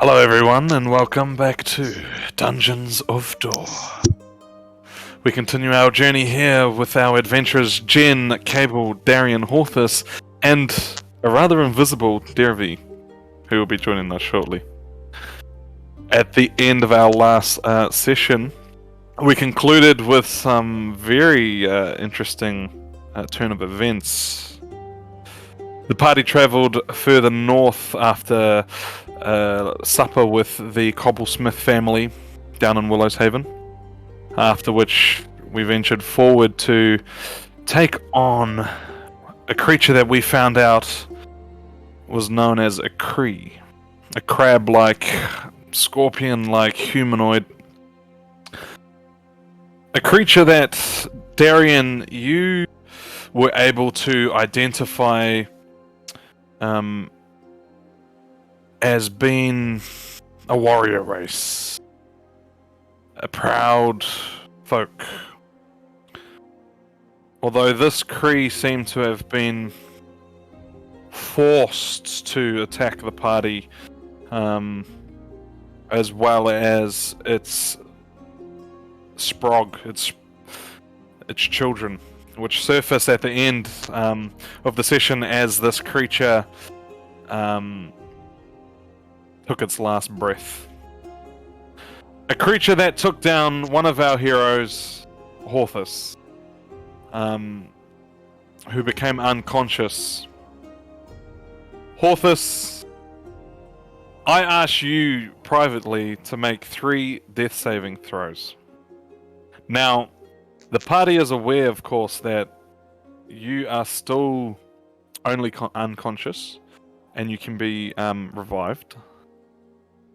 Hello everyone and welcome back to Dungeons of Door. We continue our journey here with our adventurers Jen, Kable, Darian, Horthus, and a rather invisible Derevi, who will be joining us shortly. At the end of our last session, we concluded with some very interesting turn of events. The party travelled further north after supper with the Cobblesmith family down in Willow's Haven, after which we ventured forward to take on a creature that we found out was known as a Cree, a crab-like, scorpion-like humanoid, a creature that, Darian, you were able to identify as being a warrior race, a proud folk. Although this Cree seemed to have been forced to attack the party, as well as its sprog, its children, which surface at the end of the session as this creature took its last breath. A creature that took down one of our heroes, Horthus, who became unconscious. Horthus, I ask you privately to make 3 death saving throws. Now, the party is aware, of course, that you are still only unconscious and you can be revived.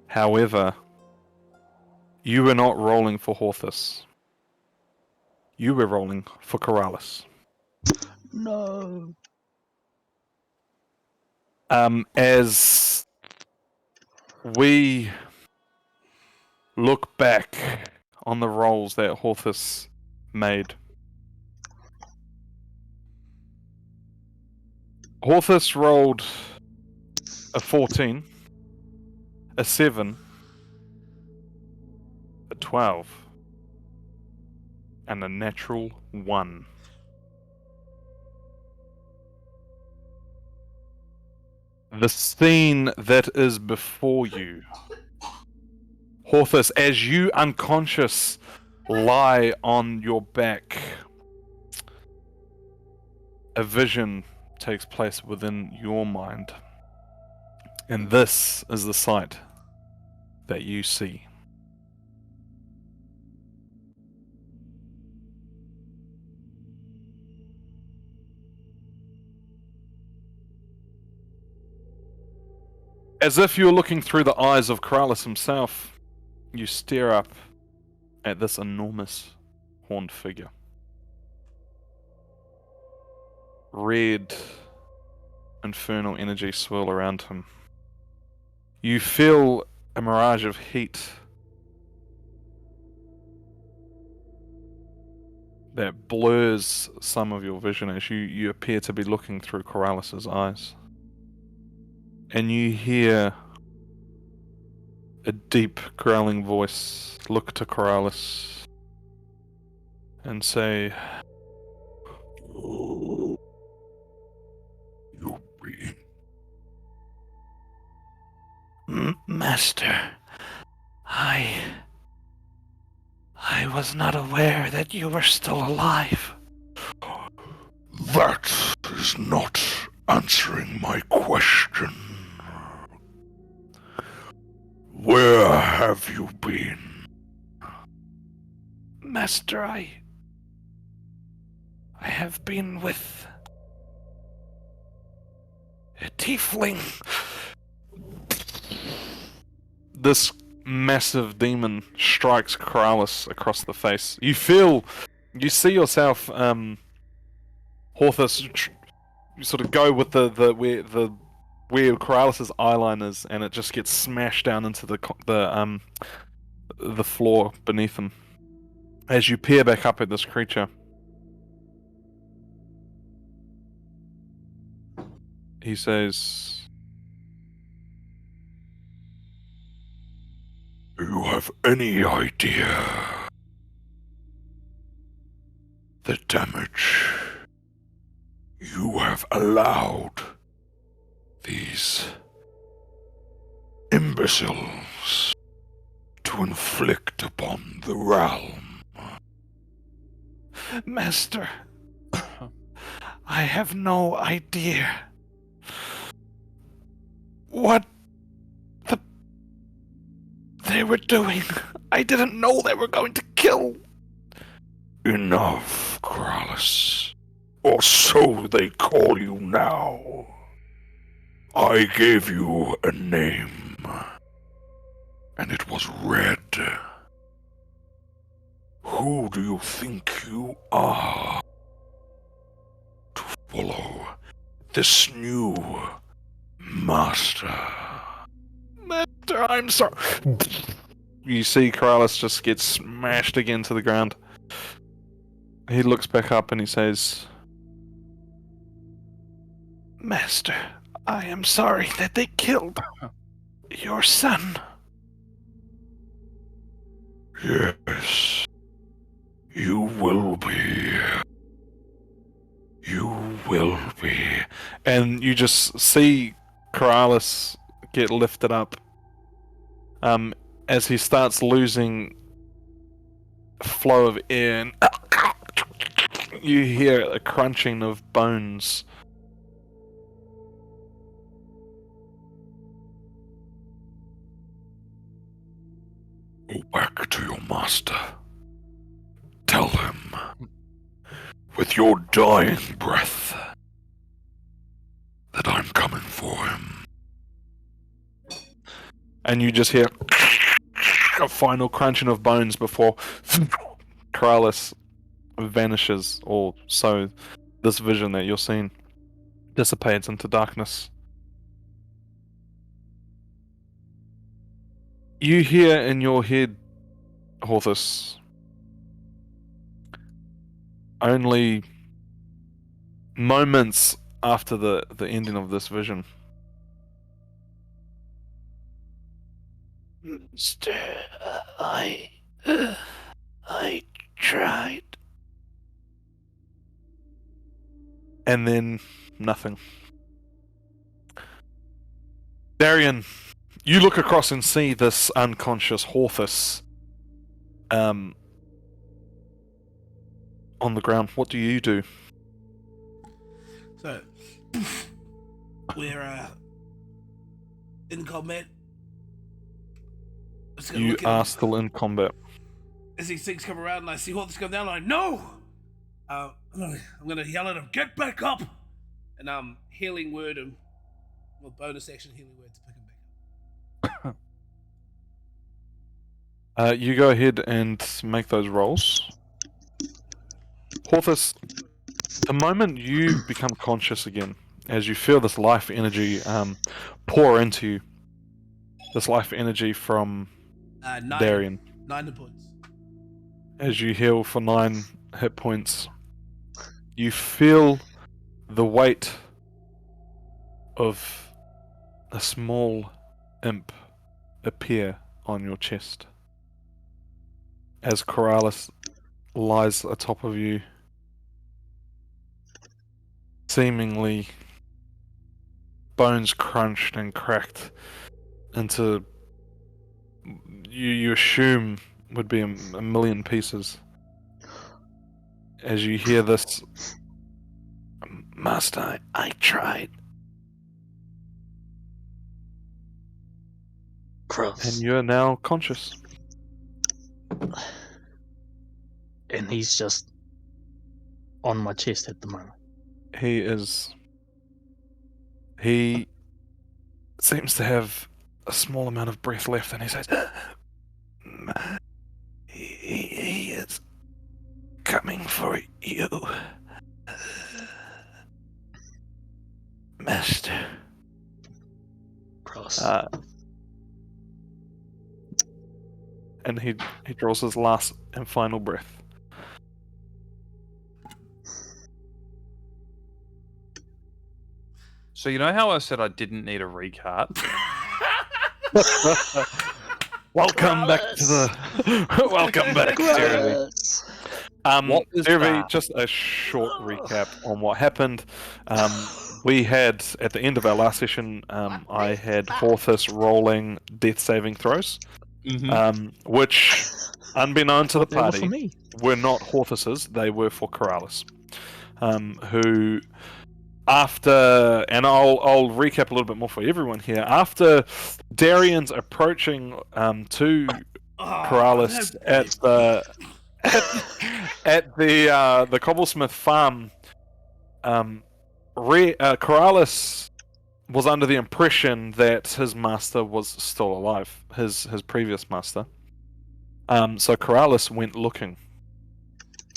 However, you were not rolling for Horthus. You were rolling for Corrales. No. As we look back on the rolls that Horthus made, Horthus rolled a 14, a 7, a 12, and a natural 1. The scene that is before you, Horthus, as you unconscious lie on your back, a vision takes place within your mind. And this is the sight that you see. As if you're looking through the eyes of Corrales himself, you stare up at this enormous horned figure. Red, infernal energy swirl around him. You feel a mirage of heat that blurs some of your vision as you appear to be looking through Corrales' eyes. And you hear a deep growling voice look to Corrales and say, "Oh, you be Master, I was not aware that you were still alive. That is not answering my question. Where have you been?" Master, I have been with a tiefling. this massive demon strikes Corrales across the face. You see yourself, Horthus, you sort of go with the where Corrales' eyeline is, and it just gets smashed down into the floor beneath him. As you peer back up at this creature, he says, you have any idea the damage you have allowed these imbeciles to inflict upon the realm? Master, I have no idea what they were doing. I didn't know they were going to kill. Enough, Kralis. Or so they call you now. I gave you a name, and it was Red. Who do you think you are to follow this new master? Master, I'm sorry. You see Kralis just gets smashed again to the ground. He looks back up and he says, Master, I am sorry that they killed your son. Yes, you will be. You will be. and you just see Kralis get lifted up. As he starts losing flow of air, and you hear a crunching of bones. Go back to your master. Tell him, with your dying breath, that I'm coming for him. And you just hear a final crunching of bones before Kralis vanishes, or so this vision that you're seeing dissipates into darkness. You hear in your head, Horthus, only moments after the ending of this vision. Master, I tried. And then nothing. Darian, you look across and see this unconscious Horthus on the ground. What do you do? So, we're in combat. Just gonna You look at are him. still in combat. As these things come around and I see Horthus come down, I'm like, no! I'm gonna yell at him, get back up! And healing word him. Well, bonus action healing word to pick him back up. You go ahead and make those rolls. Horthus, the moment you become conscious again, as you feel this life energy pour into you, this life energy from 9. Darian, 9 hit points. as you heal for 9 hit points, you feel the weight of a small imp appear on your chest. As Kralis lies atop of you, seemingly bones crunched and cracked into you assume would be a million pieces. As you hear this, Master, I tried. Gross. and you are now conscious. And he's just on my chest at the moment. He is. He seems to have a small amount of breath left, and he says, He is coming for you. Master. Gross. and he draws his last and final breath. So you know how I said I didn't need a recap? Welcome back to the. Welcome back, Derevi. What was Derevi, that? just a short recap on what happened. We had, at the end of our last session, I had Horthus rolling death saving throws, which, unbeknown to the They were for party, me. were not Horthus's, they were for Corrales, who, after, and I'll recap a little bit more for everyone here, after Darian's approaching to Corrales at the the Cobblesmith farm, Corrales was under the impression that his master was still alive, his previous master. So Corrales went looking,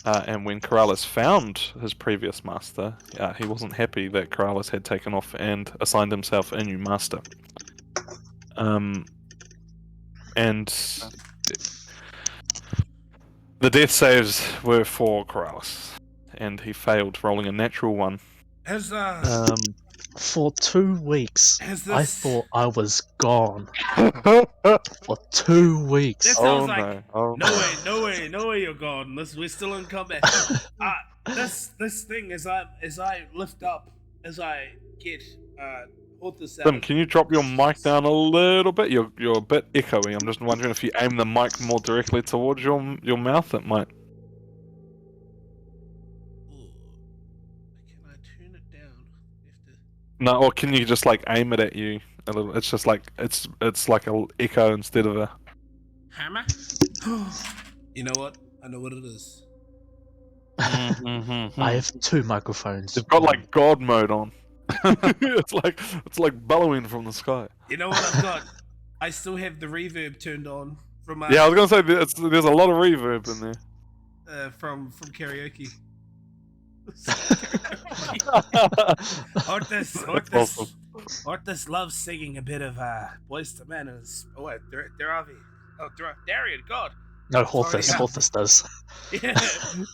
and when Corrales found his previous master, he wasn't happy that Corrales had taken off and assigned himself a new master. And the death saves were for Corrales, and he failed, rolling a natural one. Has For 2 weeks, has I this? thought I was gone. Oh For 2 weeks. This sounds like no! Oh no way you're gone. We're still in combat. This thing as I lift up, as I get Horthus out. Tim, can you drop your mic down a little bit? You're a bit echoey. I'm just wondering if you aim the mic more directly towards your mouth, it might. Can I turn it down? No, or can you just like aim it at you a little? It's just like it's like a echo instead of a. Hammer? You know what? I know what it is. I have 2 microphones. It's got like God mode on. it's like bellowing from the sky. You know what I've got? I still have the reverb turned on from Yeah, I was gonna say there's a lot of reverb in there. from karaoke. Horthus loves singing a bit of Boys to Men. Darian, God. No, Horthus. Sorry, Horthus does. Yeah,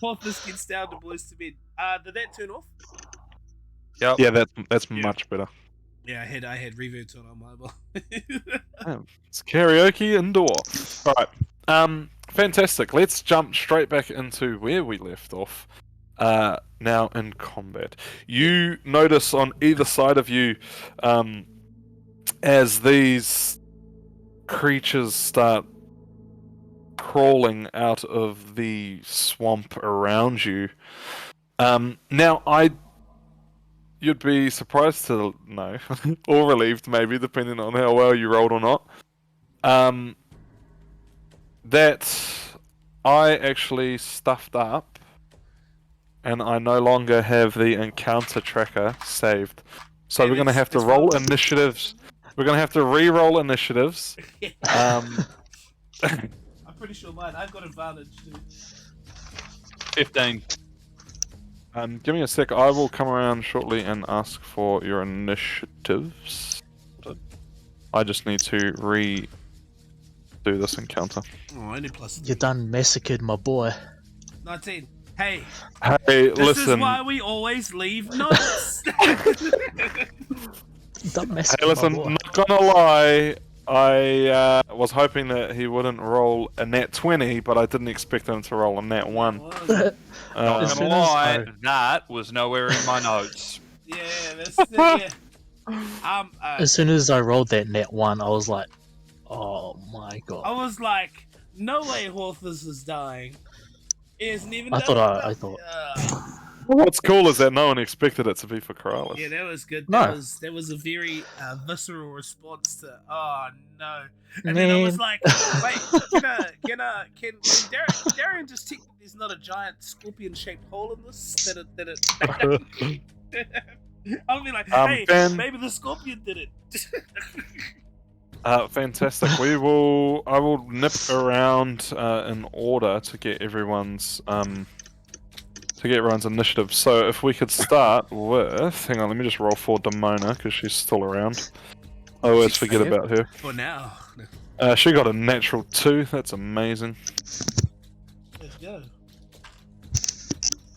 Horthus gets down to Boys to Men. Did that turn off? Yeah, that's much better. Yeah, I had reverb turned on mobile. It's karaoke indoor. All right. Fantastic. Let's jump straight back into where we left off. Now in combat, you notice on either side of you, as these creatures start crawling out of the swamp around you. Now you'd be surprised to know, or relieved maybe, depending on how well you rolled or not, that I actually stuffed up, and I no longer have the encounter tracker saved. So Yeah, we're going to have to that's roll fine. initiatives. We're going to have to re-roll initiatives. I'm pretty sure mine. I've got advantage too. 15. Give me a sec. I will come around shortly and ask for your initiatives. I just need to redo this encounter. Oh, only plus You done massacred my boy. 19. Hey, Hey, this listen. is why we always leave notes. Done Hey, massacred listen. my boy. Not gonna lie. I was hoping that he wouldn't roll a nat 20, but I didn't expect him to roll a nat 1. Not As gonna soon lie, as that was nowhere in my notes. Yeah, that's yeah. As soon as I rolled that net 1, I was like, oh my I god. was like, no way Horthus is dying. He isn't even I done thought with I that. thought- What's cool is that no one expected it to be for Corrales. Yeah, that was good. No. That was a very visceral response to oh no. And then I was Man. like, wait, can Darian just tick that there's not a giant scorpion shaped hole in this? That it I'll be like, hey, Ben- maybe the scorpion did it. Fantastic. I will nip around in order to get everyone's initiative. So if we could start with, hang on, let me just roll for Demona because she's still around. I always She's forget here. about her. For now. She got a natural 2. That's amazing. Let's go.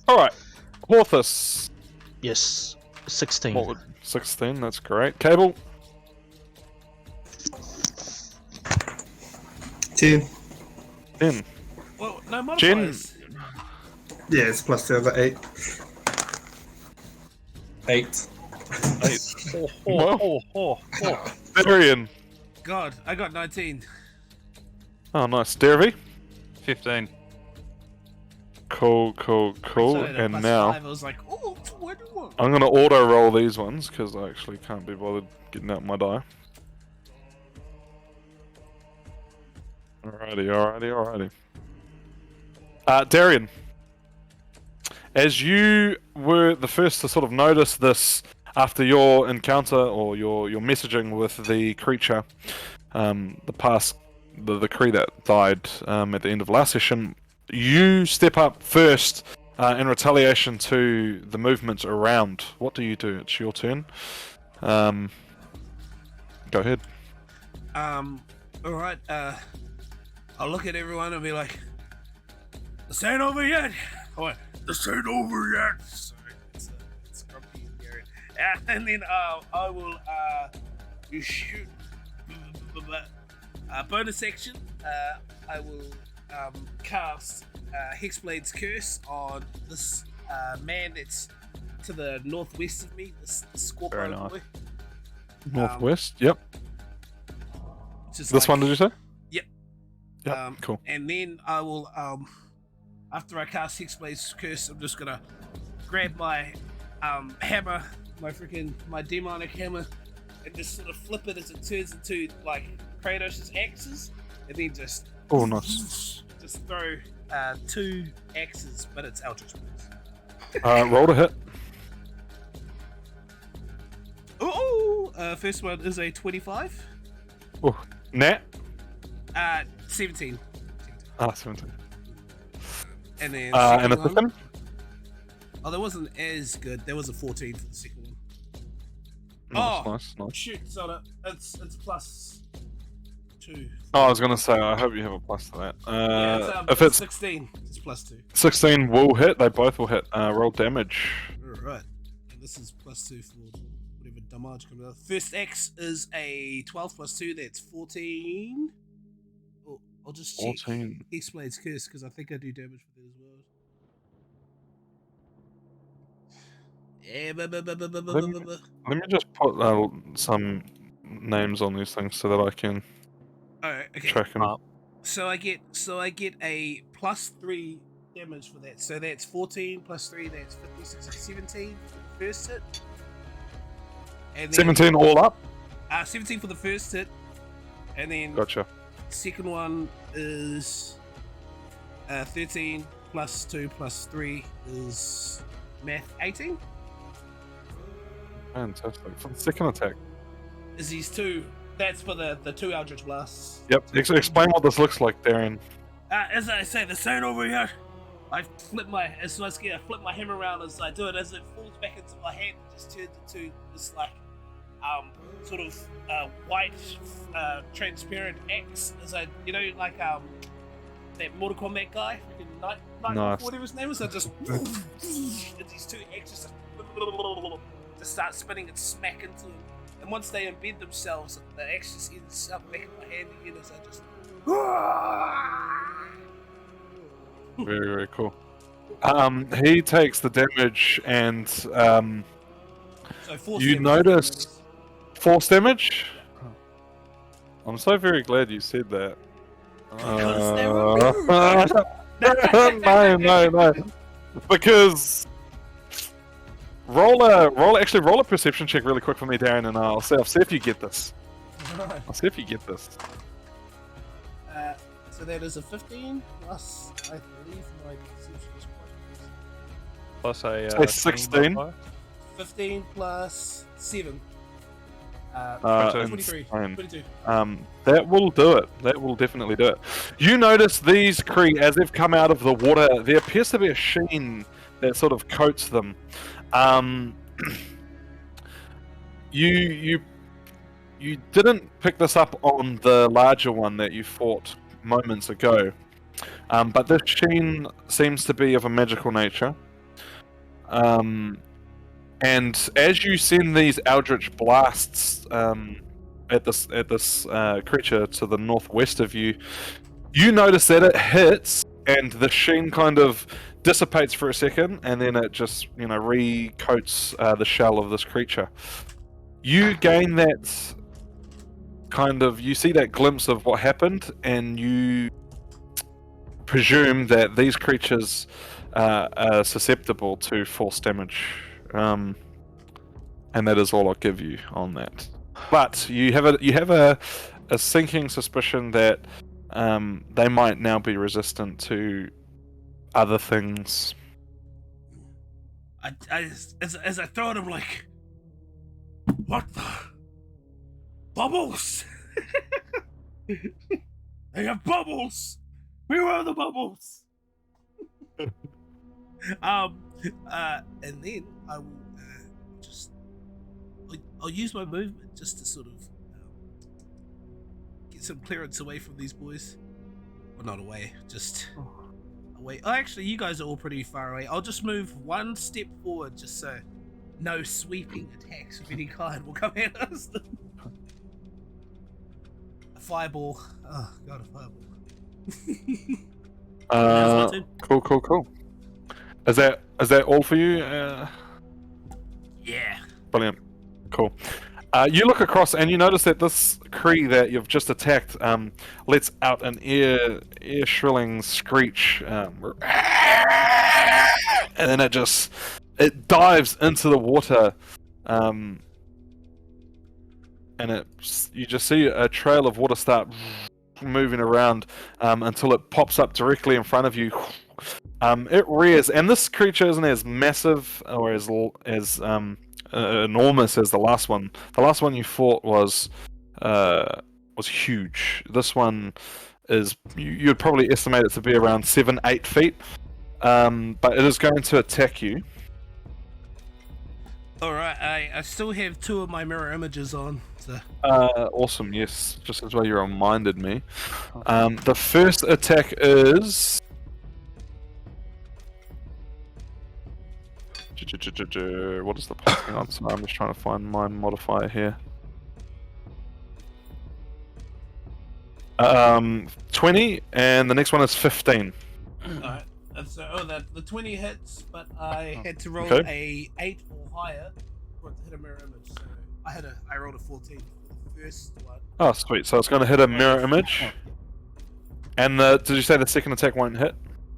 All right, Horthus. Yes, 16. What would 16? That's great. Kable. 10. 10. Well, no Jen? modifiers. Yeah, it's +2. I got 8. 8. 8. Oh. Darian. God, I got 19. Oh, nice. Derevi? 15. Cool. So at a And +5, now, I was like, oh, 21. I'm going to auto-roll these ones, because I actually can't be bothered getting out my die. Alrighty. Darian, as you were the first to sort of notice this after your encounter or your messaging with the creature, the Kree that died at the end of last session, you step up first in retaliation to the movements around. What do you do? It's your turn. Go ahead. Alright, I'll look at everyone and be like, this ain't over yet. Oh, this ain't over yet. Sorry, it's grumpy in here. And then I will you shoot bonus action. I will cast Hexblade's Curse on this man that's to the northwest of me. This Scorpio Very nice. boy. Northwest. Yep. Just This one, did you say? Yep. Yep. Cool. And then I will, after I cast Hexblade's Curse, I'm just gonna grab my hammer, my demonic hammer, and just sort of flip it as it turns into like Kratos' axes, and then just Nice. just throw 2 axes, but it's Eldritch Blast. Roll to hit. First one is a 25. Oh, Nat. 17. 17. And then And a second one, second? oh, that wasn't as good. There was a 14 for the second one. Nice. Shoot, so it's +2. Oh, I was gonna say, I hope you have a plus to that. If it's it's 16, it's +2. 16 will hit, they both will hit. Roll damage. Alright. And this is +2 for whatever damage comes out. First X is a 12 +2, that's 14. Oh, I'll just check 14. Hexblade's Curse, because I think I do damage with it as well. Yeah, Let me just put some names on these things so that I can Alright, okay. track them. So I get a +3 damage for that. So that's 14 +3, that's 56, 17 for the first hit. And then 17 all up? 17 for the first hit. And then Gotcha. second one is 13 +2 +3 is math 18. Fantastic. For the second attack. Is these 2? That's for the 2 Eldritch Blasts. Yep. Explain what this looks like, Darian. As I say, the sign over here. I flip my hammer around as I do it. As it falls back into my hand, it just turns into this like sort of white transparent axe. As I like that Mortal Kombat guy, Night Nice. whatever his name is. I just these 2 axes just start spinning and smack into him. And once they embed themselves, the axe just ends up back in my hand again as I just. Very, very cool. He takes the damage and So force you damage. notice force damage? I'm so very glad you said that. Because they were No. Because roll a perception check really quick for me, Darren, and I'll see if you get this. I'll see if you get this. So that is a 15 plus, I believe my perception is quite Plus a Say 16. 15 plus 7. 23. Insane. 22. That will do it. That will definitely do it. You notice these Kree, as they've come out of the water, there appears to be a sheen that sort of coats them. You didn't pick this up on the larger one that you fought moments ago, but this sheen seems to be of a magical nature. And as you send these eldritch blasts at this creature to the northwest of you, You notice that it hits, and the sheen kind of dissipates for a second, and then it just, recoats the shell of this creature. You gain that you see that glimpse of what happened, and you presume that these creatures are susceptible to force damage. And that is all I'll give you on that. But you have a sinking suspicion that they might now be resistant to other things. As I throw at him, like, what the bubbles? They have bubbles. Where are the bubbles? And then I will I'll use my movement just to sort of get some clearance away from these boys. Well, not away, just away. Oh, actually, you guys are all pretty far away. I'll just move one step forward just so no sweeping attacks of any kind will come at us. A fireball. Oh, God, a fireball. Cool. Is that all for you? Yeah. Brilliant. Cool. You look across and you notice that this Cree that you've just attacked lets out an ear shrilling screech, and then it dives into the water, and you just see a trail of water start moving around until it pops up directly in front of you. It rears, and this creature isn't as massive or as enormous as the last one. The last one you fought was huge. This one is, you'd probably estimate it to be around 7-8 feet, but it is going to attack you. Alright, I still have 2 of my mirror images on, so... Awesome, yes, just as well you reminded me. The first attack is... What is the passing on? Sorry, I'm just trying to find my modifier here. 20, and the next one is 15. Alright, the 20 hits, but I had to roll a 8 or higher for it to hit a mirror image. So I rolled a 14 for the first one. Oh, sweet. So it's going to hit a mirror image. And did you say the second attack won't hit?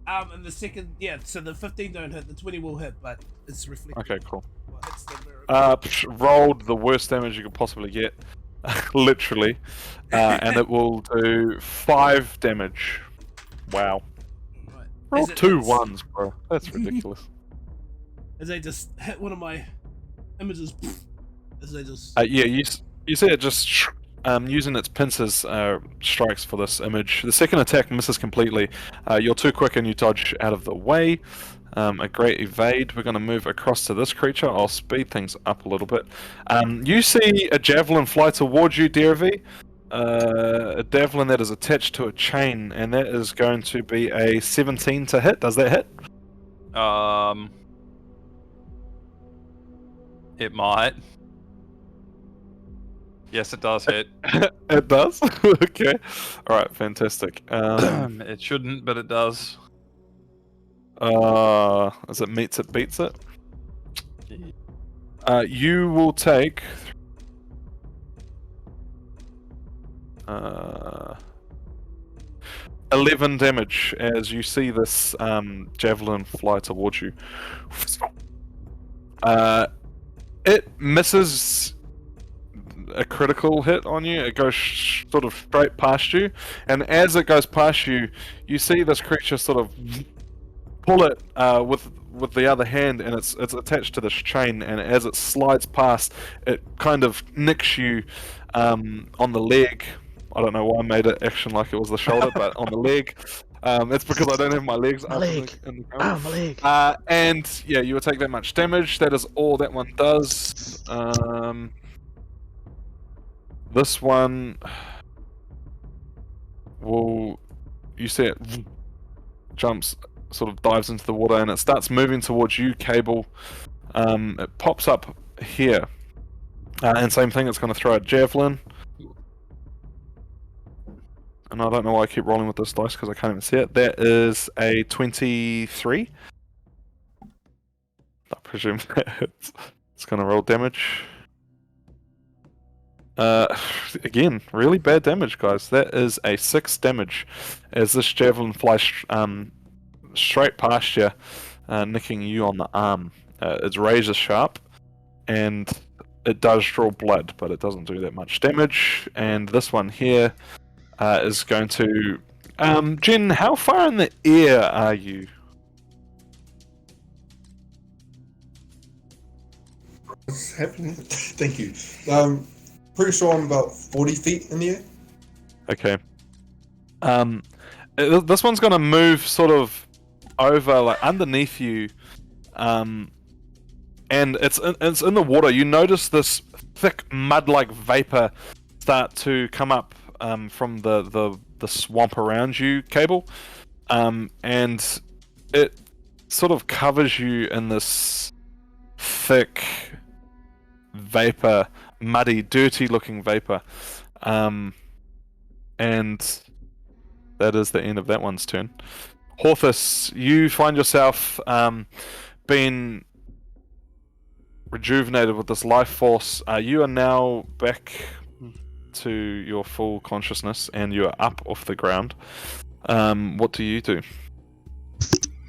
And the second, yeah, so the 15 don't hit, the 20 will hit, but it's reflected. Okay, cool. Hits the mirror image. Rolled the worst damage you could possibly get. Literally. And it will do 5 damage. Wow. Right. Roll 2 1s, bro. That's ridiculous. As they just hit one of my images, as they just... yeah, you see it just using its pincers strikes for this image. The second attack misses completely. You're too quick and you dodge out of the way. A great evade. We're going to move across to this creature. I'll speed things up a little bit. You see a javelin fly towards you, Derevi. A javelin that is attached to a chain, and that is going to be a 17 to hit. Does that hit? It might. Yes, it does hit. It does? Okay. Alright, fantastic. It shouldn't, but it does. As it meets it, beats it. You will take... 11 damage as you see this javelin fly towards you. It misses a critical hit on you. It goes sort of straight past you, and as it goes past you, you see this creature sort of pull it with the other hand, and it's attached to this chain, and as it slides past, it kind of nicks you on the leg. I don't know why I made it action like it was the shoulder, but on the leg. It's because I don't have my legs up in the ground. My leg. And yeah, you will take that much damage. That is all that one does. This one will, you see it jumps, sort of dives into the water, and it starts moving towards you, Kable. It pops up here, and same thing. It's going to throw a javelin. and I don't know why I keep rolling with this dice because I can't even see it. That is a 23. I presume that it's going to roll damage. Again, really bad damage, guys. That is a 6 damage as this javelin flies straight past you, nicking you on the arm. Its razor sharp, and it does draw blood, but it doesn't do that much damage. And this one here is going to... Jen, how far in the air are you? What's happening? Thank you. Pretty sure I'm about 40 feet in the air. Okay. This one's going to move sort of over, like, underneath you, and it's in the water. You notice this thick mud-like vapor start to come up from the swamp around you, Kable, and it sort of covers you in this thick vapor, muddy, dirty-looking vapor, and that is the end of that one's turn. Horthus, you find yourself being rejuvenated with this life force. You are now back to your full consciousness, and you are up off the ground. What do you do?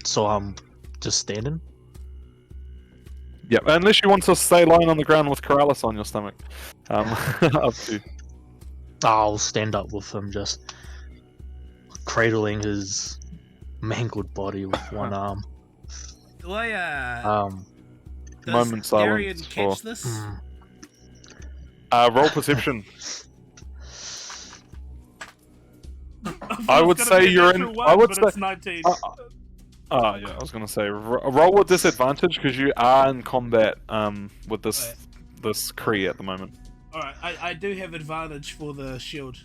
So I'm just standing. Yeah, unless you want to stay lying on the ground with Keralis on your stomach. Up to you. I'll stand up with him, just cradling his mangled body with one arm. Do I, does Moment Darian silence catch for- this? Roll perception. I was would gonna say be a you're natural in. one, I would but say. it's 19. Yeah, I was gonna say roll with disadvantage because you are in combat with this Kree at the moment. Alright, I do have advantage for the shield.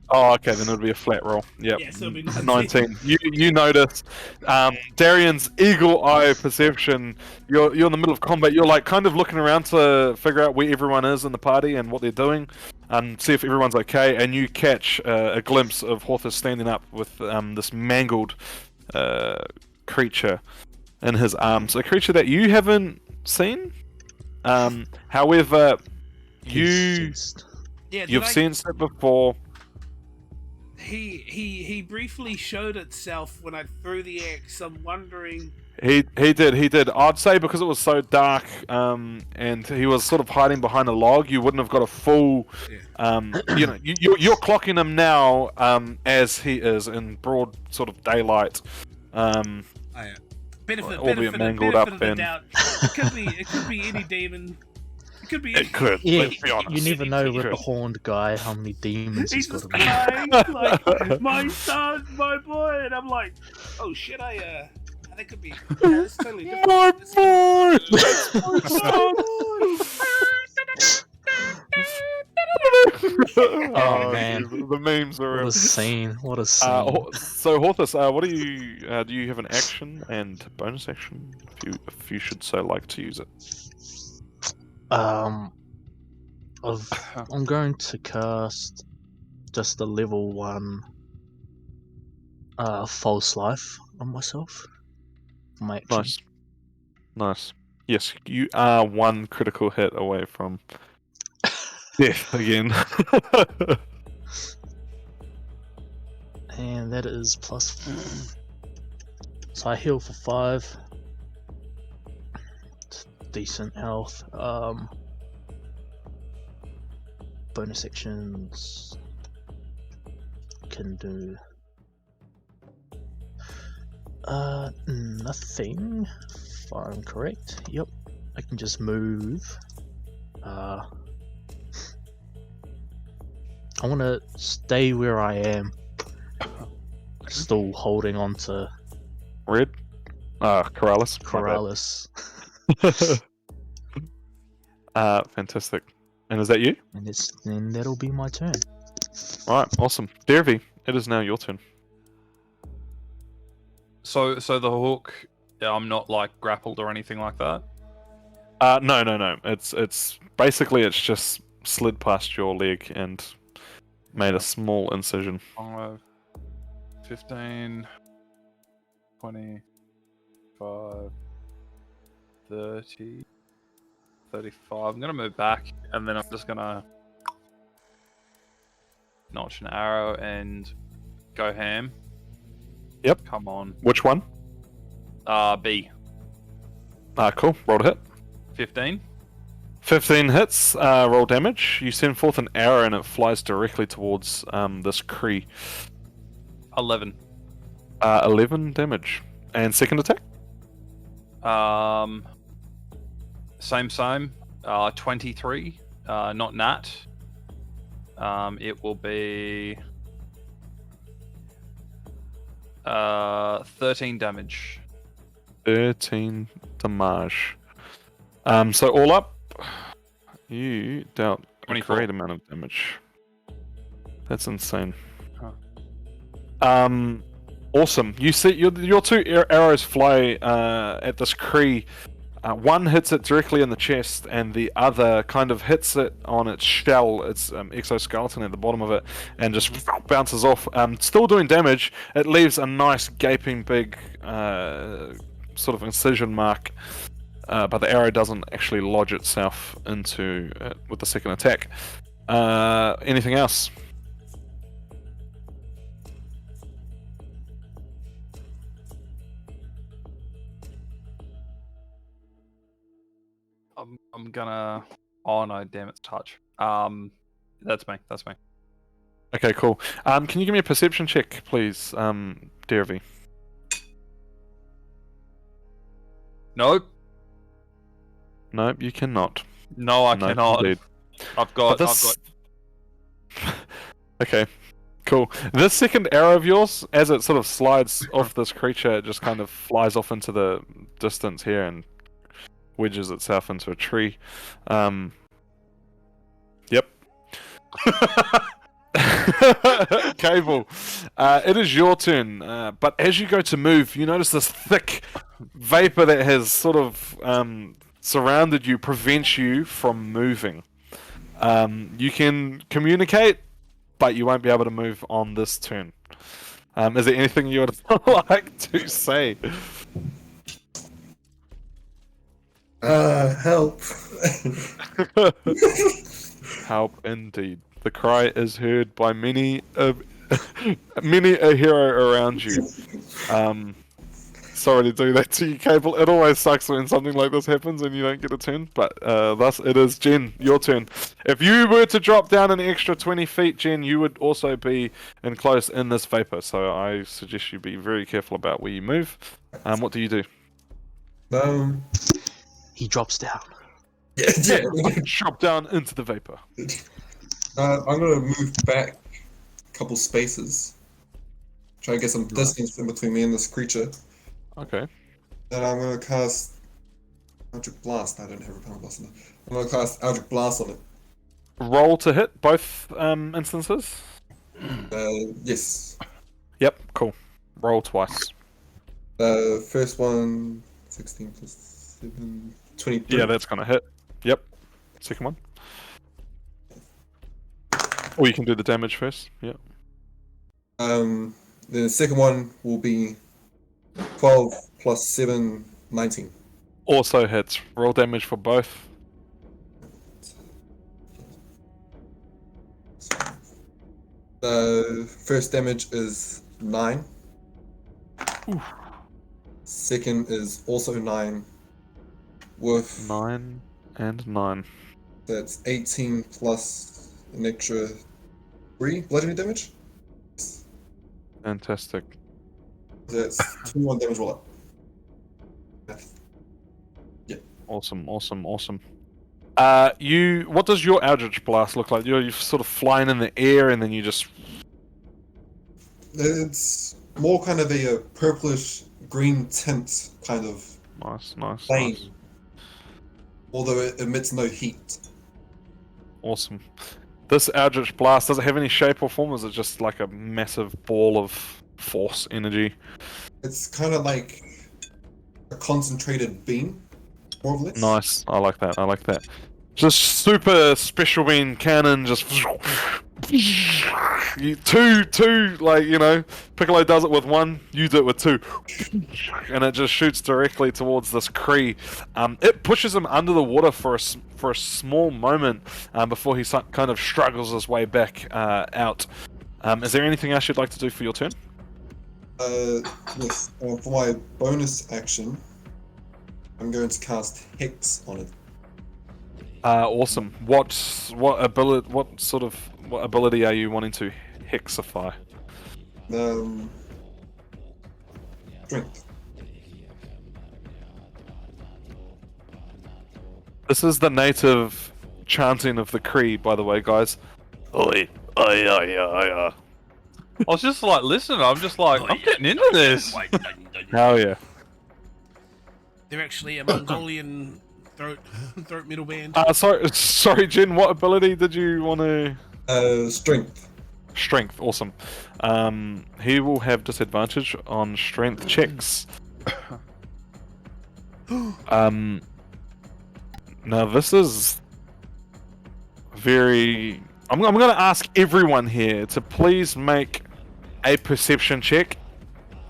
Oh, okay, then it'll be a flat roll. Yep. Yeah, so it'll be 19. You notice Darian's eagle eye perception. You're in the middle of combat. You're like kind of looking around to figure out where everyone is in the party and what they're doing, and see if everyone's okay. And you catch a glimpse of Horthus standing up with this mangled creature in his arms. A creature that you haven't seen. However, you've sensed it before. He briefly showed itself when I threw the axe. I'm wondering. He did. I'd say because it was so dark, and he was sort of hiding behind a log, you wouldn't have got a full. You're clocking him now, as he is in broad sort of daylight. Benefit mangled of up the and- doubt. It could be any demon. It could be. It could. Yeah, Let's be honest. you never know with Could. the horned guy how many demons he's He's got just around. crying like my son, my boy, and I'm like, oh shit, that could be. That's totally different. My boy. Oh, man. the memes are What real. a scene! What a scene! So Horthus, what do you do? You have an action and bonus action, if you should so like to use it. I'm going to cast just a level 1 false life on myself. For my action. Nice. Yes, you are one critical hit away from death again. And that is plus. So I heal for 5. Decent health. Bonus actions can do nothing. If I'm correct. Yep. I can just move. I want to stay where I am. Still holding on to Red? Keralis. Keralis. Fantastic. And is that you? And that'll be my turn. Alright, awesome. Derevi, it is now your turn. So the hook, I'm not like grappled or anything like that. No. It's basically it's just slid past your leg and made a small incision. 5, 15, 25, 30, 35. I'm gonna move back, and then I'm just gonna notch an arrow and go ham. Yep. Come on. Which one? B. Cool. Roll to hit. 15. 15 hits. Roll damage. You send forth an arrow and it flies directly towards this Kree. 11. 11 damage. And second attack? Same. 23. Not nat. It will be 13 damage. 13 damage. So all up, you dealt a 24. great amount of damage. That's insane. Huh. Awesome. You see your two arrows fly at this Kree. One hits it directly in the chest, and the other kind of hits it on its shell, its exoskeleton at the bottom of it, and just bounces off. Still doing damage. It leaves a nice gaping big sort of incision mark, but the arrow doesn't actually lodge itself into it with the second attack. Anything else? I'm gonna. Oh no! Damn, it's touch. That's me. Okay, cool. Can you give me a perception check, please, Derevi? Nope. Nope, you cannot. No, I No, cannot. indeed. I've got. Okay, cool. This second arrow of yours, as it sort of slides off this creature, it just kind of flies off into the distance here and wedges itself into a tree. Yep. Kable, it is your turn, but as you go to move, you notice this thick vapor that has sort of surrounded you prevents you from moving. You can communicate, but you won't be able to move on this turn. Is there anything you would like to say? Help. Help indeed. The cry is heard by many a hero around you. Sorry to do that to you, Kable. It always sucks when something like this happens and you don't get a turn, but thus it is Jen, your turn. If you were to drop down an extra 20 feet, Jen, you would also be enclosed in this vapor, so I suggest you be very careful about where you move. What do you do? He drops down. Yeah. Drop down into the vapor. I'm gonna move back a couple spaces. Try to get some distance in between me and this creature. Okay. And I'm gonna cast Eldritch Blast. I don't have a Repellent Blast on it. I'm gonna cast Eldritch Blast on it. Roll to hit both instances? Yes. Yep, cool. Roll twice. First one, 16 plus 7, 23. Yeah, that's gonna hit. Yep. Second one. Or you can do the damage first. Yep. The second one will be 12 plus 7, 19. Also hits. Roll damage for both. The first damage is 9. Oof. Second is also 9. Worth 9 and 9. That's 18 plus an extra 3 bludgeoning damage. Fantastic. That's 21 damage roll up. Awesome. What does your Eldritch Blast look like? You're sort of flying in the air and then you just... It's more kind of a purplish green tint kind of Nice. flame. Although it emits no heat. Awesome. This Eldritch Blast, does it have any shape or form? Or is it just like a massive ball of force energy? It's kind of like a concentrated beam, more or less. Nice. I like that. Just super special beam cannon, just two, like, you know, Piccolo does it with one, you do it with two, and it just shoots directly towards this Kree. It pushes him under the water for a small moment before he kind of struggles his way back out. Is there anything else you'd like to do for your turn? Yes. For my bonus action, I'm going to cast Hex on it. Awesome. What ability are you wanting to hexify? Strength. This is the native chanting of the Kree, by the way, guys. Oi, oi, oi, oi, oi. I was just like, listen, I'm just like, I'm getting into this. Hell yeah. They're actually a Mongolian throat metal band. Sorry, Jen, what ability did you want to... Strength. Strength, awesome. He will have disadvantage on strength checks. Now this is very... I'm going to ask everyone here to please make a perception check.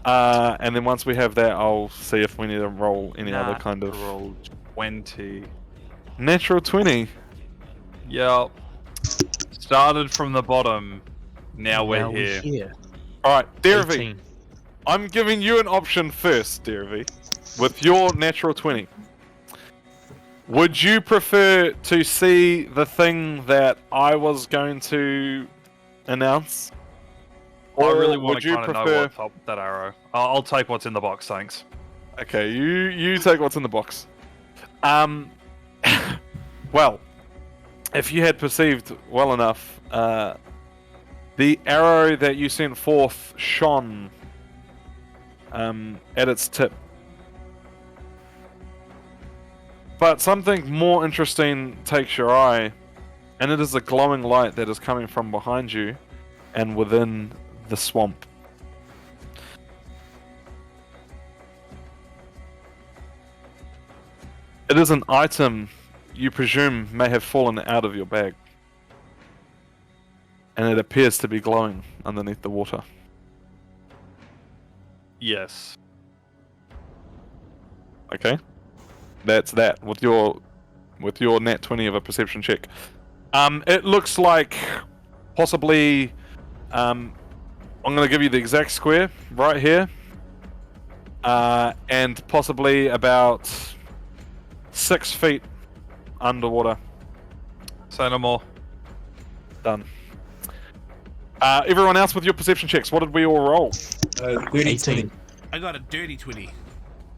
And then once we have that, I'll see if we need to roll any other kind of... Roll 20. Natural 20. Yeah. Started from the bottom. Now we're here. Alright, Derevi. 18. I'm giving you an option first, Derevi. With your natural 20. Would you prefer to see the thing that I was going to announce? I really Or want would to you kind of know prefer... what's up that arrow. I'll take what's in the box, thanks. Okay, you take what's in the box. Well, if you had perceived well enough, the arrow that you sent forth shone at its tip. But something more interesting takes your eye, and it is a glowing light that is coming from behind you and within the swamp. It is an item you presume may have fallen out of your bag. And it appears to be glowing underneath the water. Yes. Okay. That's that with your nat 20 of a perception check. It looks like possibly I'm gonna give you the exact square right here. And possibly about 6 feet underwater. Say no more. Done. Everyone else with your perception checks, what did we all roll? 18. I got a dirty 20.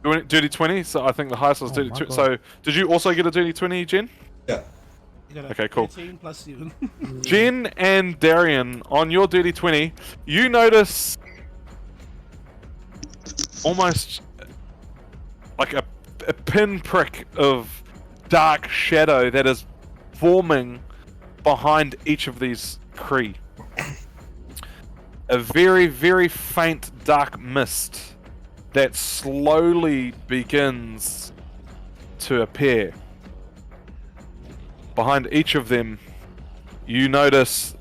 Dirty 20, so I think the highest was dirty 20. God. So, did you also get a dirty 20, Jen? Yeah. You got a Okay, cool. 13 plus 7. Jen and Darian, on your dirty 20, you notice almost like a pinprick of dark shadow that is forming behind each of these Kree. A very, very faint dark mist that slowly begins to appear. Behind each of them, you notice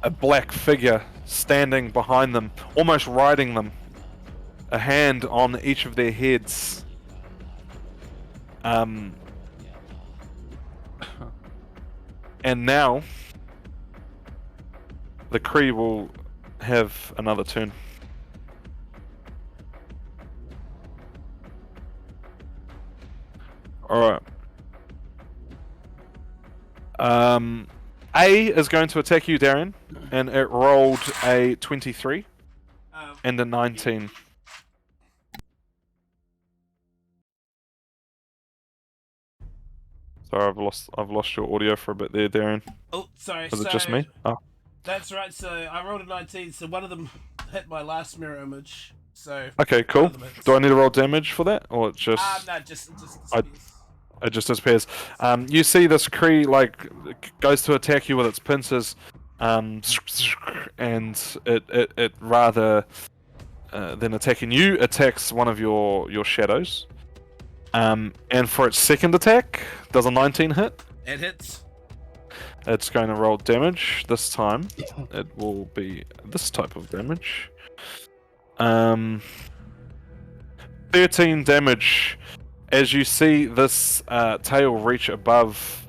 a black figure standing behind them, almost riding them, a hand on each of their heads. And now, the Kree will have another turn. Alright. A is going to attack you, Darian, and it rolled a 23 and a 19. Sorry, I've lost your audio for a bit there, Darian. Oh, sorry. Is it just me? Oh. That's right. So I rolled a 19. So one of them hit my last mirror image. So Okay, cool. Do I need to roll damage for that, or just? no, just It just disappears. You see this Kree goes to attack you with its pincers, and it rather than attacking you, attacks one of your shadows. And for its second attack, does a 19 hit? It hits. It's going to roll damage. This time, it will be this type of damage. 13 damage as you see this tail reach above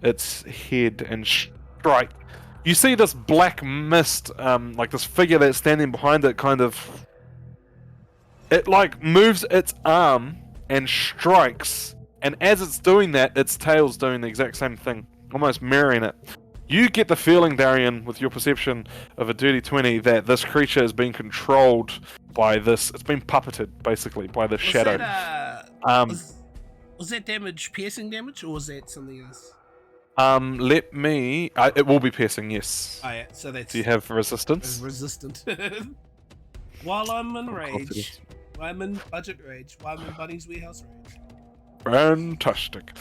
its head and strike. You see this black mist, like this figure that's standing behind it, kind of. It like moves its arm and strikes, and as it's doing that, its tail's doing the exact same thing, almost mirroring it. You get the feeling, Darian, with your perception of a dirty 20, that this creature is being controlled by this. It's been puppeted, basically, by the shadow. Was that damage piercing damage, or was that something else? Let me. It will be piercing, yes. Oh, yeah, so that's. Do you have resistance? Resistant. While I'm in rage, while I'm in budget rage, while I'm in Bunny's Warehouse rage. Fantastic.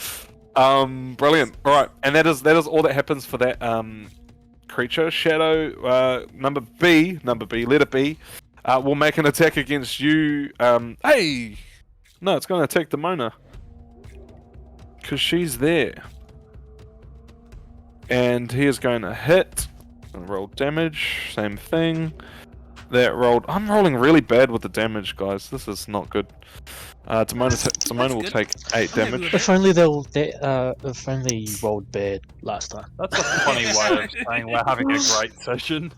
Brilliant. All right, and that is all that happens for that creature. Shadow number B, letter B, will make an attack against you. Hey, no, it's going to attack Demona because she's there, and he is going to hit and roll damage. Same thing. That rolled. I'm rolling really bad with the damage, guys. This is not good. Demona will take 8 damage. If only if only you rolled bad last time. That's a funny way of saying we're having a great session.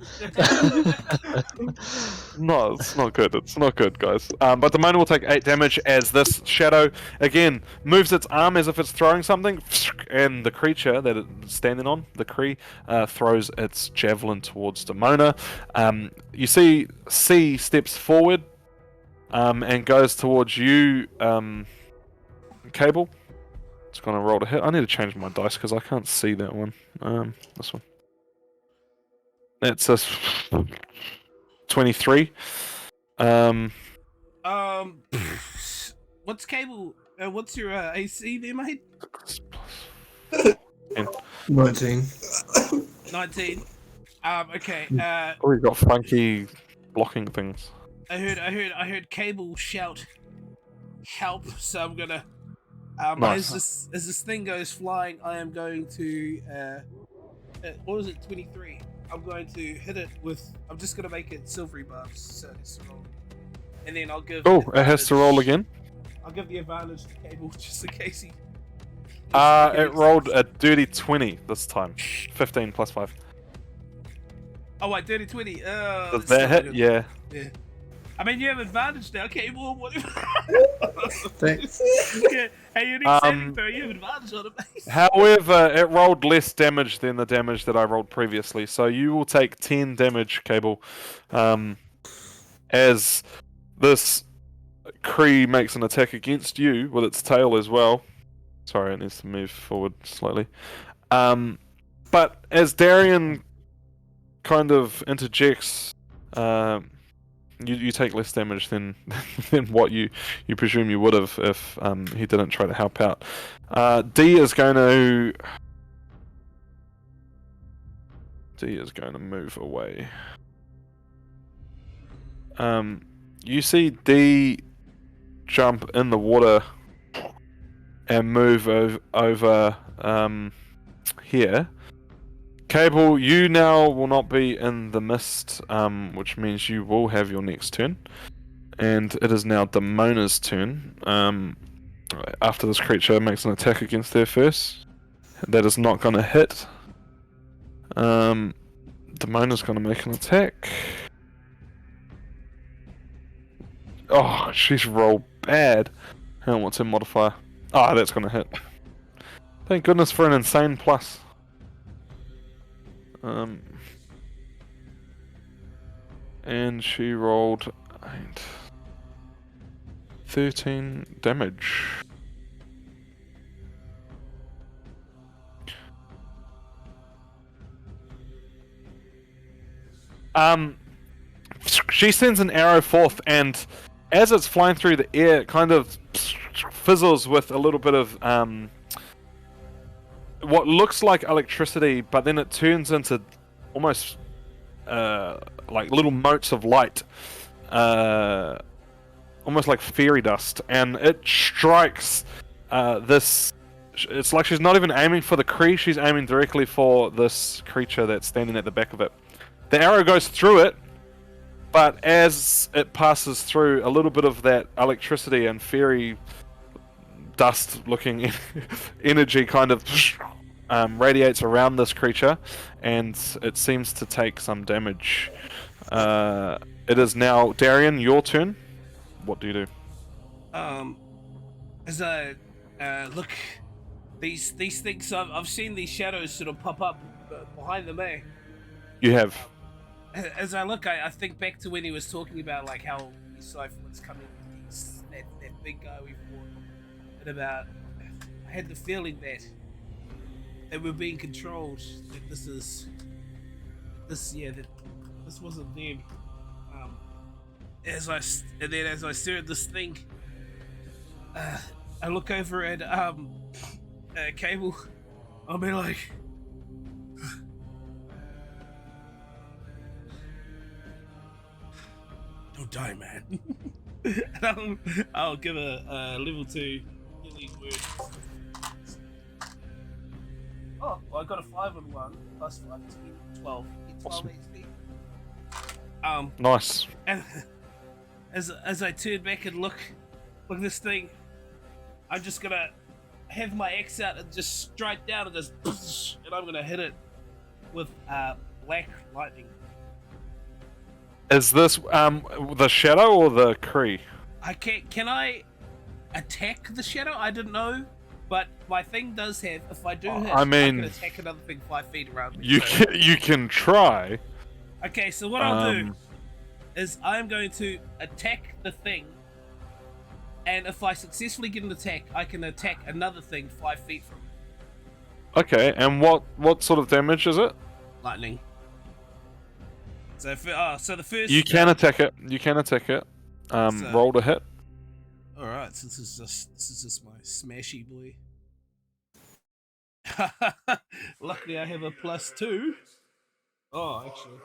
No, it's not good. It's not good, guys. But Demona will take 8 damage as this shadow again moves its arm as if it's throwing something, and the creature that it's standing on, the Cree, throws its javelin towards Demona. You see C steps forward. And goes towards you, Kable. It's gonna roll to hit. I need to change my dice because I can't see that one. This one. That's a 23. What's Kable? What's your AC there, mate? 19. 19. Okay. Oh, you've got funky blocking things. I heard Kable shout, "Help!" So I'm gonna, Nice. as this thing goes flying, I am going to, what was it, 23? I'm going to hit it with. I'm just gonna make it silvery buffs, so it's roll, and then I'll give. Oh, it has to roll again. I'll give the advantage to Kable just in case he. It rolled a dirty 20 this time. 15 plus 5. Oh wait, dirty 20. Does that hit? Yeah. Yeah. I mean, you have advantage now. Okay, well, what? Thanks. Yeah. Hey, you need saving throw. You have advantage on it, mate. However, it rolled less damage than the damage that I rolled previously, so you will take 10 damage, Kable, as this Cree makes an attack against you with its tail as well. Sorry, it needs to move forward slightly. But as Darian kind of interjects, you take less damage than what you presume you would have if he didn't try to help out. D is going to move away. You see D jump in the water and move over here. Kable, you now will not be in the mist, which means you will have your next turn. And it is now Demona's turn. After this creature makes an attack against her first. That is not going to hit. Demona's going to make an attack. Oh, she's rolled bad. Hang on, what's her modifier? Ah, that's going to hit. Thank goodness for an insane plus. And she rolled 13 damage. She sends an arrow forth, and as it's flying through the air, it kind of fizzles with a little bit of what looks like electricity, but then it turns into almost like little motes of light almost like fairy dust, and it strikes this. It's like she's not even aiming for the Kree, she's aiming directly for this creature that's standing at the back of it. The arrow goes through it, but as it passes through, a little bit of that electricity and fairy dust looking energy kind of radiates around this creature, and it seems to take some damage. It is now Darian, your turn. What do you do? As I look, these things, I've seen these shadows sort of pop up behind them, eh? You have. As I look, I think back to when he was talking about like how he saw what's coming, that big guy we fought, and about, I had the feeling that we're being controlled, that this wasn't them. As I stare at this thing, I look over at Kable. I'll be like, don't die, man. And I'll give a level 2 healing word. Oh, well, I got a 5 on 1 plus 5, 10, 12. 12 Awesome. HP. Nice. And as I turn back and look at this thing, I'm just gonna have my axe out and just strike down and just, and I'm gonna hit it with black lightning. Is this the shadow or the Kree? Can I attack the shadow? I didn't know, but my thing does have. If I do hit, I can attack another thing 5 feet around me. You can try. Okay, so what I'll do is I'm going to attack the thing, and if I successfully get an attack, I can attack another thing 5 feet from it. Okay, and what sort of damage is it? Lightning. So the first. You can attack it. You can attack it. Roll to hit. All right, so this is just my smashy boy. Luckily, I have a +2. Oh, actually.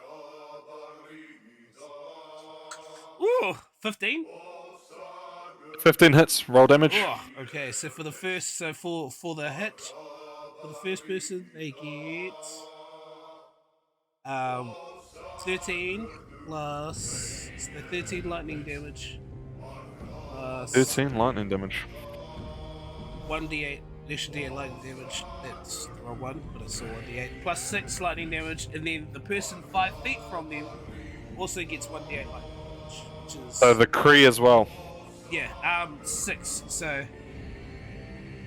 Ooh, 15. 15 hits. Roll damage. Oh, okay. So for the first, for the hit, for the first person, they get 13 plus the 13 lightning damage. 13 lightning damage. 1d8 addition d8 lightning damage. That's the wrong one, but it's still 1d8 plus 6 lightning damage, and then the person 5 feet from them also gets 1d8 lightning damage, which is So the Kree as well. yeah, 6. So,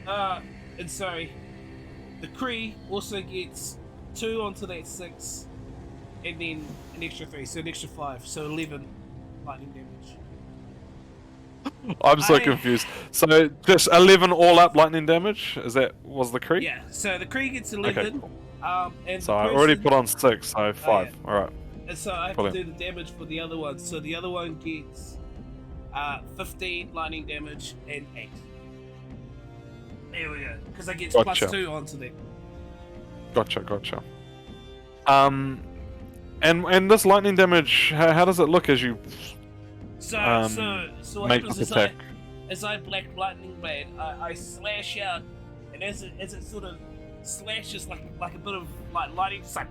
and sorry, the Kree also gets 2 onto that 6, and then an extra 3, so an extra 5, so 11 lightning damage. I'm so confused. So just 11 all up lightning damage? Was the Kree? Yeah, so the Kree gets 11. Okay, cool. And So the I already person- put on 6, so 5. yeah. Alright. And so I have to do the damage for the other one. So the other one gets 15 lightning damage and 8. There we go. Because I get Gotcha. +2 onto that. Gotcha. And this lightning damage, how does it look as you So what make happens this is attack? as I black lightning blade, I slash out, and as it sort of slashes like a bit of like lightning, just like,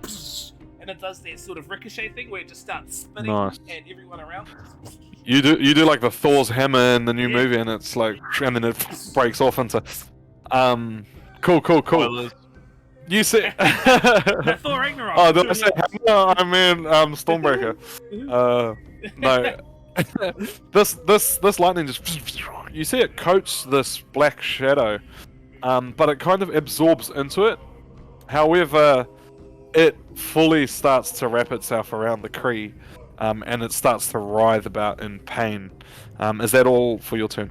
and it does that sort of ricochet thing where it just starts spinning Nice. and everyone around. You do like the Thor's hammer in the new Yeah. movie, and it's like, and then it breaks off into cool. Spoilers. You see No, Thor Ragnarok. Oh, did I say hammer? I mean Stormbreaker. No. this lightning just, you see it coats this black shadow, but it kind of absorbs into it. However, it fully starts to wrap itself around the Kree, and it starts to writhe about in pain. Is that all for your turn?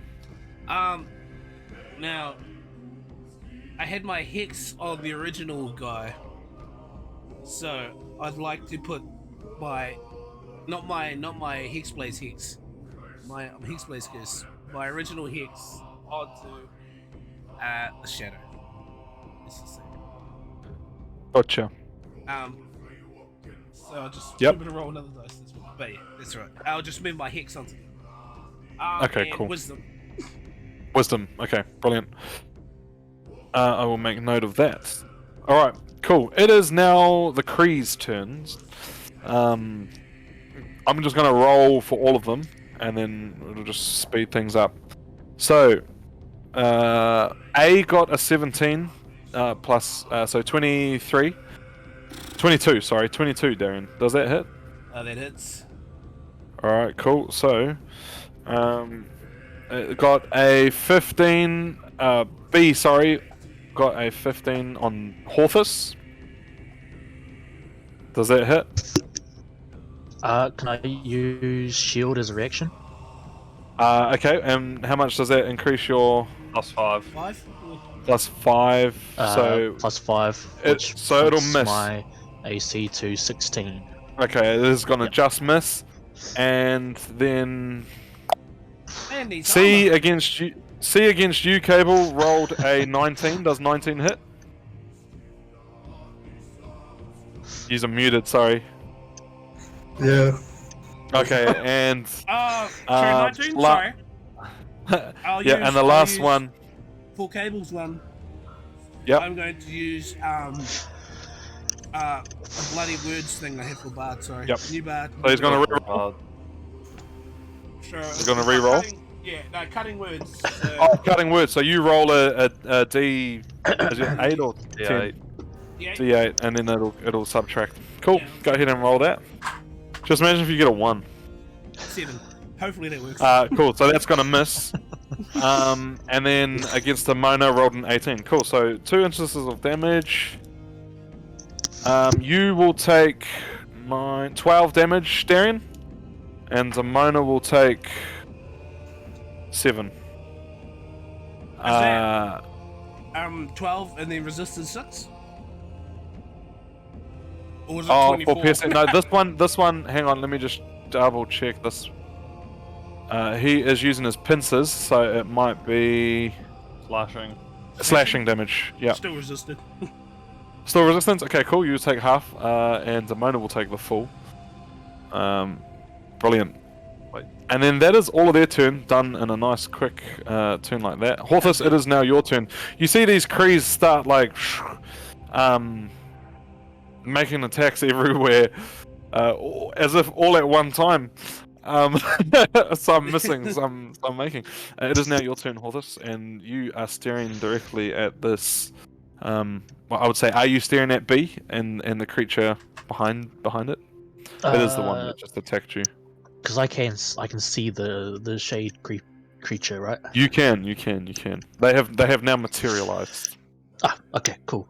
Now, I had my hex on the original guy, so I'd like to put my not my Hexblade's hex, my Hexblade's curse, my original hex onto the shadow. Let's just say. Gotcha. So I'll just Yep. I'm gonna roll another dice this one. But yeah, that's right. I'll just move my hex onto them. Okay, and cool. Wisdom. Wisdom. Okay, brilliant. I will make note of that. All right, cool. It is now the Kree's turns. I'm just gonna roll for all of them, and then it'll just speed things up. So, A got a 17 plus, so 23, 22. Sorry, 22. Darian, does that hit? That hits. All right, cool. So, it got a 15. B, sorry, got a 15 on Horthus. Does that hit? Can I use shield as a reaction? Okay, and how much does that increase your +5. 5? +5? So Plus 5, which so it'll puts miss. my AC to 16. Okay, it is gonna Yep. just miss, and then Man, these C armor. against you. C against you, Cable rolled a 19. Does 19 hit? You're muted. Sorry. Yeah. Okay, and Sure, 19? la- Sorry. I'll yeah, use, and the I'll last use- one. For Cable's one, Yep. I'm going to use a bloody words thing I have for Bard, sorry. Yep. New Bard. So he's gonna reroll. Sure. He's gonna reroll? Cutting words. So, Oh, cutting words. So you roll a D. Is it 8 or 10? D8. yeah. D8, and then it'll subtract. Cool. Yeah. Go ahead and roll that. Just imagine if you get a 1. 7. Hopefully that works. Cool. So that's gonna miss. And then against the Mona rolled an 18. Cool. So 2 instances of damage. You will take 12 damage, Darian, and the Mona will take 7. that- 12 and then resistance 6? Or was it Oh, 24? for piercing. No, this one. Hang on, let me just double check this. He is using his pincers, so it might be slashing damage. Yeah. Still resisted. Still resistance. Okay, cool. You take half, and Demona will take the full. Brilliant. Wait. And then that is all of their turn, done in a nice quick turn like that. Horthus, it is now your turn. You see these Krees start like, making attacks everywhere, as if all at one time. Some missing, some making. It is now your turn, Horthus, and you are staring directly at this. Well, I would say, are you staring at B and the creature behind it? It is the one that just attacked you. Because I can see the shade creature, right? You can. They have now materialized. Ah, okay, cool.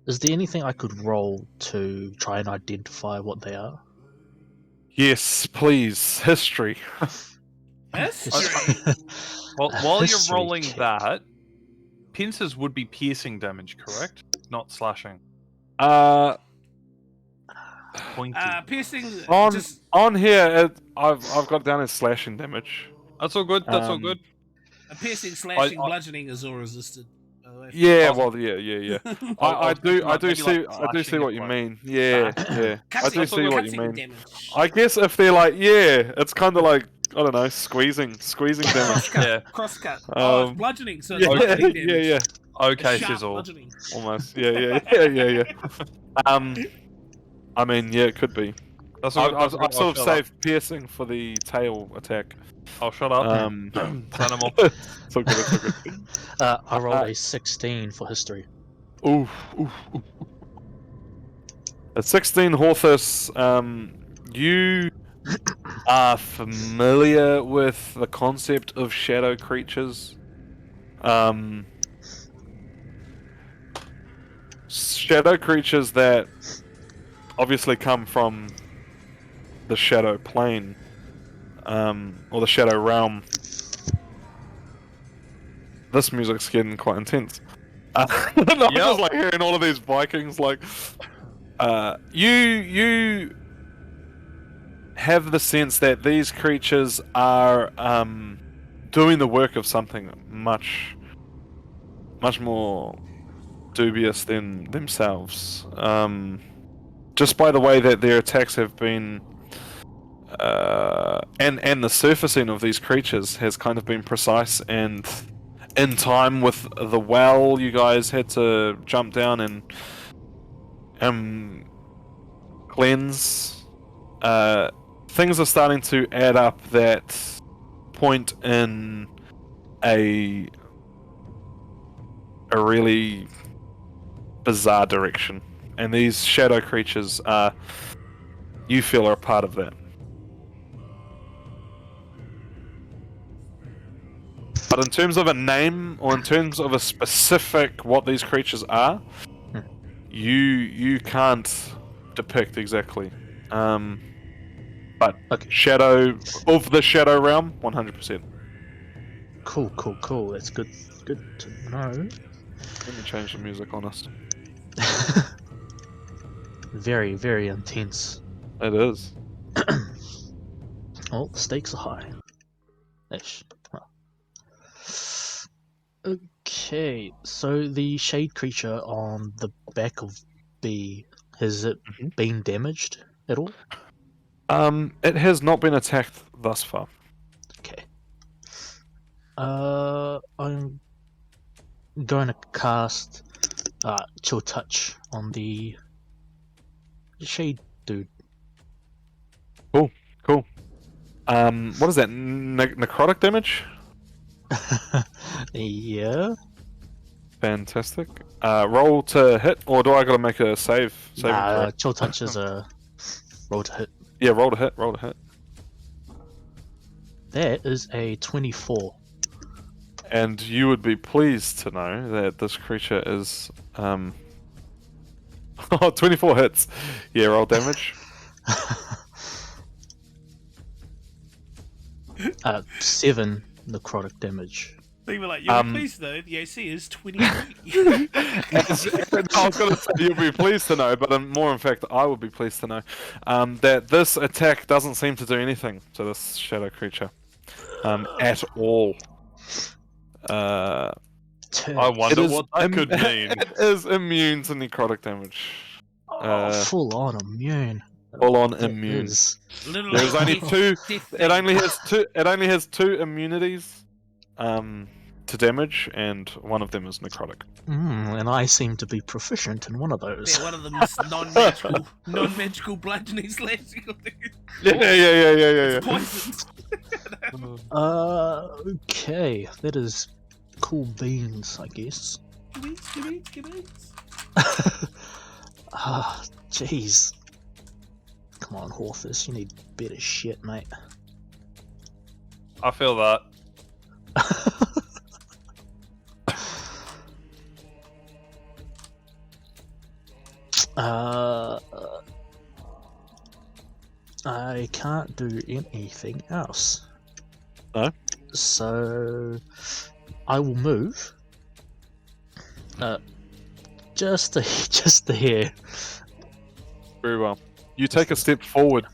Is there anything I could roll to try and identify what they are? Yes, please. History. History. Well, while you're History rolling check. that, pincers would be piercing damage, correct? Not slashing. Pointy. Piercing. On Just, on here, I've got it down as slashing damage. That's all good. That's all um, good. a piercing, slashing, I- bludgeoning is all resisted. By the way. Yeah, Oh. well, yeah. I I was do thinking like maybe see like I do see slashing what it you like mean. Yeah, that. yeah. I Cutting- do see what you cutting mean. damage. I guess if they're like, yeah, it's kind of like, I don't know, squeezing damage. Crosscut. Yeah. Crosscut. Oh, it's Um, bludgeoning, so it's Yeah, bludgeoning damage. yeah. Okay, Sharp sizzle. bludgeoning. Almost. Yeah. I mean, yeah, it could be. That's all good. I've That's all good. sort of I'll shut up. saved piercing for the tail attack. I'll shut up. It's Animal. it's all good. It's all good. I rolled a 16 for history. Oof. At 16, Horthus, you are familiar with the concept of shadow creatures. Shadow creatures that obviously come from the shadow plane, or the shadow realm. This music's getting quite intense. I'm just like hearing all of these Vikings like. You have the sense that these creatures are doing the work of something much more dubious than themselves. Just by the way that their attacks have been and the surfacing of these creatures has kind of been precise, and in time with the well you guys had to jump down and cleanse, things are starting to add up that point in a really bizarre direction, and these shadow creatures are, you feel, are a part of that. But in terms of a name, or in terms of a specific what these creatures are, you can't depict exactly. But Okay. shadow of the shadow realm, 100%. Cool. That's good to know. Let me change the music on us. Very, very intense. It is. Oh, the stakes are high. Ish. Huh. Okay, so the shade creature on the back of B, has it been damaged at all? It has not been attacked thus far. Okay. I'm going to cast Chill Touch on the shade dude. Cool. What is that? Necrotic damage? Yeah. Fantastic. Roll to hit, or do I gotta make a saving throw? Chill Touch is a roll to hit. Yeah, roll to hit. That is a 24. And you would be pleased to know that this creature is 24 hits. Yeah, roll damage. 7 necrotic damage. So you were like, you're pleased though, the AC is 23. I was gonna say you'll be pleased to know, but more in fact, I would be pleased to know that this attack doesn't seem to do anything to this shadow creature at all. I wonder what that could mean. It is immune to necrotic damage. Full on immune. Full on That immune. is- There's only two. It only has two immunities to damage, and one of them is necrotic. and I seem to be proficient in one of those. Yeah, one of them is non-magical bludgeoning slash. Yeah. Poisoned. Okay, that is cool beans, I guess. Give it. Jeez. Come on, Horthus, you need better shit, mate. I feel that. I can't do anything else. No? So I will move. Just a hair. Very well. You take a step forward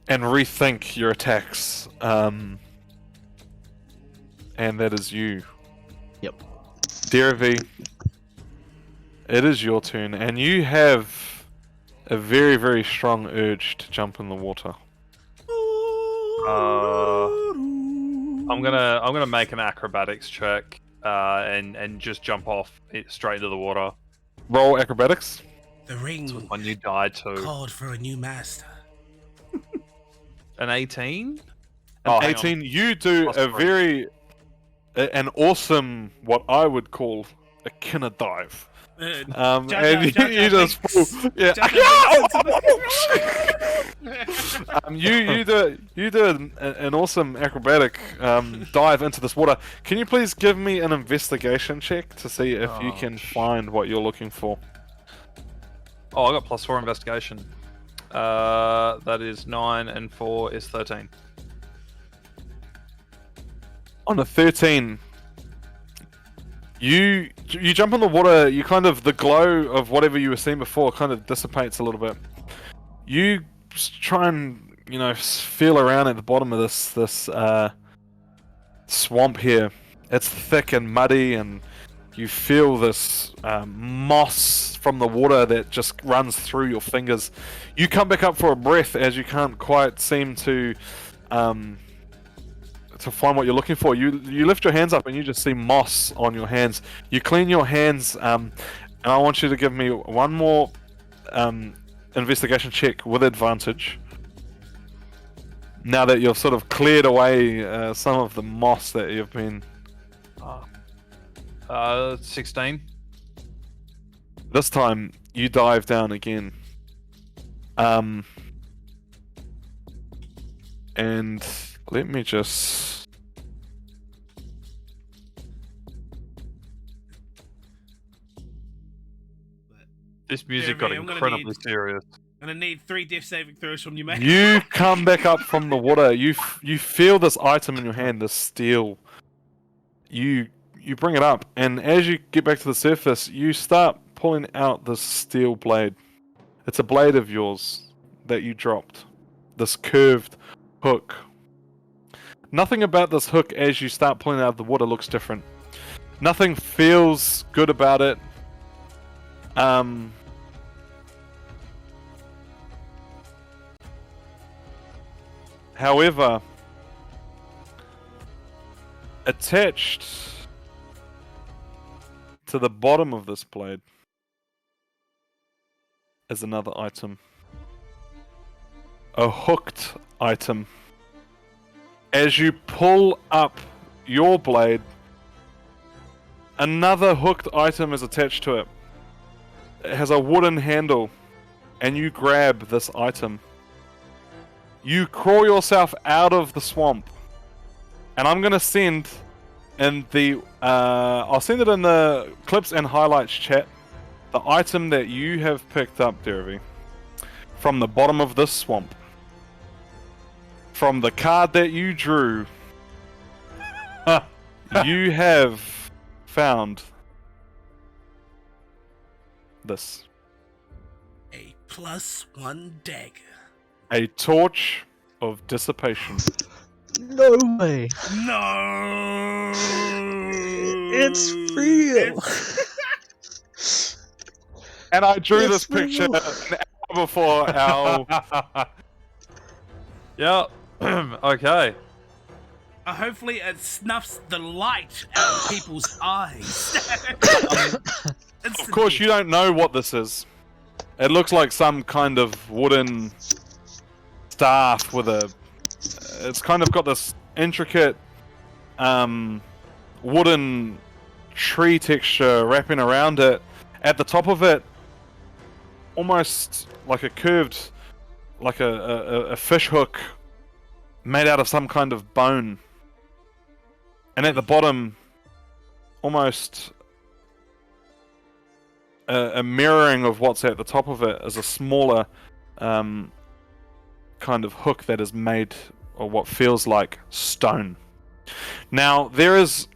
and rethink your attacks. And that is you. Yep. Derevi, it is your turn, and you have a very, very strong urge to jump in the water. I'm gonna make an acrobatics check and just jump off straight into the water. Roll acrobatics. The ring When you die to called for a new master. an 18. An hang 18. on. You do Plus a three. very, an awesome, what I would call a kinner dive. And you just fall. Yeah. You do an awesome acrobatic dive into this water. Can you please give me an investigation check to see if you can find what you're looking for? Oh, I got +4 investigation. That is 9 and 4 is 13. On a 13, you jump in the water. You kind of, the glow of whatever you were seeing before kind of dissipates a little bit. You try and feel around at the bottom of this swamp here. It's thick and muddy, and You feel this moss from the water that just runs through your fingers. You come back up for a breath as you can't quite seem to find what you're looking for. You lift your hands up and you just see moss on your hands. You clean your hands, and I want you to give me one more investigation check with advantage. Now that you've sort of cleared away some of the moss that you've been... 16. This time, you dive down again. And let me just... This music got incredibly serious. I'm gonna need 3 death saving throws from you, mate. You come back up from the water. You feel this item in your hand, this steel. You bring it up, and as you get back to the surface, you start pulling out this steel blade. It's a blade of yours that you dropped. This curved hook. Nothing about this hook as you start pulling it out of the water looks different. Nothing feels good about it. However, attached to the bottom of this blade is another item. A hooked item. As you pull up your blade, another hooked item is attached to it. It has a wooden handle, and you grab this item. You crawl yourself out of the swamp, and I'm gonna send in the I'll send it in the clips and highlights chat. The item that you have picked up, Derevi, from the bottom of this swamp, from the card that you drew, you have found this. A +1 dagger. A torch of dissipation. No way. No. It's real. And I drew It's this picture real. an hour before our... Yeah. Okay. Hopefully it snuffs the light out of people's eyes. Of course, you don't know what this is. It looks like some kind of wooden staff with a... It's kind of got this intricate wooden tree texture wrapping around it. At the top of it, almost like a curved, like a fish hook made out of some kind of bone. And at the bottom, almost a mirroring of what's at the top of it is a smaller kind of hook that is made of what feels like stone. Now, there is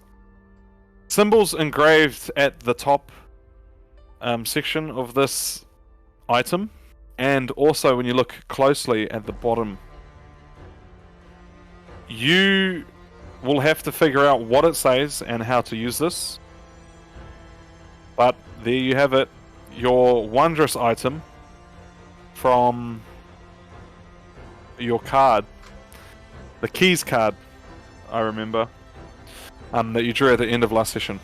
symbols engraved at the top section of this item, and also when you look closely at the bottom, you will have to figure out what it says and how to use this. But there you have it, your wondrous item from your card, the keys card, I remember, that you drew at the end of last session.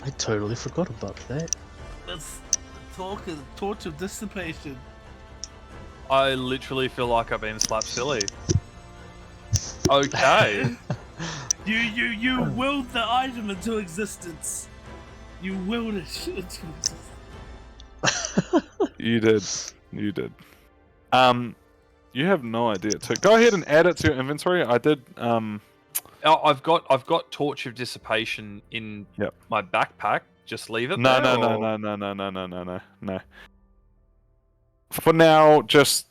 I totally forgot about that. That's the torch of dissipation. I literally feel like I've been slapped silly. Okay. You willed the item into existence. You willed it into existence. You did. You have no idea. So go ahead and add it to your inventory. I did. Oh, I've got Torch of Dissipation in my backpack. Just leave it No. For now, just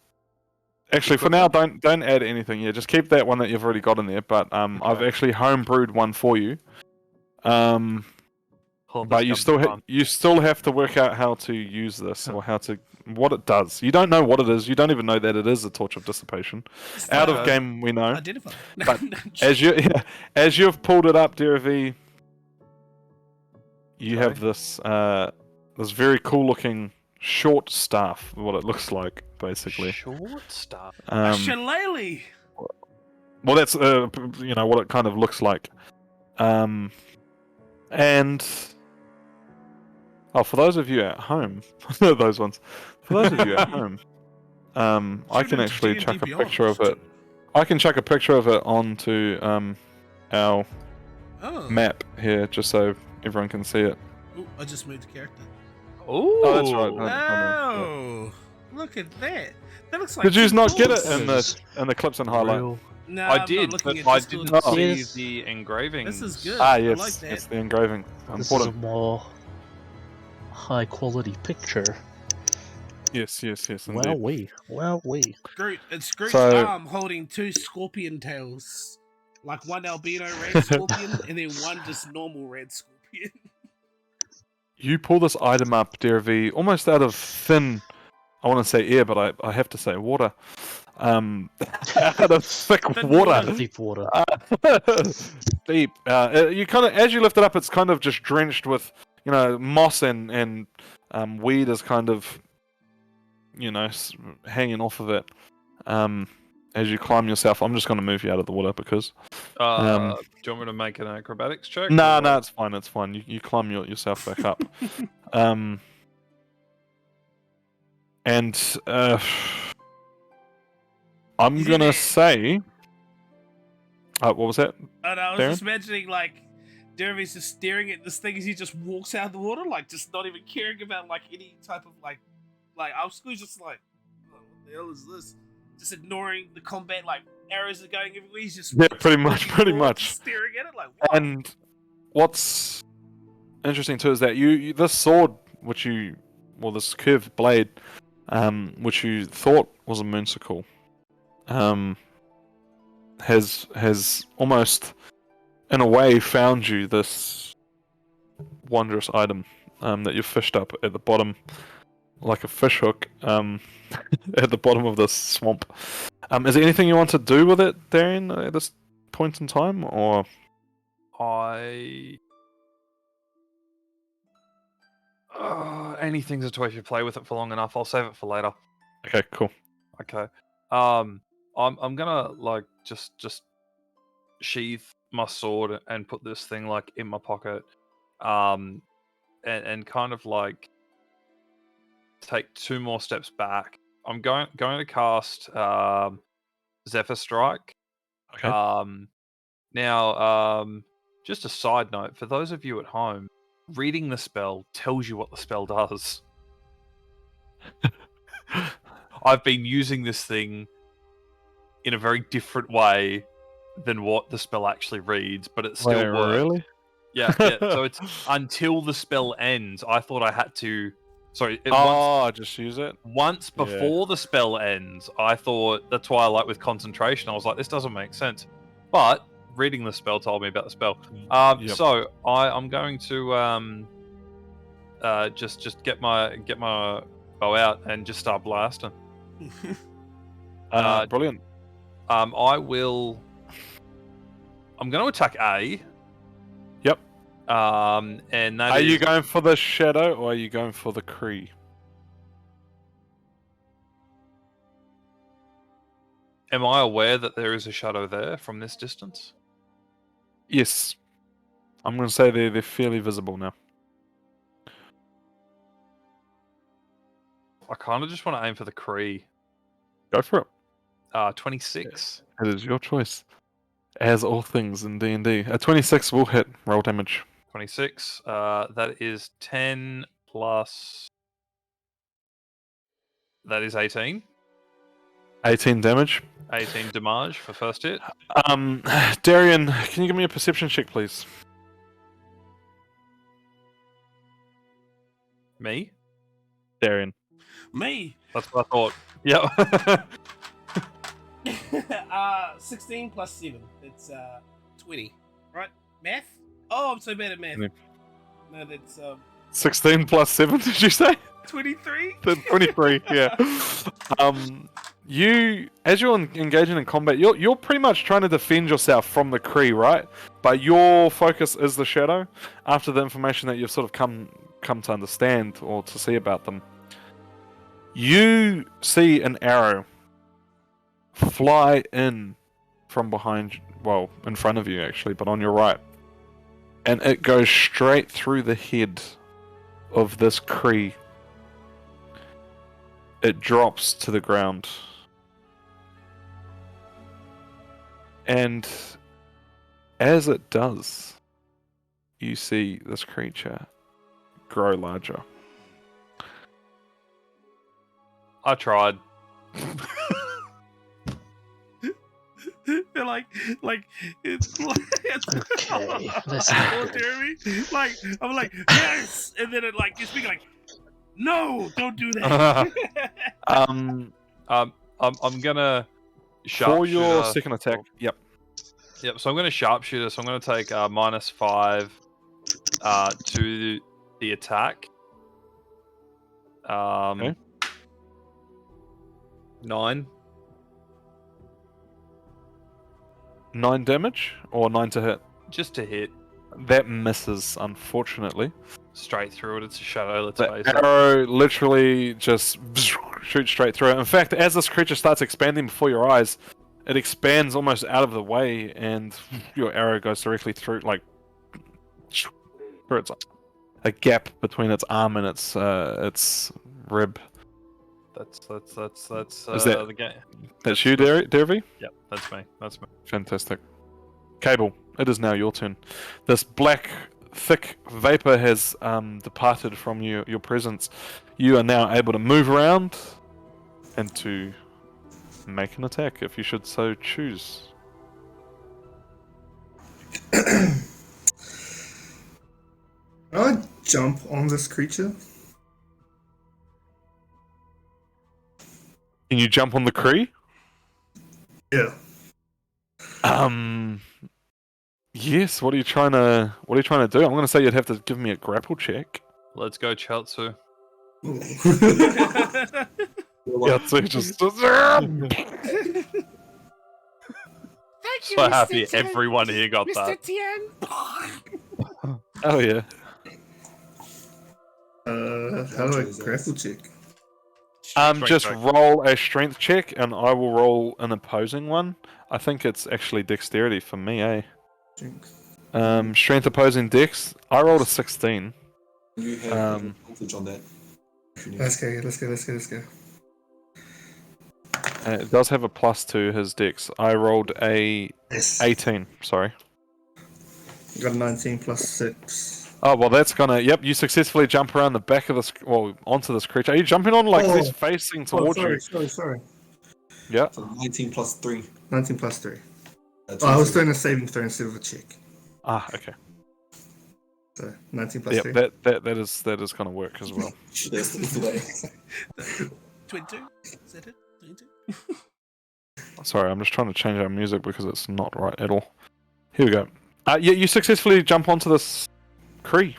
actually for now, don't add anything. Yeah, just keep that one that you've already got in there. But I've actually homebrewed one for you. But you still have to work out how to use this or what it does. You don't know what it is. You don't even know that it is a Torch of Dissipation. Out of game, we know. Identify. But as you've pulled it up, Derevi, you have this this very cool looking short staff. What it looks like, basically. Short stuff. A shillelagh. Well, that's you know what it kind of looks like. And for those of you at home, those ones. For those of you at home, I can actually chuck a picture of it. I can chuck a picture of it onto our map here, just so everyone can see it. Ooh, I just moved the character. Oh, that's right. Oh, look at that. That looks like. Did you not get it tools. in the clips and highlight? Real. No, I I'm did, not but looking I at did Discord. not see Yes. the engraving. This is good. Ah, I yes, like that. it's the engraving. This is a Important. more high quality picture. Yes, indeed. Well, we. It's Groot's So- arm holding two scorpion tails. Like one albino red scorpion and then one just normal red scorpion. You pull this item up, Derevi, almost out of thin. I want to say air, but I have to say water. Out of thick Thin water. Deep water. Deep. You kind of, as you lift it up, it's kind of just drenched with, moss and weed is kind of, hanging off of it. As you climb yourself, I'm just going to move you out of the water because. Do you want me to make an acrobatics check? No, or- it's fine. It's fine. You climb yourself back up. And I'm Is it gonna there? say. What was that? And I was Darren? just imagining like Derevi's just staring at this thing as he just walks out of the water, like just not even caring about like any type of like obstacles, just like, oh, what the hell is this? Just ignoring the combat, like arrows are going everywhere. He's just Yeah, pretty much, walking pretty forward, much. just staring at it like. What? And what's interesting too is that you this sword, this curved blade, which you thought was a moonsicle, has almost, in a way, found you this wondrous item that you've fished up at the bottom, like a fish hook, at the bottom of this swamp. Is there anything you want to do with it, Darian, at this point in time, or? Anything's a toy if you play with it for long enough. I'll save it for later. Okay, cool. Okay. I'm gonna like just sheath my sword and put this thing like in my pocket, and kind of like take 2 more steps back. I'm going to cast Zephyr Strike. Okay. Now, just a side note for those of you at home, reading the spell tells you what the spell does. I've been using this thing in a very different way than what the spell actually reads, but it still Wait, works. really? Yeah. So it's until the spell ends. I thought I had to. Sorry. Just use it. Once before the spell ends, I thought that's why I like with concentration. I was like, this doesn't make sense. But reading the spell told me about the spell. Yep. So I'm going to just get my bow out and just start blasting. Brilliant. I'm going to attack A. Yep. And that Are is... you going for the shadow or are you going for the Kree? Am I aware that there is a shadow there from this distance? Yes. I'm going to say they're fairly visible now. I kind of just want to aim for the Kree. Go for it. 26. It is your choice. As all things in D&D. A 26 will hit. Roll damage. 26. That is 10 plus... That is 18. 18 damage. 18 damage for first hit. Darian, can you give me a perception check, please? Me? Darian. Me. That's what I thought. Yep. 16 plus 7. It's 20. Right? Math? Oh, I'm so bad at math. Yeah. No, that's 16 plus 7, did you say? 23. 23, yeah. as you're engaging in combat, you're pretty much trying to defend yourself from the Kree, right? But your focus is the shadow. After the information that you've sort of come to understand or to see about them, you see an arrow fly in from behind, well, in front of you actually, but on your right, and it goes straight through the head of this Kree. It drops to the ground. And as it does, you see this creature grow larger. I tried. They're like it's Okay, that's oh, not good. Jeremy. Like I'm like yes, and then it like you speak like no, don't do that. Um, I'm gonna for sharpshooter. your second attack, yep. Yep. So I'm gonna sharpshooter. So I'm gonna take -5 to the attack. Okay. 9. 9 damage or 9 to hit. Just to hit That misses, unfortunately. straight through it. It's a shadow. Let's The face it. arrow literally just shoots straight through it. In fact, as this creature starts expanding before your eyes, it expands almost out of the way, and your arrow goes directly through, like, through its a gap between its arm and its rib. That's Is that- the game. That's you, Derevi? Yep, that's me. That's me. Fantastic. Kable, it is now your turn. This black, thick vapor has departed from your presence. You are now able to move around and to make an attack, if you should so choose. I'll jump on this creature. Can you jump on the Kree? Yeah. Yes. What are you trying to do? I'm going to say you'd have to give me a grapple check. Let's go, Cheltsu. Yeah, so just Thank you, So Mr. happy Tien. everyone here got Mr. that. Tien. oh yeah. How do I grapple check? Strength Just check. roll a strength check, and I will roll an opposing one. I think it's actually dexterity for me, eh? Strength. Strength opposing dex. I rolled a 16. You have advantage on that. if you need. Let's go. It does have a plus to his dex. I rolled a Yes. 18. Sorry. You got 19 plus 6. Oh well, that's gonna. Yep, you successfully jump around the back of this. Well, onto this creature. Are you jumping on like Oh. he's facing towards you? Sorry. Yeah. So 19 plus 3. 19 plus 3. That's Oh, I was 23. doing a saving throw instead of a check. Ah, okay. So 19 plus Yep, 3. that is gonna work as well. That's the way. 22. Is that it? 22. Sorry, I'm just trying to change our music because it's not right at all. Here we go. Yeah, you successfully jump onto this Kree.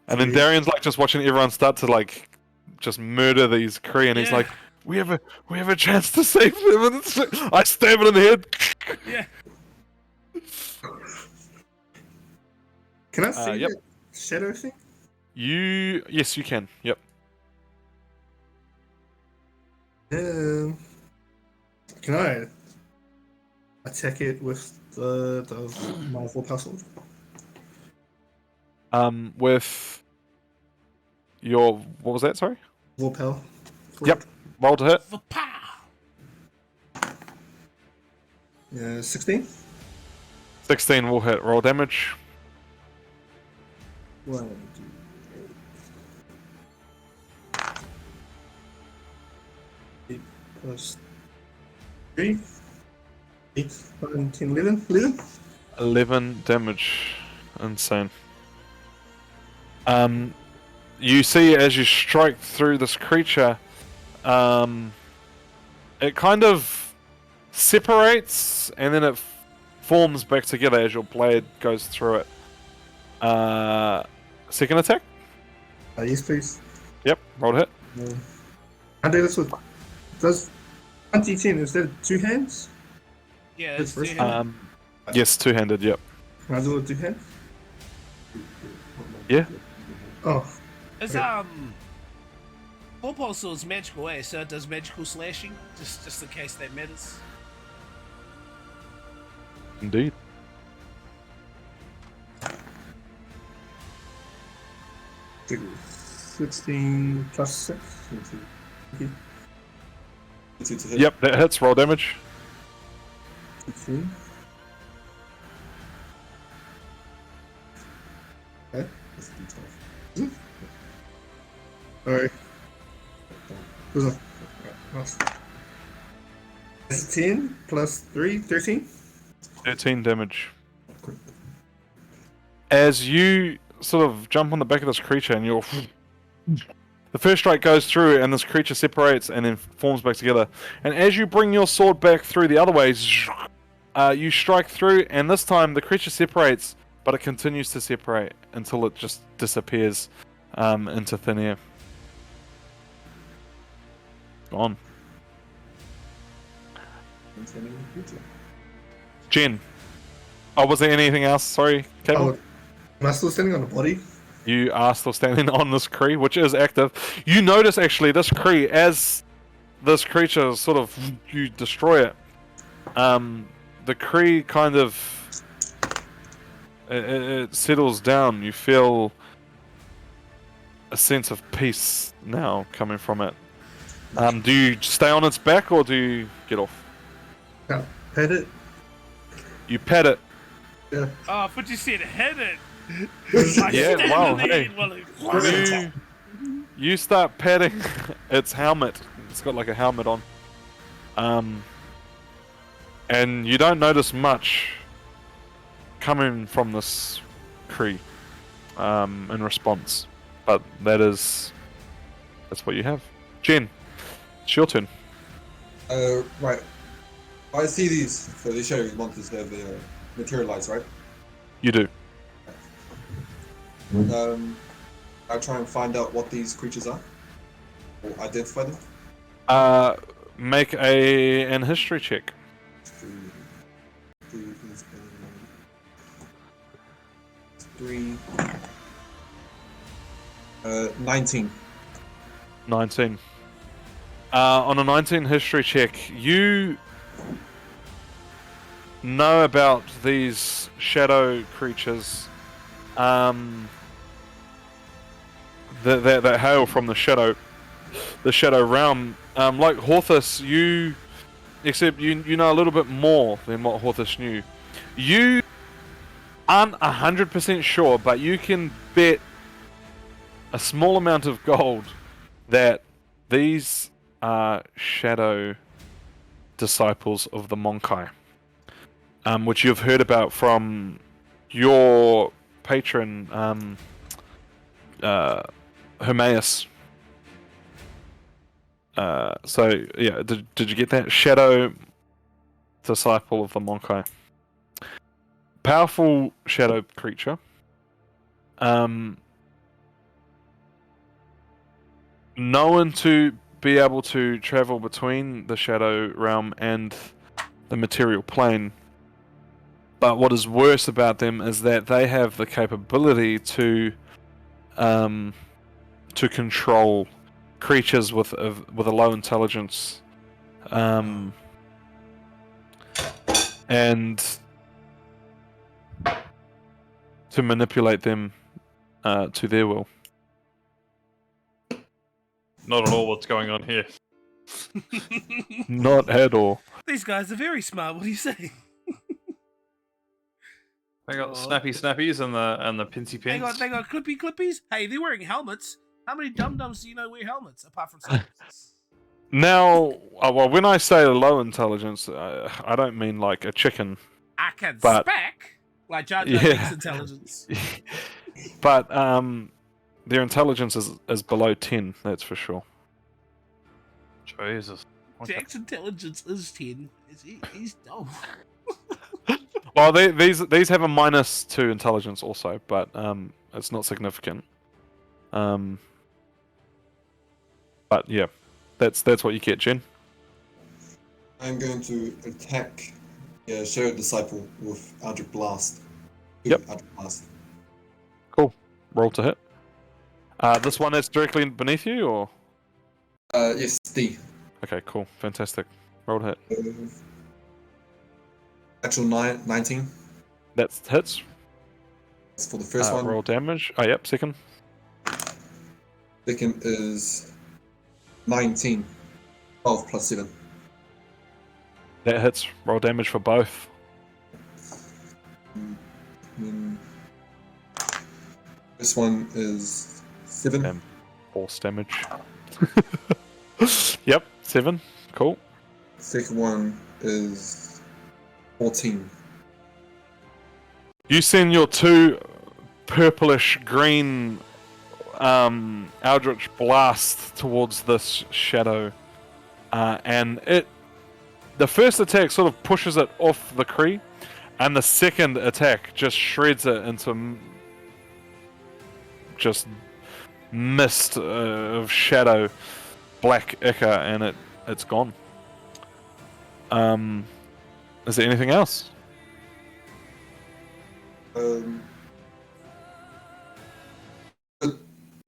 And then Sweet. Darian's like just watching everyone start to like just murder these Kree, and he's Yeah. like, "We have a chance to save them." And I stab it in the head. Yeah. Can I see yep. that shadow thing? Yes, you can. Yep. Can I attack it with the Marvel puzzle? With your what was that? Sorry. Warpel? Yep. Roll to hit. Vapow. Yeah, 16? 16 will hit. Roll damage. 1, 2, 8 plus 3. 8, 9, 10, 11. 11? 11 damage. Insane. You see as you strike through this creature, it kind of separates and then it forms back together as your blade goes through it. Second attack? Yes, please. Yep, roll to hit. I did this with. Does 2010, is that 2 hands? Yeah, It's it's first two-handed. Yes, two-handed. Yep. Can I do it with 2 hands? Yeah. Oh, It's okay. Four-pole sword's magical, so it does magical slashing, just in case that matters. Indeed. I think it was 16 plus 6. Okay. 2 to hit. Yep, that hits. Roll damage. 16. Okay. That's a D12. Alright. Goes on. Nice. That's 10 plus 3, 13. 13 damage. As you sort of jump on the back of this creature and you're... The first strike goes through and this creature separates and then forms back together. And as you bring your sword back through the other ways, you strike through and this time the creature separates, but it continues to separate until it just disappears into thin air. Gone. Jen. Oh, was there anything else? Sorry, Kable? Oh, am I still standing on the body? You are still standing on this Kree, which is active. You notice actually this Kree, as this creature sort of, you destroy it, the Kree kind of, it settles down. You feel a sense of peace now coming from it. Do you stay on its back or do you get off? Yeah. Pet it. You pet it. Yeah. Oh, but you said hit it. Yeah, wow, hey. You start patting its helmet. It's got like a helmet on. And you don't notice much coming from this Kree in response. But that's what you have. Jen, it's your turn. Right. I see these. So they show monsters there. They materialize, right? You do. I try and find out what these creatures are, or identify them. Make an history check. 3. 19. 19. On a 19 history check, you know about these shadow creatures that hail from the shadow realm. Like Horthus, except you know a little bit more than what Horthus knew. You aren't 100% sure, but you can bet a small amount of gold that these are shadow disciples of the Monkai, which you've heard about from your patron, Hermaeus. So yeah, did you get that? Shadow disciple of the Monkai. Powerful shadow creature. Known to be able to travel between the shadow realm and the material plane. But what is worse about them is that they have the capability to control creatures with a low intelligence, and to manipulate them to their will. Not at all what's going on here. Not at all. These guys are very smart. What do you say? They got snappy snappies and the pinsy They pins. got clippy clippies. Hey, they're wearing helmets. How many dum dums do you know wear helmets apart from scientists? Now, well, when I say low intelligence, I don't mean like a chicken. I can But- spec like Jar Jar Yeah. Binks' intelligence. But their intelligence is below 10, that's for sure. Jesus. Okay. Jack's intelligence is 10. He's dumb. Well, these have a -2 intelligence also, but it's not significant. But yeah, That's what you get, Jen. I'm going to attack Shadow Disciple with Eldritch Blast. Yep. Eldritch Blast. Cool. Roll to hit. This one is directly beneath you, or? Yes, D. Okay, cool. Fantastic. Roll to hit. Actual 19. That's hits. That's for the first one. Roll damage. Oh, yep, second. Second is 19. 12 plus 7. That hits. Roll damage for both. This one is 7. And force damage. Yep, 7. Cool. Second one is 14. You send your 2 purplish green Eldritch Blast towards this shadow, and the first attack sort of pushes it off the Kree, and the second attack just shreds it into just mist of shadow, black ichor, and it's gone. Is there anything else?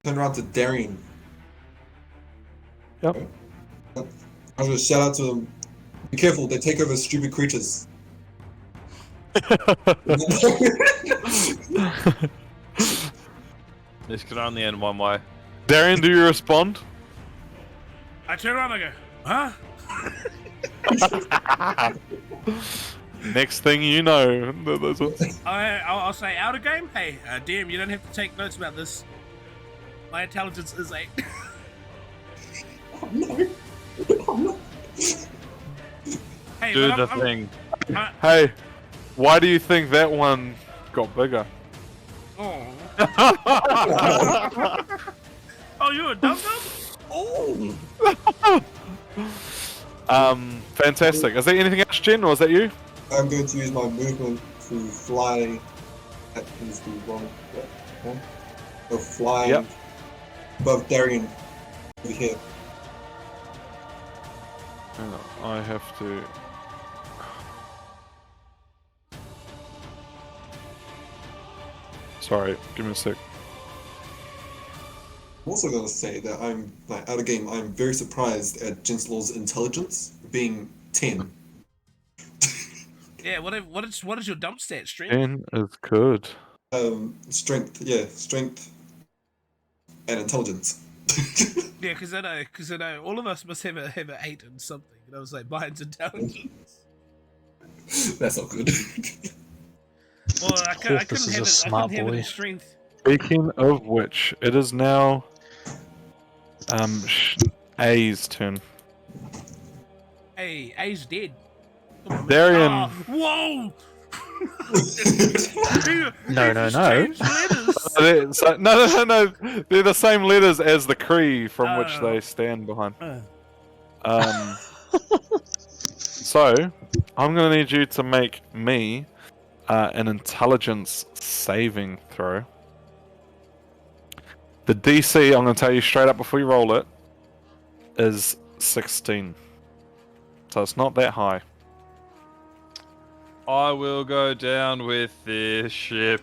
Turn around to Darian. Yep. I was gonna shout out to them. Be careful, they take over stupid creatures. This can only end one way. Darian, do you respond? I turn around and I go, huh? Next thing you know, I'll say, out of game? Hey, DM, you don't have to take notes about this. My intelligence is 8. Oh no. Oh no. Hey, Do but the thing. hey, why do you think that one got bigger? Oh. Oh, you're a dum-dum? Oh. Fantastic. Is there anything else, Jen, or is that you? I'm going to use my movement to fly. That is the wrong one. So fly Yep. above Darian over here. I have to. Sorry, give me a sec. I'm also going to say that I'm, like, out of game, I'm very surprised at Jinslaw's intelligence being 10. Yeah, what is your dump stat? Strength? 10 is good. Strength and intelligence. Yeah, because I know all of us must have a 8 and something. And I was like, mine's intelligence. That's not good. Well, I couldn't Horthus is have a it. I smart couldn't have it boy. in strength. Speaking of which, it is now A's turn. Hey, A's dead. Come on, man. Darian. Ah, whoa! No. No. They're the same letters as the Kree from which they stand behind. So, I'm going to need you to make me an intelligence saving throw. The DC, I'm going to tell you straight up before you roll it, is 16. So it's not that high. I will go down with this ship.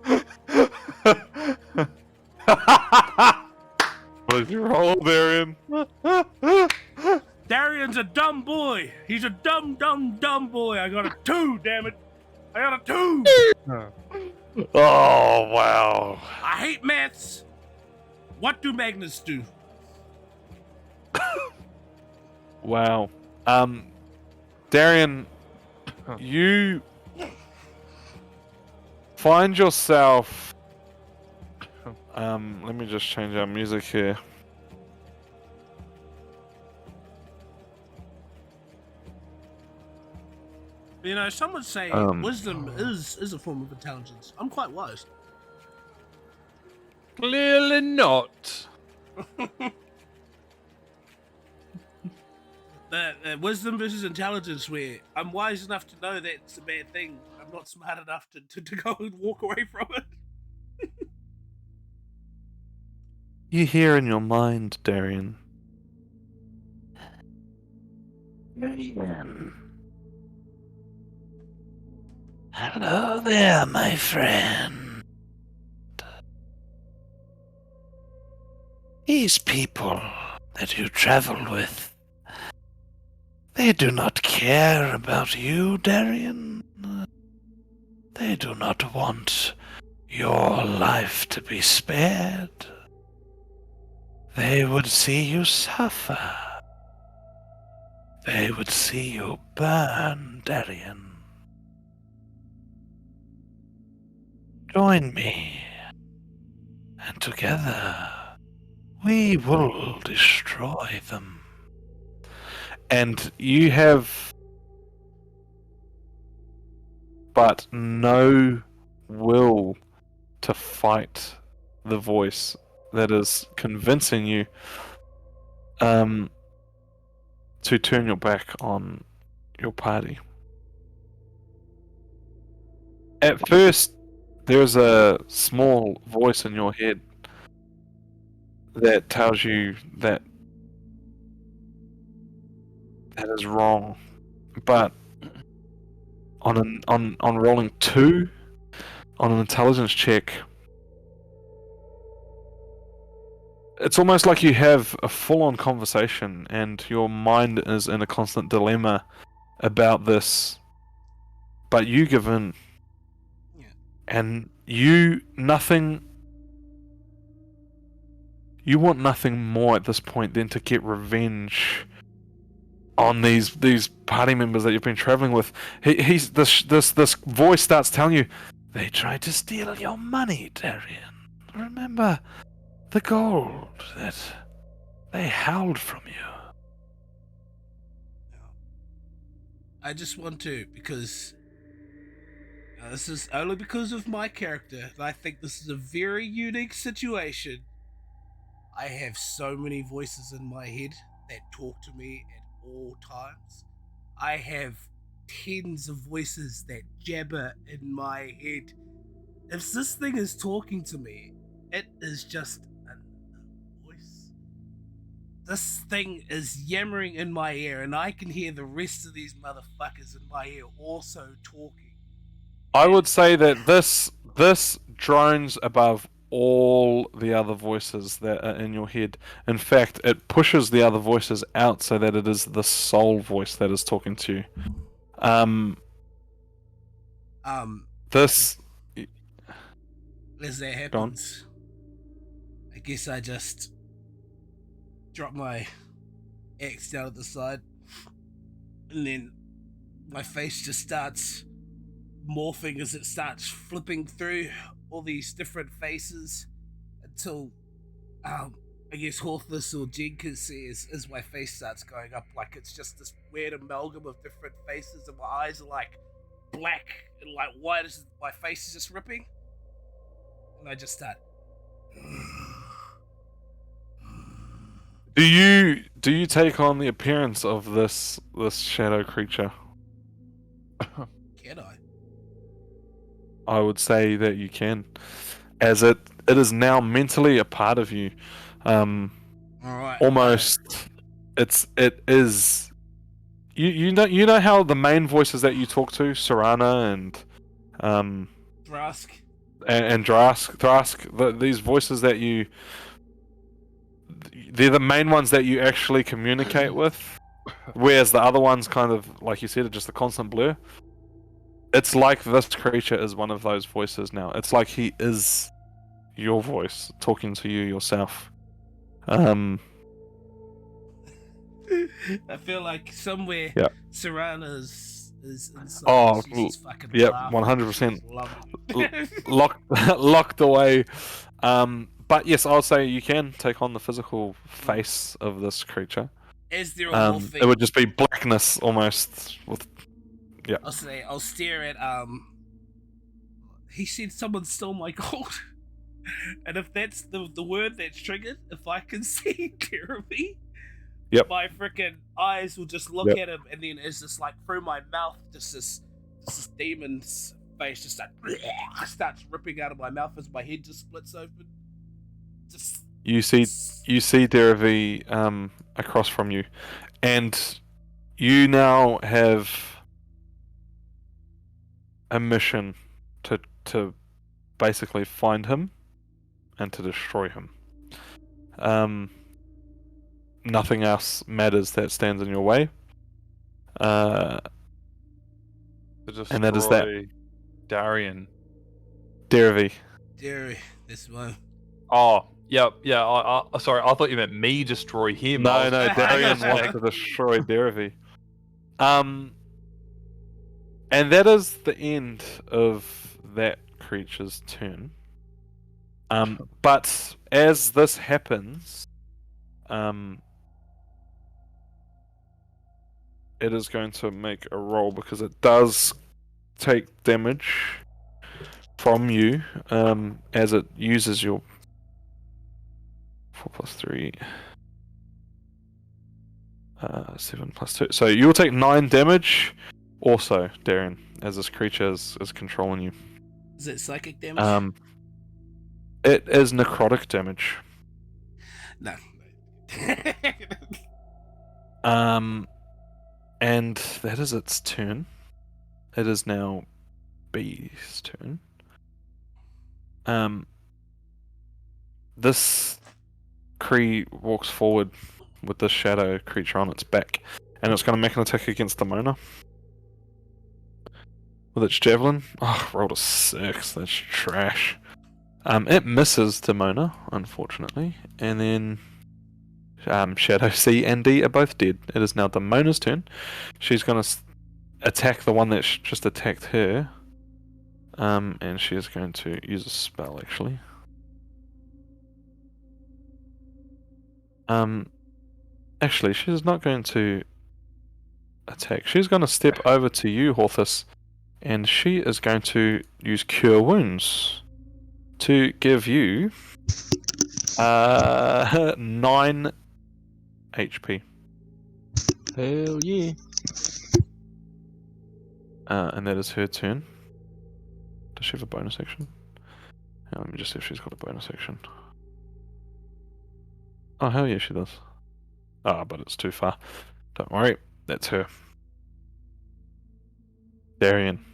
What did you roll, Darian? Darian's a dumb boy. He's a dumb boy. I got a 2, damn it. I got a 2. Oh, wow. I hate maths. What do magnets do? Wow. Darian, you find yourself. Let me just change our music here. You know, some would say wisdom is a form of intelligence. I'm quite wise. Clearly not. The wisdom versus intelligence, where I'm wise enough to know that it's a bad thing. I'm not smart enough to go and walk away from it. You hear in your mind, Darian, Darian. Hello there, my friend. These people that you travel with, they do not care about you, Darian. They do not want your life to be spared. They would see you suffer. They would see you burn, Darian. Join me, and together we will destroy them. And you have but no will to fight the voice that is convincing you to turn your back on your party. At first, there's a small voice in your head that tells you that that is wrong, but on rolling 2 on an intelligence check, it's almost like you have a full-on conversation and your mind is in a constant dilemma about this, but you give in. Yeah. And you want nothing more at this point than to get revenge on these party members that you've been traveling with. This voice starts telling you, they tried to steal your money, Darian. Remember the gold that they howled from you. I just want to, because this is only because of my character, and I think this is a very unique situation. I have so many voices in my head that talk to me at all times. I have tens of voices that jabber in my head. If this thing is talking to me, it is just a voice. This thing is yammering in my ear, and I can hear the rest of these motherfuckers in my ear also talking. I would say that this drones above all the other voices that are in your head. In fact, it pushes the other voices out so that it is the soul voice that is talking to you. This As that happens, I guess I just drop my axe down at the side, and then my face just starts morphing as it starts flipping through all these different faces until I guess Horthus or Jen can see as my face starts going up, like it's just this weird amalgam of different faces, and my eyes are like black and like white as my face is just ripping, and I just start. do you take on the appearance of this shadow creature? Can I? I would say that you can, as it is now mentally a part of you. Alright. Almost, it is. You know how the main voices that you talk to, Serana and Drask. and Thrask, these voices that they're the main ones that you actually communicate with, whereas the other ones kind of, like you said, are just a constant blur. It's like this creature is one of those voices now. It's like he is your voice talking to you yourself. I feel like somewhere Yeah. Serana's is inside. Oh, She's just fucking yep, laughing. 100%. She's loving it. locked away. But yes, I'll say you can take on the physical face of this creature. Is there a wolf It would just be blackness almost with. Yeah. I'll stare at he said someone stole my gold. And if that's the word that's triggered, if I can see Derevi, Yep. my freaking eyes will just look at him, and then it's just like through my mouth, just this demon's face just starts ripping out of my mouth as my head just splits open. Just You see Derevi across from you, and You now have a mission to basically find him and to destroy him. Nothing else matters that stands in your way. To destroy And that is that. Darian. Derevi. Derevi, this one. Oh, yeah. Sorry, I thought you meant me destroy him. I No, was- Darian wants to destroy Derevi. And that is the end of that creature's turn. But as this happens, it is going to make a roll because it does take damage from you as it uses your 4 plus 3, 7 plus 2. So you'll take 9 damage also, Darian, as this creature is controlling you. Is it psychic damage? It is necrotic damage. No. And that is its turn. It is now B's turn. This Cree walks forward with this shadow creature on its back, and it's going to make an attack against Demona with its javelin. Oh, rolled a 6. That's trash. It misses Demona, unfortunately, and then Shadow C and D are both dead. It is now Demona's turn. She's going to attack the one that just attacked her, and she is going to use a spell, actually. Actually, she's not going to attack. She's going to step over to you, Horthus, and she is going to use Cure Wounds to give you 9 HP. Hell yeah. And that is her turn. Does she have a bonus action? Let me just see if she's got a bonus action. Oh, hell yeah, she does. Ah, but it's too far. Don't worry, that's her. Darian.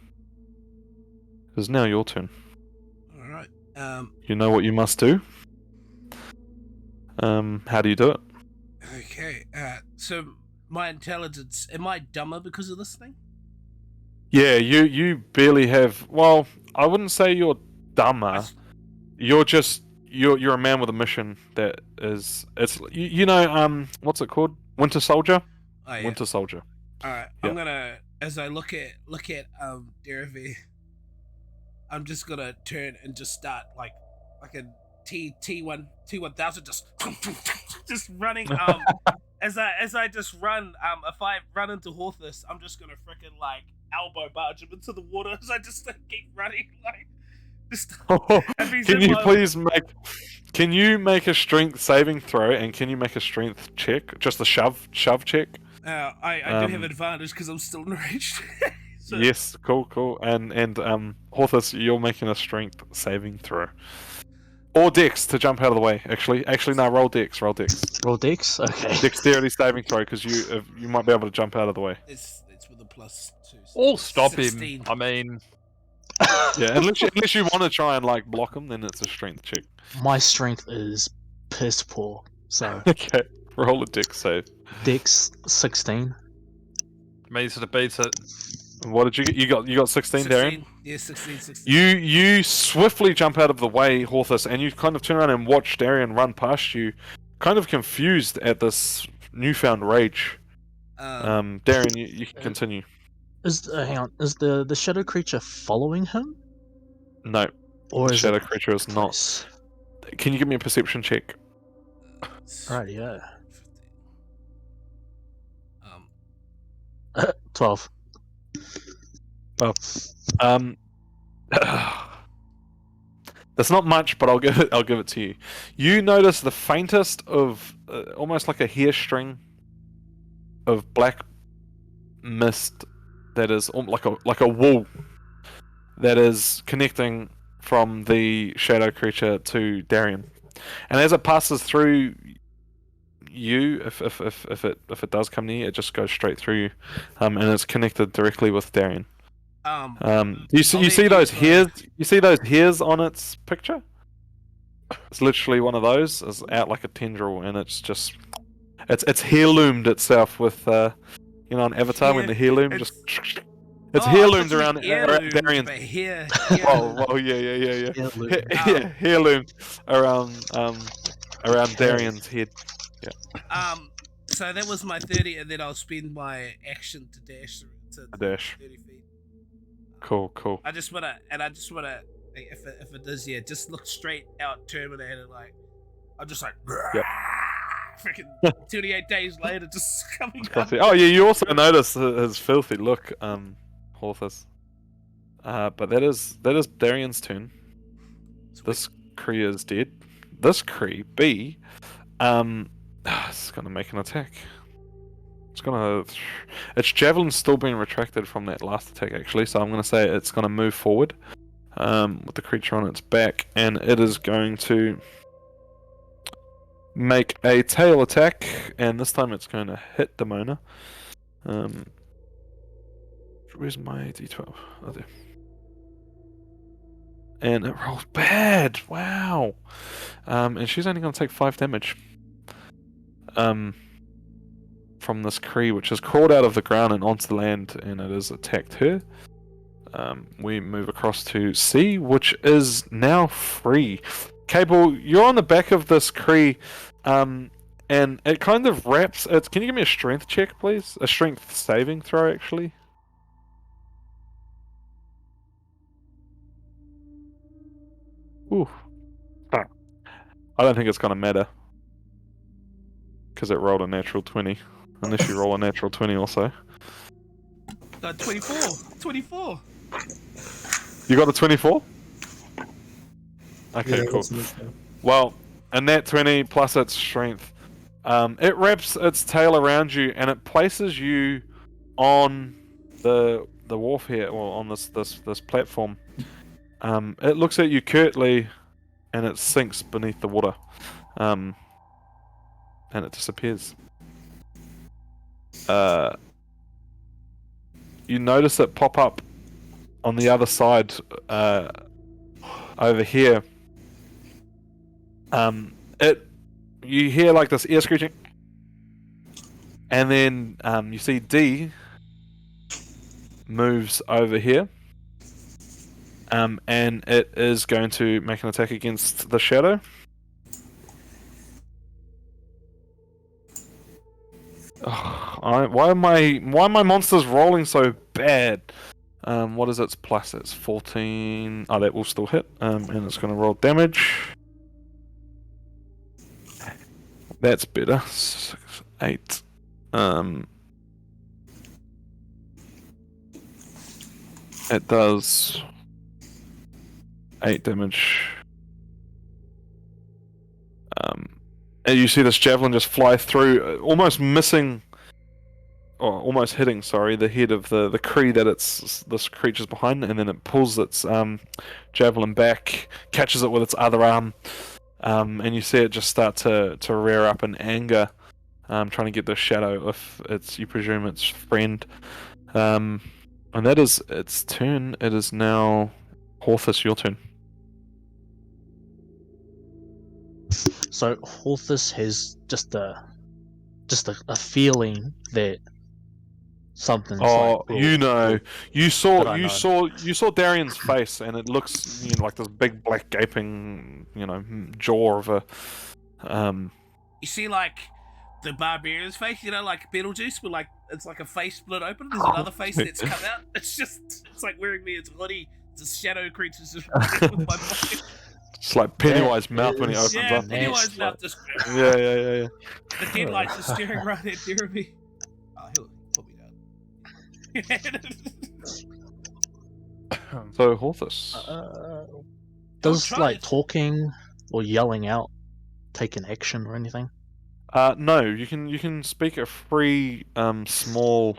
It is now your turn. Alright. You know what you must do. How do you do it? Okay. So my intelligence, am I dumber because of this thing? Yeah, you barely have. Well, I wouldn't say you're dumber. You're a man with a mission that is. It's you know what's it called? Winter Soldier. Oh, yeah. Winter Soldier. Alright. Yeah. I'm gonna, as I look at Derevi, I'm just gonna turn and just start like a T1000 just running. As I just run, if I run into Horthus, I'm just gonna frickin' like elbow barge him into the water as I just keep running like. Can you make a strength saving throw, and can you make a strength check? Just a shove check. I do have advantage because I'm still enraged. So, yes, cool. And Horthus, you're making a strength saving throw. Or Dex to jump out of the way. Actually, no. Roll Dex. Roll Dex? Okay. Dexterity saving throw, because you might be able to jump out of the way. It's with a +2. Or stop 16. him. I mean, Yeah, unless you want to try and like block him, then it's a strength check. My strength is piss poor, so Okay, roll a Dex save. Dex 16. means it beats it. What did you get? You got 16, Darian? Yeah, 16. You swiftly jump out of the way, Horthus, and you kind of turn around and watch Darian run past you, kind of confused at this newfound rage. Darian, you can continue. Hang on, is the shadow creature following him? No, Or the is shadow it creature is not. close? Can you give me a perception check? Right, yeah. 15. 12. That's not much, but I'll give it to you. You notice the faintest of almost like a hair string of black mist that is like a wool that is connecting from the shadow creature to Darian, and as it passes through you, if it does come near, it just goes straight through you, and it's connected directly with Darian. You see those hairs? You see those hairs on its picture? It's literally one of those. It's out like a tendril, and it's just it's heirloomed itself with an avatar when the heirloom just. It's heirloomed around Darian's. Well, yeah. Heirloom around Darian's head. Yeah. So that was my 30, and then I'll spend my action to dash to 30 feet. Cool. I just wanna, if it does, just look straight out Terminator, like I'm just like, freaking 28 days later, just coming up. Oh yeah, you also notice his filthy look, Horthus. But that is Darian's turn. This Kree is dead. This Kree B, it's gonna make an attack. Its javelin's still being retracted from that last attack, actually. So I'm gonna say it's gonna move forward, with the creature on its back, and it is going to make a tail attack, and this time it's going to hit Demona. Where's my D12? Oh, there. And it rolls bad. Wow. And she's only going to take 5 damage. From this Kree, which has crawled out of the ground and onto the land, and it has attacked her. We move across to C, which is now free. Kable, you're on the back of this Kree, and it kind of wraps. Can you give me a strength check, please? A strength saving throw, actually. Ooh. I don't think it's going to matter. Because it rolled a natural 20. Unless you roll a natural 20 also. 24. You got a 24? Okay, Yeah, cool. that's Well, and that 20 plus its strength, it wraps its tail around you and it places you on the wharf here, or on this platform. It looks at you curtly, and it sinks beneath the water, and it disappears. You notice it pop up on the other side, over here. You hear like this ear screeching, and then you see D moves over here, and it is going to make an attack against the shadow. Why are my monsters rolling so bad? What is its plus? It's 14. Oh, that will still hit. And it's going to roll damage. That's better. 6, 8. It does 8 damage. And you see this javelin just fly through, almost missing, or almost hitting, sorry, the head of the Kree that this creature's behind, and then it pulls its javelin back, catches it with its other arm, and you see it just start to rear up in anger, trying to get the shadow if it's, you presume, its friend. And that is its turn. It is now Horthus, your turn. So Horthus has just a feeling that something's Oh, like, you know, you But I saw Darian's face, and it looks, like this big black gaping, jaw of a. You see, like the barbarian's face, like Beetlejuice, but like it's like a face split open. There's another face that's come out. It's like wearing me its hoodie. It's a shadow creature just with my body. It's like Pennywise mouth when he opens Yeah, up. Pennywise mouth just. Yeah. The deadlight's just staring right at Derevi. Oh, he'll put me down. So Horthus. does try like it. talking or yelling out take an action or anything? No, you can speak a free small.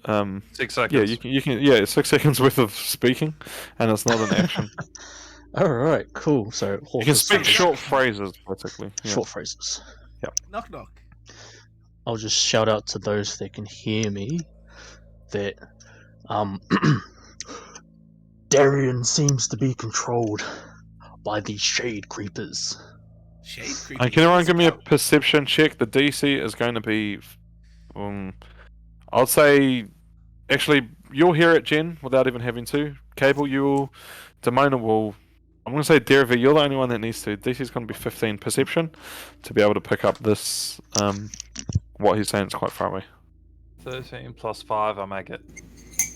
6 seconds. Yeah, you can 6 seconds worth of speaking, and it's not an action. All right, cool. So You can Horthus speak has short phrases, basically. Yeah. short phrases. Knock knock. I'll just shout out to those that can hear me that Darian seems to be controlled by these shade creepers. Shade creepers. Can everyone What's give me a about? perception check? The DC is going to be, I'll say, actually, you'll hear it, Jen, without even having to. Cable, you'll, Demona will. I'm going to say Derevi, you're the only one that needs to. DC is going to be 15 perception to be able to pick up this. What he's saying is quite far away. 13 plus 5, I make it.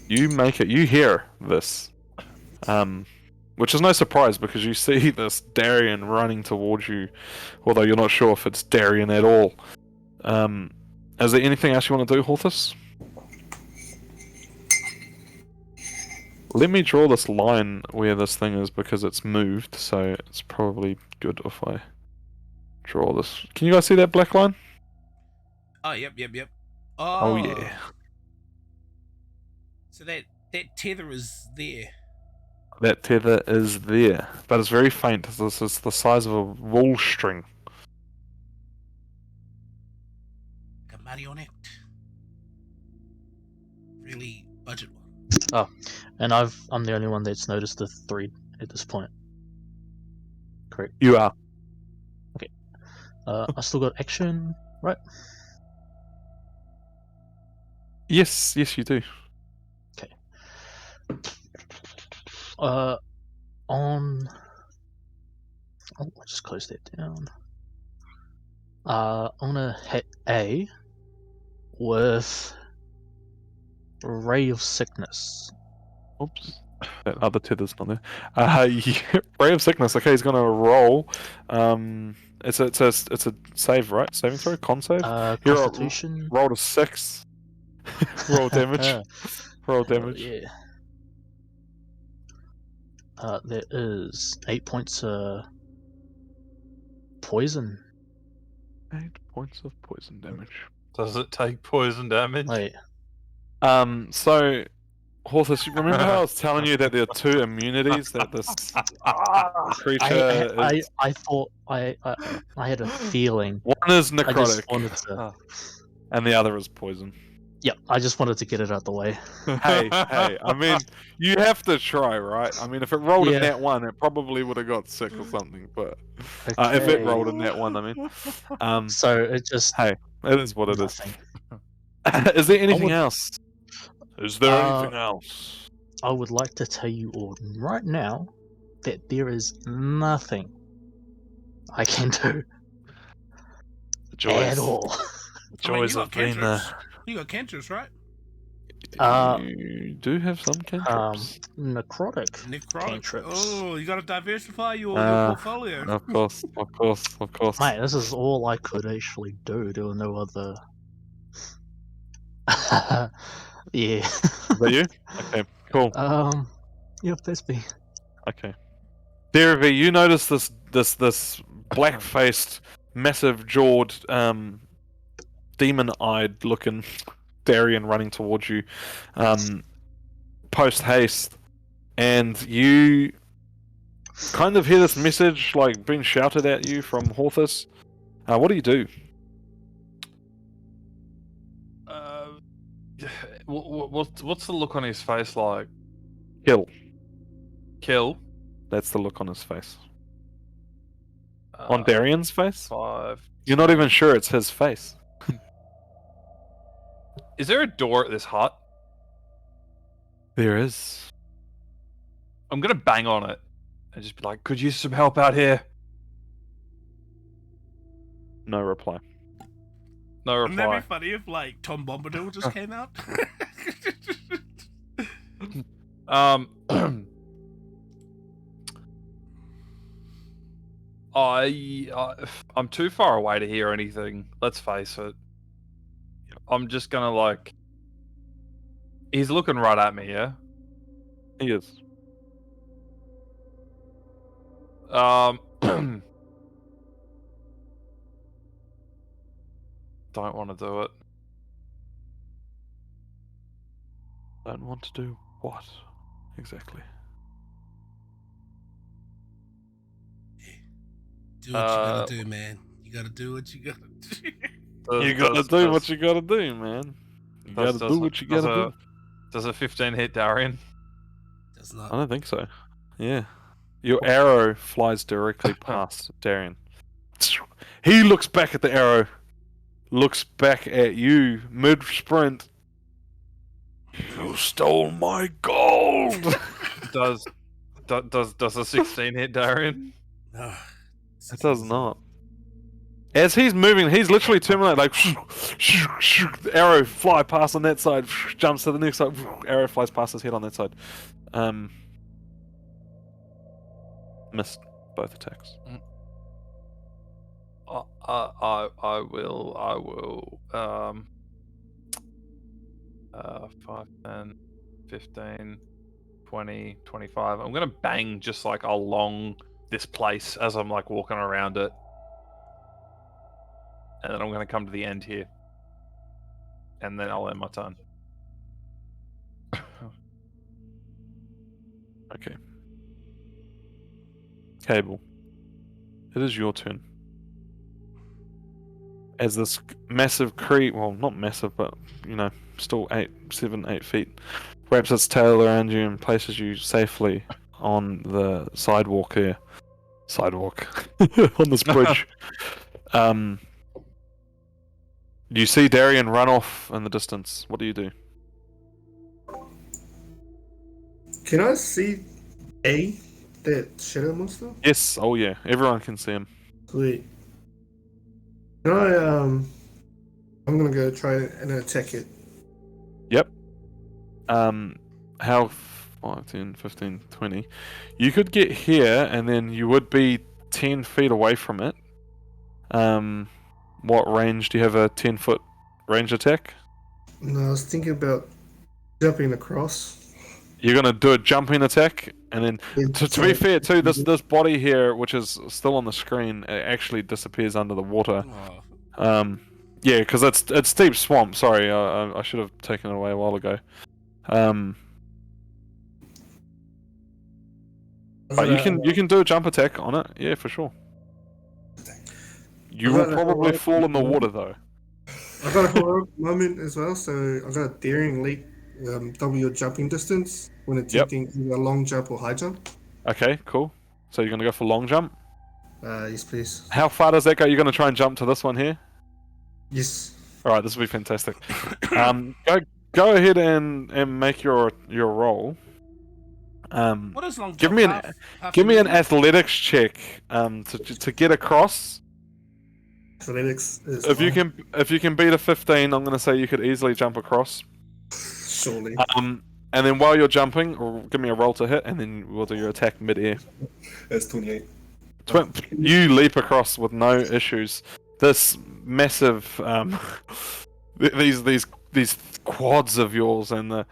You make it. You hear this, which is no surprise because you see this Darian running towards you, although you're not sure if it's Darian at all. Is there anything else you want to do, Horthus? Let me draw this line where this thing is because it's moved, so it's probably good if I draw this. Can you guys see that black line? Oh, yep. Oh yeah. So that tether is there. That tether is there, but it's very faint. This is the size of a wool string. Like a marionette. Really budget one. Oh, and I'm the only one that's noticed the 3 at this point. Correct. You are. I still got action, right? Yes, you do. On. Oh, I just closed that down. I'm gonna hit A with Ray of Sickness. Oops. That other tether's not there. Yeah, Ray of Sickness. Okay, he's gonna roll. It's a save, right? Saving throw, con save. Here, Constitution. roll to 6. Roll damage. Roll damage. Yeah. There is 8 points poison. 8 points of poison damage. Does it take poison damage? Wait. So, Horthus, remember how I was telling you that there are 2 immunities that this creature is? I thought I had a feeling. One is I just necrotic, wanted to. and the other is poison. Yeah, I just wanted to get it out the way. Hey, I mean, you have to try, right? I mean, if it rolled Yeah. in that one, it probably would have got sick or something, but if it rolled in that one, I mean. So it just. Hey, it is what it is. nothing. Is there anything would- else? Is there anything else? I would like to tell you all right now that there is nothing I can do The joys, at all. the joys of being the... You got cantrips, right? You do have some cantrips. Necrotic. Necrotic. Cantrips. Oh, you got to diversify your portfolio. Of course. Mate, this is all I could actually do. There were no other. Yeah. Is that you? Okay, cool. Yep, that's me. Okay. Derevi, you notice this black-faced, massive-jawed, demon-eyed looking Darian running towards you, post haste, and you kind of hear this message like being shouted at you from Horthus. What do you do? What's the look on his face like? Kill. That's the look on his face. On Uh, Darian's face? 5. You're not even sure it's his face. Is there a door at this hut? There is. I'm gonna bang on it and just be like, "Could you use some help out here?" No reply. No Wouldn't that reply. be funny if, like, Tom Bombadil just came out? I'm too far away to hear anything. Let's face it. I'm just gonna like. He's looking right at me, yeah. He is. Don't want to do it. Don't want to do what? Exactly. Do what you gotta do, man. You gotta do what you gotta do. You gotta do what you gotta do, man. You gotta do what you gotta do. Does a 15 hit Darian? Does I not. don't think so. Yeah. Your arrow flies directly past Darian. He looks back at the arrow, looks back at you mid sprint. You stole my gold! Does a 16 hit Darian? No. It does not. As he's moving, he's literally terminated, like, the arrow fly past on that side, jumps to the next side, arrow flies past his head on that side. Missed both attacks. I will. 5, 10, 15, 20, 25. I'm gonna bang just like along this place as I'm like walking around it. And then I'm gonna come to the end here. And then I'll end my turn. Okay. Kable. It is your turn. As this massive creep, well, not massive, but, you know, still 7, 8 feet, wraps its tail around you and places you safely on the sidewalk here. Sidewalk. On this bridge. You see Darian run off in the distance. What do you do? Can I see that shadow monster? Yes, oh yeah, everyone can see him. Sweet. Can I I'm gonna go try and attack it. Yep. How 5, 10, 15, 20. You could get here and then you would be 10 feet away from it. What range? Do you have a 10-foot range attack? No, I was thinking about jumping across. You're gonna do a jumping attack, and then to be fair too, this body here, which is still on the screen, it actually disappears under the water. Oh. Yeah, because it's deep swamp. Sorry, I should have taken it away a while ago. But you can do a jump attack on it. Yeah, for sure. You will probably fall in the water though. I got a heroic moment as well, so I got a daring leap, double your jumping distance when attempting either a long jump or high jump. Okay, cool. So you're gonna go for long jump. Yes, please. How far does that go? You're gonna try and jump to this one here. Yes. All right, this will be fantastic. Go ahead and make your roll. What is long Give jump? me an athletics check to get across. Athletics is If you can beat a 15, I'm gonna say you could easily jump across. surely. And then while you're jumping, or give me a roll to hit, and then we'll do your attack mid-air. That's 28. You leap across with no issues. This massive, these quads of yours, and the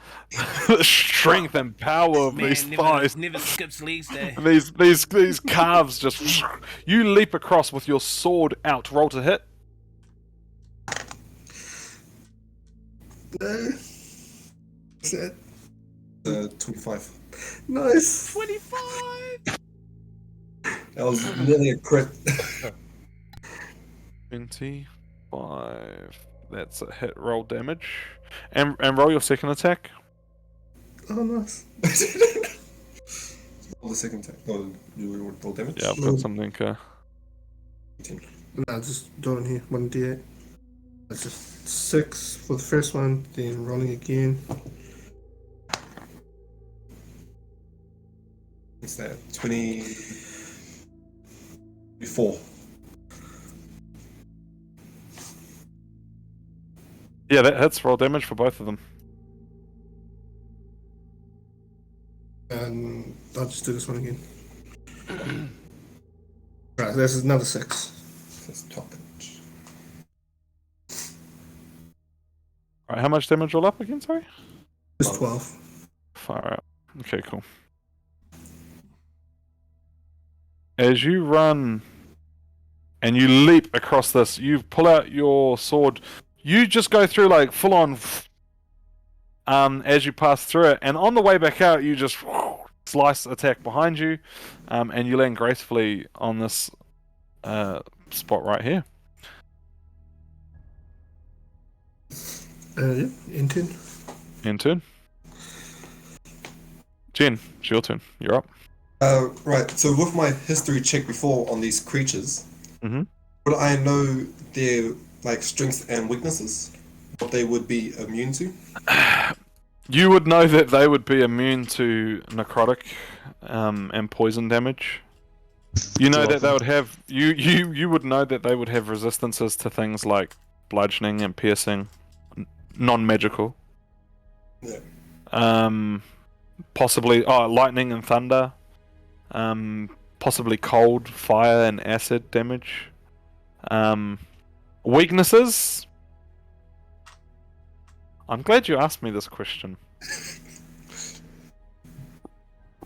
strength and power of these thighs. Never skips legs there. These calves just. You leap across with your sword out. Roll to hit. What's that? 25. Nice. 25. That was nearly a crit. 25. That's a hit. Roll damage, and roll your second attack. Oh, nice. Roll the second attack. Oh, you roll damage? Yeah, I've got something. No, just do it here. 1d8. That's just 6 for the first one, then rolling again. What's that? 24. Yeah, that hits. Roll damage for both of them. And I'll just do this one again. Right, this is another 6. That's top damage. Alright, how much damage roll up again, sorry? Just 12. Far out. Okay, cool. As you run and you leap across this, you pull out your sword. You just go through like full on as you pass through it, and on the way back out, you just slice attack behind you, and you land gracefully on this spot right here. Yeah, Inton. End turn. Jen, it's your turn. You're up. Right, so with my history check before on these creatures, Mhm. would I know their like strengths and weaknesses? What they would be immune to? You would know that they would be immune to necrotic and poison damage. You know that they would have you would know that they would have resistances to things like bludgeoning and piercing, non-magical. Yeah. Possibly lightning and thunder. Possibly cold, fire, and acid damage. Weaknesses. I'm glad you asked me this question.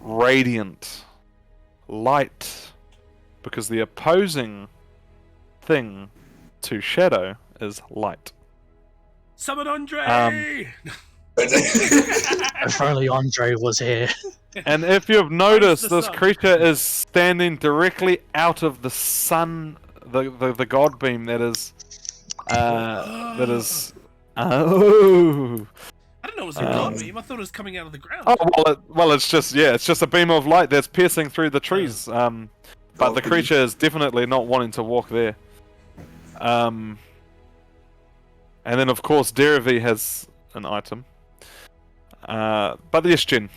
Radiant. Light. Because the opposing thing to shadow is light. Summon Andre! If only Andre was here. And if you've noticed, the this sun. creature is standing directly out of the sun, the god beam that is, oh. I didn't know it was a god beam. I thought it was coming out of the ground. Oh well, it's just a beam of light that's piercing through the trees. But the creature is definitely not wanting to walk there. And then of course Derevi has an item. But yes, Jen.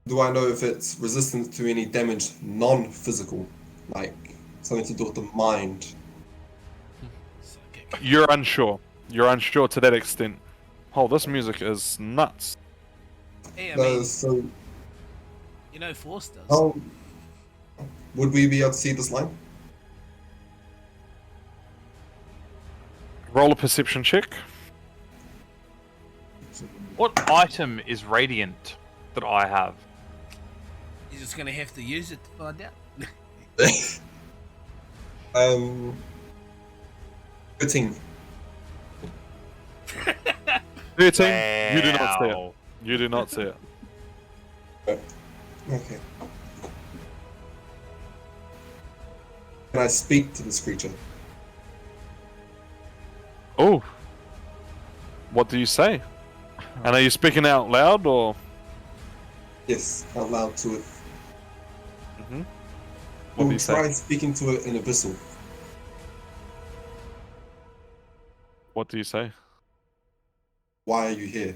Do I know if it's resistant to any damage non-physical, like something to do with the mind? You're unsure. You're unsure to that extent. Oh, this music is nuts. Hey, I mean, So, you know Force does. how would we be able to see this line? Roll a perception check. What item is radiant that I have? You're just gonna have to use it to find out. 13. 13. You do not see it. You do not see it. Okay. Can I speak to this creature? Oh. What do you say? And are you speaking out loud or? Yes, out loud to it. Mm-hmm. What We'll do you try say? speaking to it in Abyssal. What do you say? Why are you here?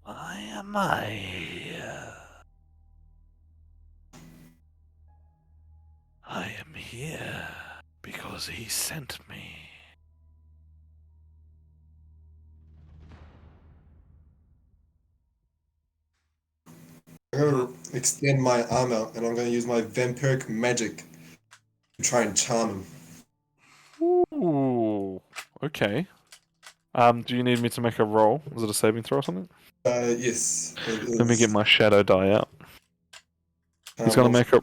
Why am I here? I am here because he sent me. I'm gonna extend my arm out and I'm gonna use my vampiric magic to try and charm him. Ooh. Okay. Do you need me to make a roll? Is it a saving throw or something? Yes. Let me get my shadow die out. He's gonna make a.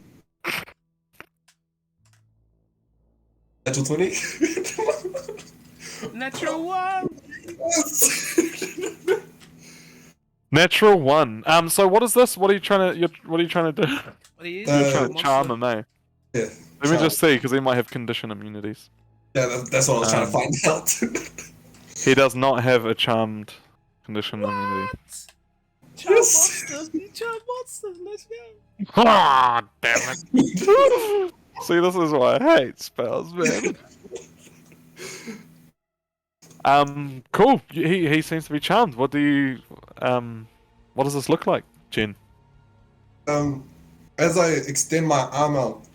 Natural 20? Natural one. Natural 1. So what is this? What are you trying to? What are you trying to do? What are you You're Trying to charm him, eh? Yeah. Let me just see, because he might have condition immunities. Yeah, that's what I was trying to find out. He does not have a charmed condition immunity. Charm monster. You charm monster. Let's go. Ah, damn it! See, this is why I hate spells, man. Cool. He seems to be charmed. What do you what does this look like, Jen? As I extend my arm out,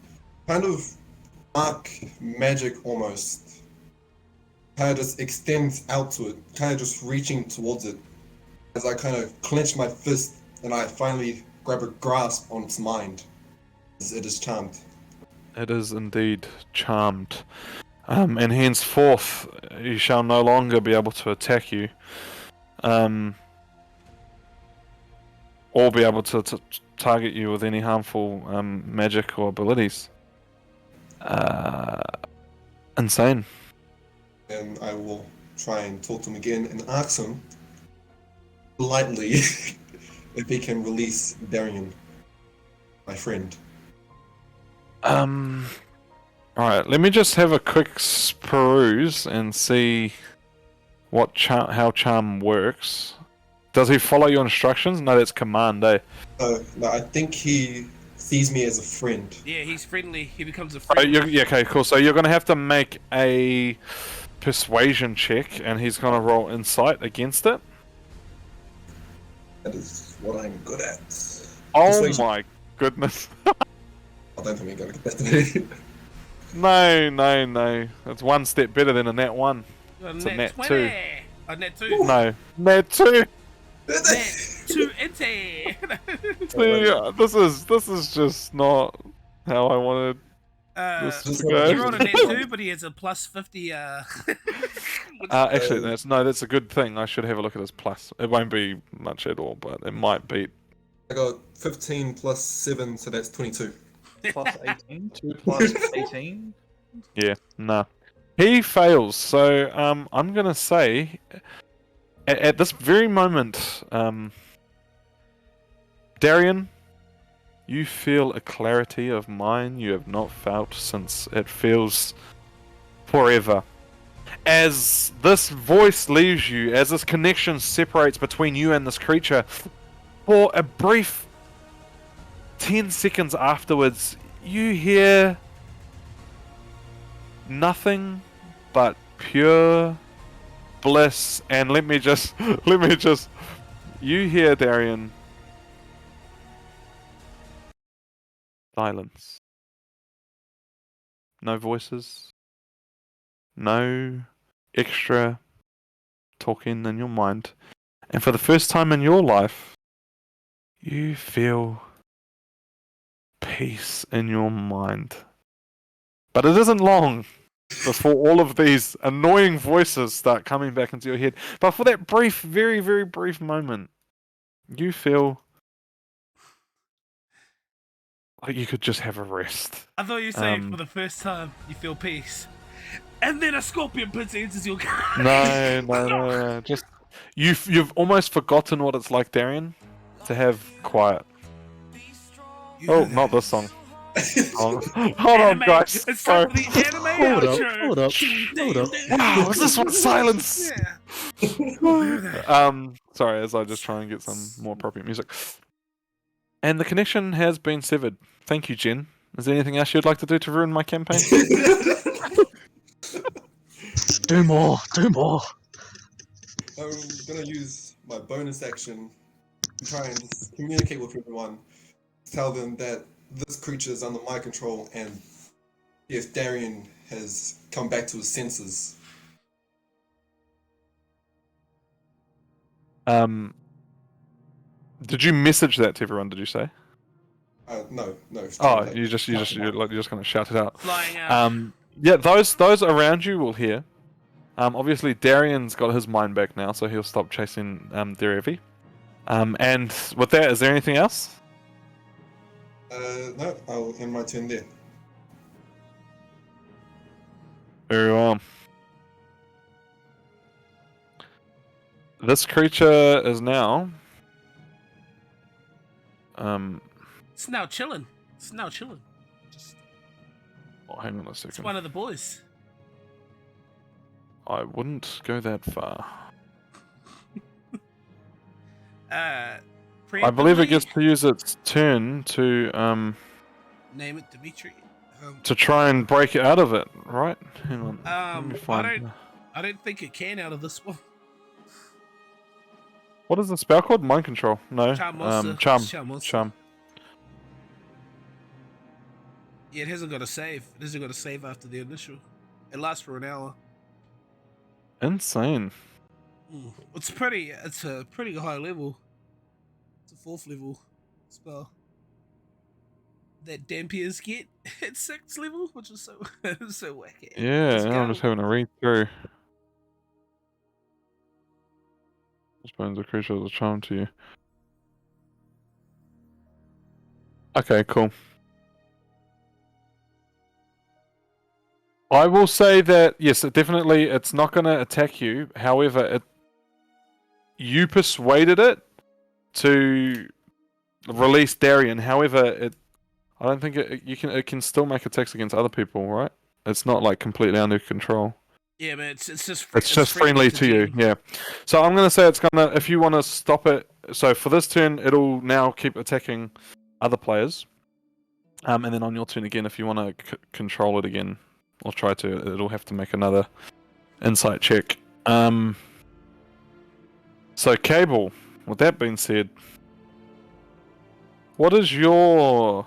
kind of dark magic almost, kind of just extends out to it, kind of just reaching towards it. As I kind of clench my fist and I finally grab a grasp on its mind, as it is charmed. It is indeed charmed. And henceforth, he shall no longer be able to attack you. Or be able to target you with any harmful magic or abilities. Insane. And I will try and talk to him again and ask him politely if he can release Darian, my friend. Alright, let me just have a quick peruse and see what how charm works. Does he follow your instructions? No, that's command, eh? No, I think he sees me as a friend. Yeah, he's friendly. He becomes a Oh, friend. yeah, okay, cool. So you're gonna have to make a persuasion check, and he's gonna roll insight against it. That is what I'm good at. Oh Persuasion. my goodness. I don't think we're gonna get that today. No. It's one step better than a nat 1. It's a nat 2. A net 2. No, nat 2. Net 2 ente. See, this is just not how I wanted this to go. He rolled a net 2, but he has a plus 50. Actually, that's a good thing. I should have a look at his plus. It won't be much at all, but it might beat. I got 15 plus 7, so that's 22. Plus 18? 2 plus 18? Yeah, nah. He fails. So I'm gonna say, at this very moment, Darian, you feel a clarity of mind you have not felt since it feels forever. As this voice leaves you, as this connection separates between you and this creature, for a brief 10 seconds afterwards, you hear nothing but pure bliss. And let me just, you hear, Darian, silence. No voices. No extra talking in your mind. And for the first time in your life, you feel peace in your mind. But it isn't long before all of these annoying voices start coming back into your head. But for that brief, very, very brief moment, you feel like you could just have a rest. I thought you said for the first time you feel peace. And then a scorpion pit enters your car. No. Just you've almost forgotten what it's like, Darian, to have quiet. Oh, not this song. Hold on, guys. It's time for the anime outro. Hold up. Wow, is this one silence? Yeah. Sorry, as I just try and get some more appropriate music. And the connection has been severed. Thank you, Jen. Is there anything else you'd like to do to ruin my campaign? Do more. I'm gonna use my bonus action to try and just communicate with everyone. Tell them that this creature is under my control and if Darian has come back to his senses. Did you message that to everyone? Did you say? No. Oh, you're just gonna shout it out. Flying out. Yeah, those around you will hear. Obviously Darian's got his mind back now, so he'll stop chasing Derevi. And with that, is there anything else? No, I'll end my turn there. Very well. This creature is now. It's now chilling. Just, Oh, hang on a it's second. one of the boys. I wouldn't go that far. I believe it gets to use its turn to Name it Dimitri. to try and break out of it, right? Hang on. Let me find. I don't think it can out of this one. What is the spell called? Mind control? No. Charm monster. Charm. Monster. Charm. Yeah, it hasn't got a save. It hasn't got a save after the initial. It lasts for an hour. Insane. It's a pretty high level. It's a 4th level spell. That Dampiers get at 6th level, which is so wacky. Yeah, I'm just having a read through. Bones of creature as a charm to you. Okay, cool. I will say that yes, it's not going to attack you. However, you persuaded it to release Darian. However, I don't think it can still make attacks against other people, right? It's not like completely under control. Yeah, man, it's just It's just friendly to you, Jen. yeah. So I'm gonna say it's gonna. If you want to stop it, so for this turn, it'll now keep attacking other players. And then on your turn again, if you want to control it again, or try to, it'll have to make another insight check. So Kable. With that being said, what is your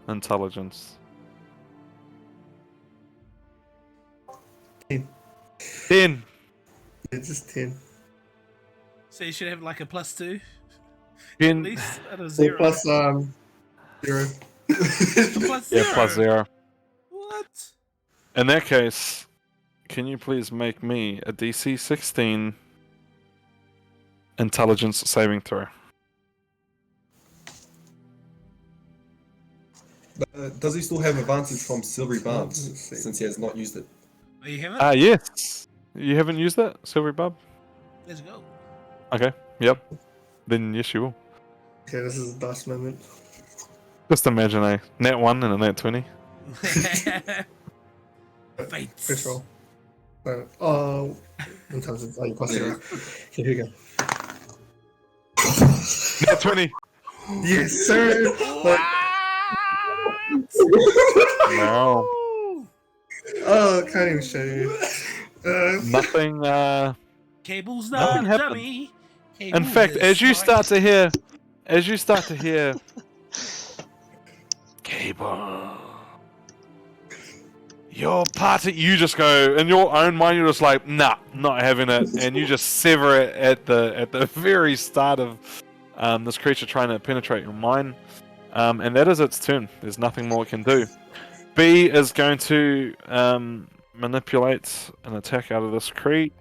intelligence? 10. 10. Yeah, just 10. So you should have like a +2. At 10. least out of Or 0. plus 0. +0. Yeah, +0. What? In that case, can you please make me a DC 16 intelligence saving throw? Does he still have advantage from silvery barbs Let's see. since he has not used it? Oh, you have it? Yes. You haven't used that, Silvery Bub? Let's go. Okay, yep. Then yes, you will. Okay, this is a dice moment. Just imagine a nat 1 and a nat 20. Fates. First roll. Oh, intelligence. Oh, you plus 0. Okay, here we go. Nat 20! Yes, sir! Like, No. oh, can't even show you. Nothing, Cable's Nothing not a happened. dummy. In Cable fact, is as you smart. start to hear Cable, your party, you just go, in your own mind, you're just like, nah, not having it, and you just sever it at the very start of this creature trying to penetrate your mind, and that is its turn. There's nothing more it can do. B is going to manipulate an attack out of this creature.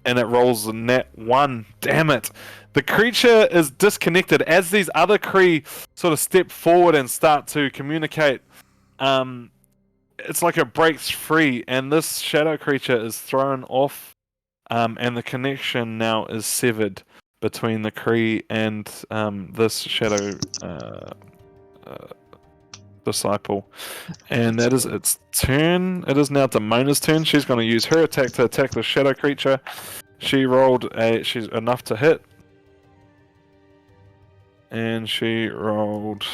And it rolls a nat 1. Damn it. The creature is disconnected. As these other Kree sort of step forward and start to communicate, it's like it breaks free, and this shadow creature is thrown off, and the connection now is severed between the Kree and this shadow disciple. And that is its turn. It is now Damona's turn. She's going to use her attack to attack the shadow creature. She's enough to hit. And she rolled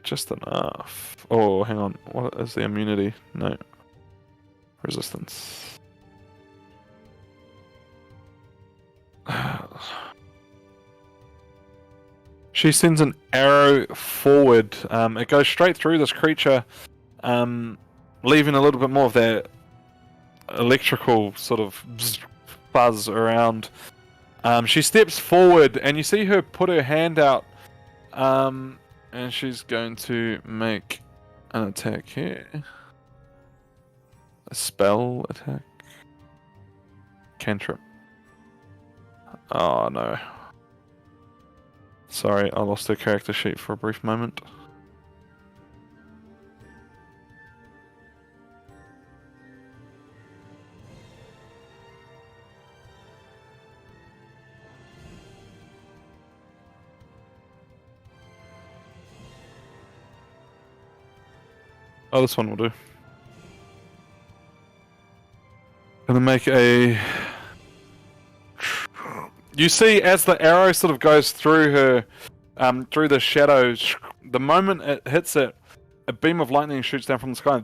just enough. Oh, hang on. What is the immunity? No. Resistance. She sends an arrow forward. It goes straight through this creature, leaving a little bit more of that electrical sort of buzz around. She steps forward, and you see her put her hand out, and she's going to make an attack here. A spell attack. Cantrip. Oh no. Sorry, I lost her character sheet for a brief moment. Oh, this one will do. Gonna make a... You see, as the arrow sort of goes through her, through the shadows, the moment it hits it, a beam of lightning shoots down from the sky,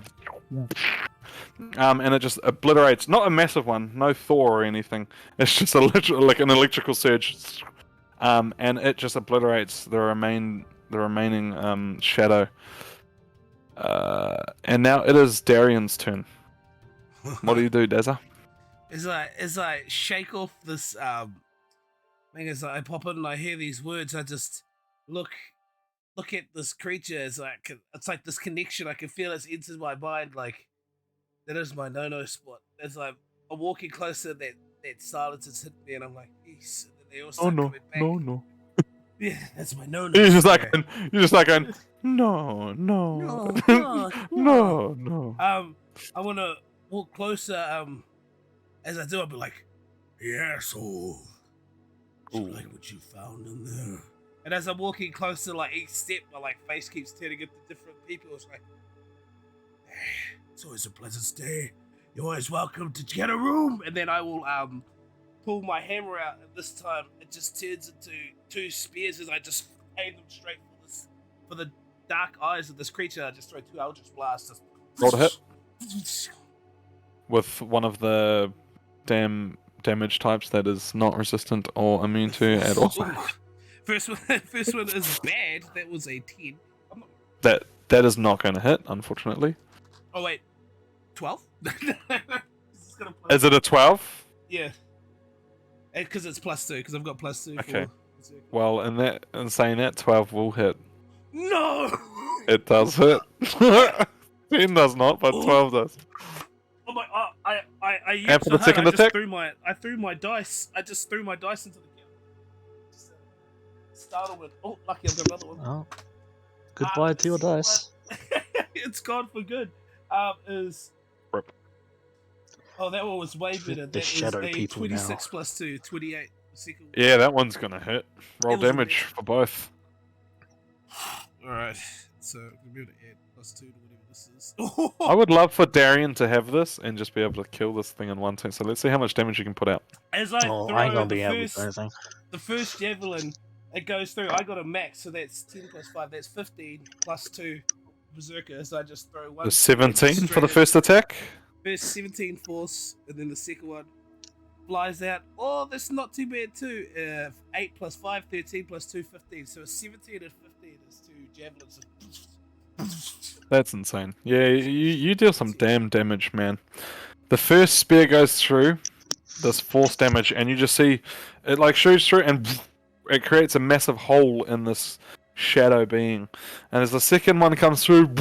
and it just obliterates. Not a massive one, no Thor or anything. It's just like an electrical surge, and it just obliterates the remaining shadow. And now it is Darian's turn. What do you do, Dazza? As I shake off this thing, as I pop in and I hear these words, I just look at this creature. It's like this connection. I can feel it's entered my mind. Like that is my no spot. As I'm walking closer, that silence has hit me, and I'm like, yes. And they all start coming back. no. Yeah, that's my no. You're just like no. I want to walk closer. As I do, I'll be like, yes, oh, Do you like what you found in there? And as I'm walking closer, like each step, my like face keeps turning into different people. It's like, it's always a pleasant stay. You're always welcome to get a room. And then I will pull my hammer out, and this time it just turns into 2 spears as I just aim them straight for the dark eyes of this creature. I just throw 2 Eldritch blasts. Roll to hit. With one of the damage types that is not resistant or immune to at all. First one is bad. That was a 10. That is not going to hit, unfortunately. Oh wait, 12? Is it a 12? Yeah. Because it's +2, because I've got +2. Okay. Well, in saying that, 12 will hit. No! It does hit. 10 does not, but 12 does. Oh my! I used And for to the second hit, attack? I threw my dice. I just threw my dice into the camp. Just startled. Oh, lucky I've got another one. Oh. Goodbye to your dice. It's gone for good. Is Rip. Oh, that one was way better. The That is shadow a people 26 +2, 28. Second. Yeah, that one's going to hit. Roll It was damage for both. Alright, so we'll be able to add +2 to whatever this is. I would love for Darian to have this and just be able to kill this thing in one turn. So let's see how much damage you can put out. As I Oh, throw I ain't gonna be the able to first, do anything. the first javelin, it goes through. I got a max, so that's 10 + 5. That's 15 +2 berserker. As I just throw one. The 17 for the straight first attack. First 17 force, and then the second one flies out. Oh, that's not too bad too. 8 + 5, 13 + 2, 15. So 17 and 15 is 2 javelins. That's insane. Yeah, you deal some damn damage, man. The first spear goes through this force damage, and you just see it like shoots through, and it creates a massive hole in this shadow being. And as the second one comes through,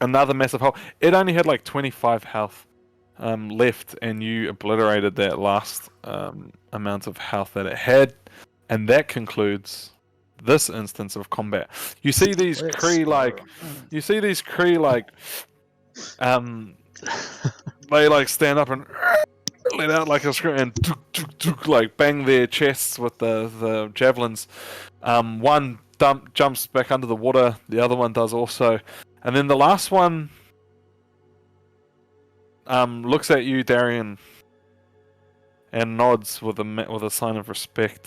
another massive hole. It only had like 25 health left, and you obliterated that last amount of health that it had, and that concludes this instance of combat. You see these Kree they like stand up and let out like a scream and like bang their chests with the javelins. One jumps back under the water, the other one does also, and then the last one looks at you, Darian, and nods with a sign of respect.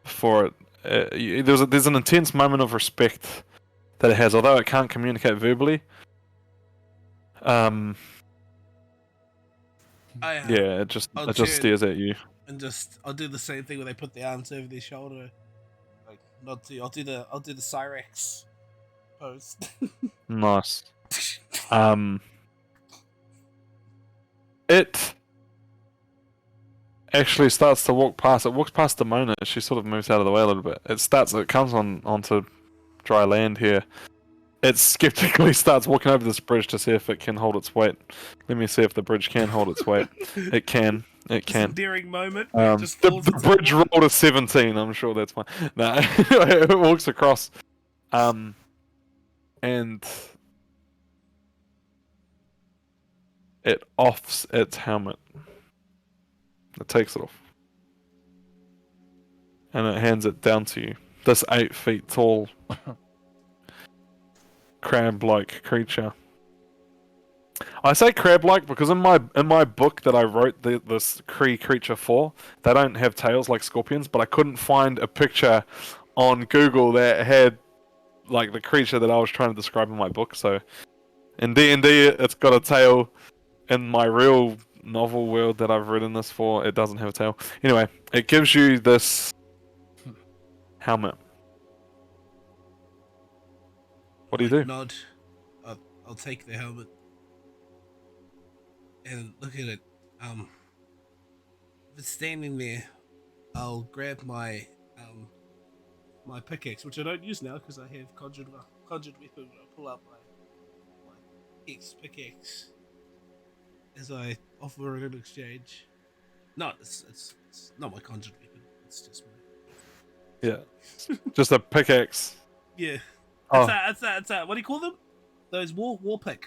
For it, there's an intense moment of respect that it has, although it can't communicate verbally. Yeah, it just stares at you. And I'll do the same thing where they put their arms over their shoulder. Like I'll do the Cyrex pose. Nice. It actually starts to walk past. It walks past Demona. She sort of moves out of the way a little bit. It comes onto dry land here. It skeptically starts walking over this bridge to see if it can hold its weight. Let me see if the bridge can hold its weight. It can. It can. Endearing moment. The bridge rolled a 17. I'm sure that's fine. No, it walks across, and it offs its helmet. It takes it off. And it hands it down to you. This 8 feet tall crab-like creature. I say crab-like because in my book that I wrote this Kree creature for, they don't have tails like scorpions, but I couldn't find a picture on Google that had like the creature that I was trying to describe in my book. So in D&D, it's got a tail. In my real novel world that I've written this for, it doesn't have a tail. Anyway, it gives you this helmet. What do you do? Nod. I'll take the helmet and look at it. If it's standing there, I'll grab my my pickaxe, which I don't use now because I have conjured weapon. I'll pull out my pickaxe as I offer it in exchange. No, it's not my conjured weapon. It's just my Just a pickaxe. yeah. Oh. It's that. What do you call them? Those war pick.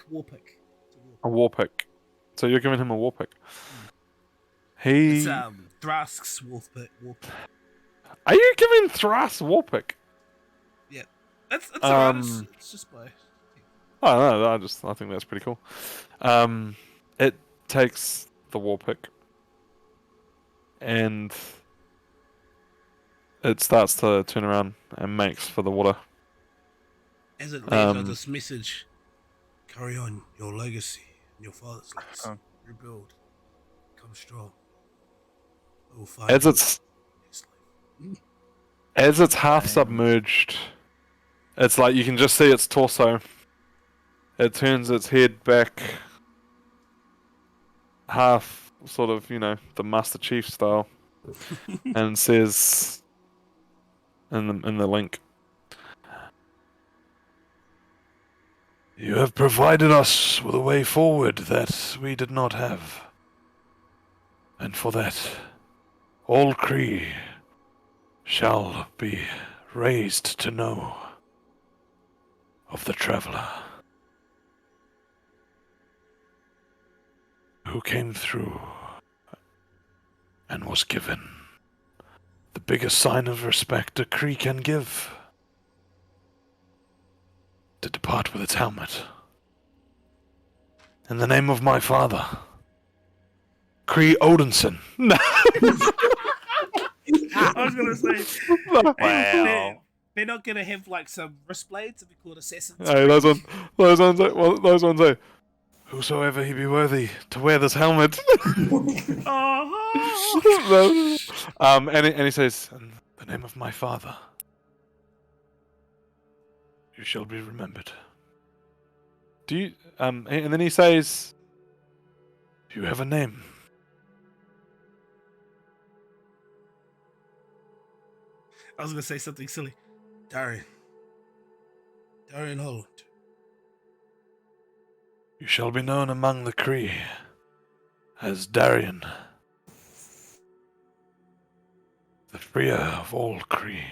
A war pick. So you're giving him a war pick. It's He. Thrask's wolf pick. Are you giving Thras Warpick? Yeah, that's alright. It's just by. Oh no, I think that's pretty cool. It takes the Warpick and it starts to turn around and makes for the water. As it leaves out this message, carry on your legacy and your father's legacy. Rebuild. Come strong. I will find As you it's next life. as it's half submerged, it's like you can just see its torso. It turns its head back, half sort of, the Master Chief style, and says in the link, You have provided us with a way forward that we did not have. And for that, all Kree shall be raised to know of the Traveler who came through and was given the biggest sign of respect a Kree can give. To depart with its helmet. In the name of my father, Kree Odinson. I was gonna say, Wow. they're not gonna have like some wrist blades to be called assassins. "Hey, those ones say, Whosoever he be worthy to wear this helmet." and he says, In the name of my father, you shall be remembered. "Do you?" And then he says, You have a name. I was gonna say something silly. Darian Holland. You shall be known among the Kree as Darian, the freer of all Kree.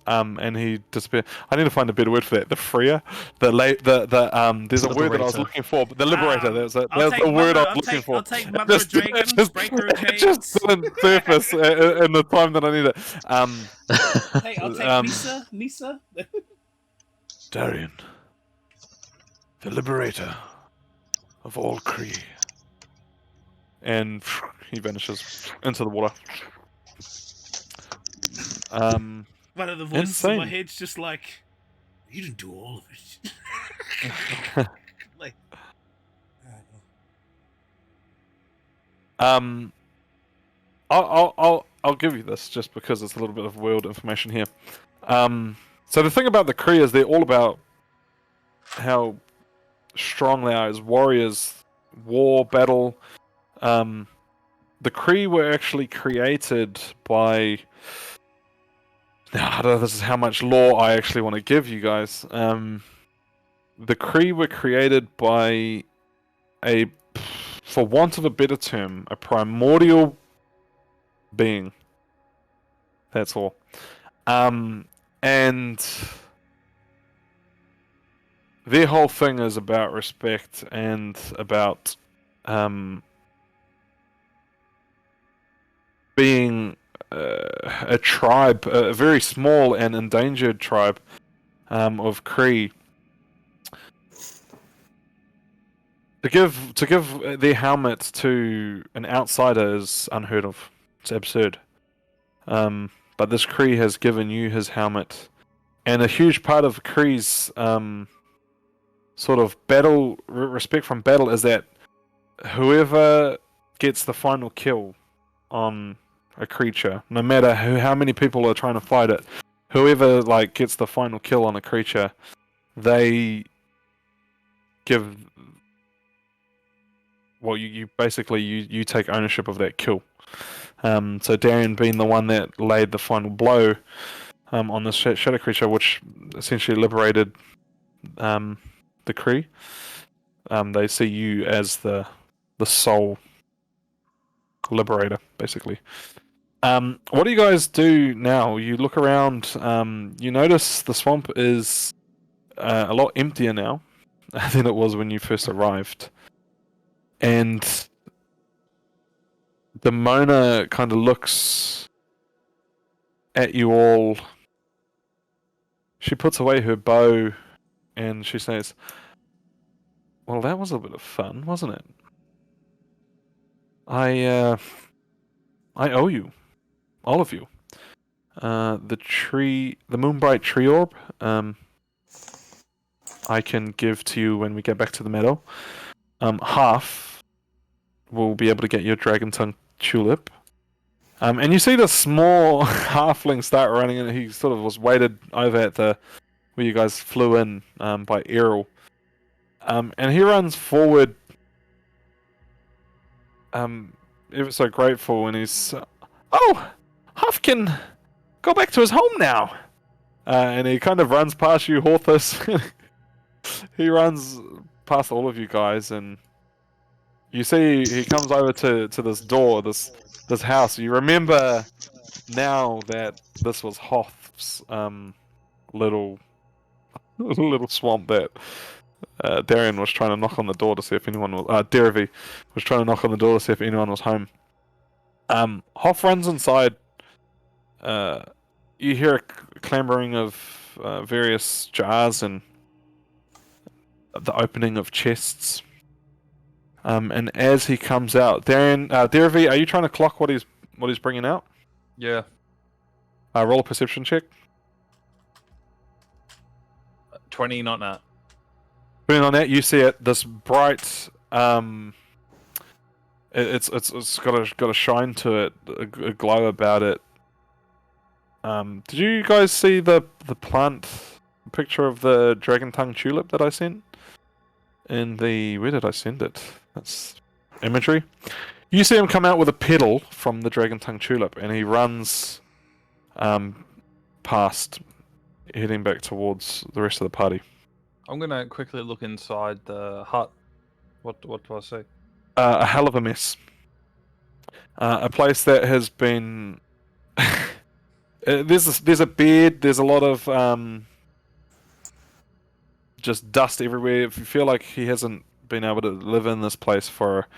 and he disappears. I need to find a better word for that. The freer, there's a word that I was Liberator. looking for, but the liberator. There's I'll the take word I I'll was looking take, for. I'll take Mother of Dragons, Breaker of it just Chains. didn't surface in the time that I need it. I'll take Nisa. Darian, the liberator of all Kree. And he vanishes into the water. One of the voices in my Insane. head's just like, you didn't do all of it. Like, I'll give you this just because it's a little bit of world information here. So the thing about the Kree is they're all about how strong they are as warriors, war, battle. The Kree were actually created by. Now, I don't know if this is how much lore I actually want to give you guys. The Kree were created by for want of a better term, a primordial being. That's all. And their whole thing is about respect and about being a tribe, a very small and endangered tribe of Kree. To give their helmet to an outsider is unheard of. It's absurd. But this Kree has given you his helmet, and a huge part of Kree's sort of battle respect from battle is that whoever gets the final kill on a creature, no matter how many people are trying to fight it, whoever gets the final kill on a creature, they give. Well, you basically you take ownership of that kill. So Darian being the one that laid the final blow on this shadow creature, which essentially liberated the Kree. They see you as the sole liberator, basically. What do you guys do now? You look around. You notice the swamp is a lot emptier now than it was when you first arrived. And Demona kind of looks at you all. She puts away her bow and she says, "Well, that was a bit of fun, wasn't it? I owe you, all of you. The Moonbright tree orb, I can give to you when we get back to the meadow. Half will be able to get your dragon tongue tulip. And you see the small halfling start running, and he sort of was weighted over at the where you guys flew in by Errol. And he runs forward, ever so grateful, and he's, "Oh, Huff can go back to his home now." And he kind of runs past you, Horthus. He runs past all of you guys, and you see he comes over to this door, this house. You remember now that this was Hoth's little swamp that Darian was trying to knock on the door to see if anyone was. Derevi was trying to knock on the door to see if anyone was home. Hoth runs inside. You hear a clambering of various jars and the opening of chests. And as he comes out, Derevi, are you trying to clock what he's bringing out? Yeah. Roll a perception check. 20, not nat. Putting on that, you see it. This bright, it's got a shine to it, a glow about it. Did you guys see the plant picture of the dragon tongue tulip that I sent? Where did I send it? That's imagery. You see him come out with a petal from the dragon tongue tulip, and he runs past, heading back towards the rest of the party. I'm gonna quickly look inside the hut. What do I see? A hell of a mess. A place that has been. There's a bed. There's a lot of just dust everywhere. If you feel like he hasn't been able to live in this place for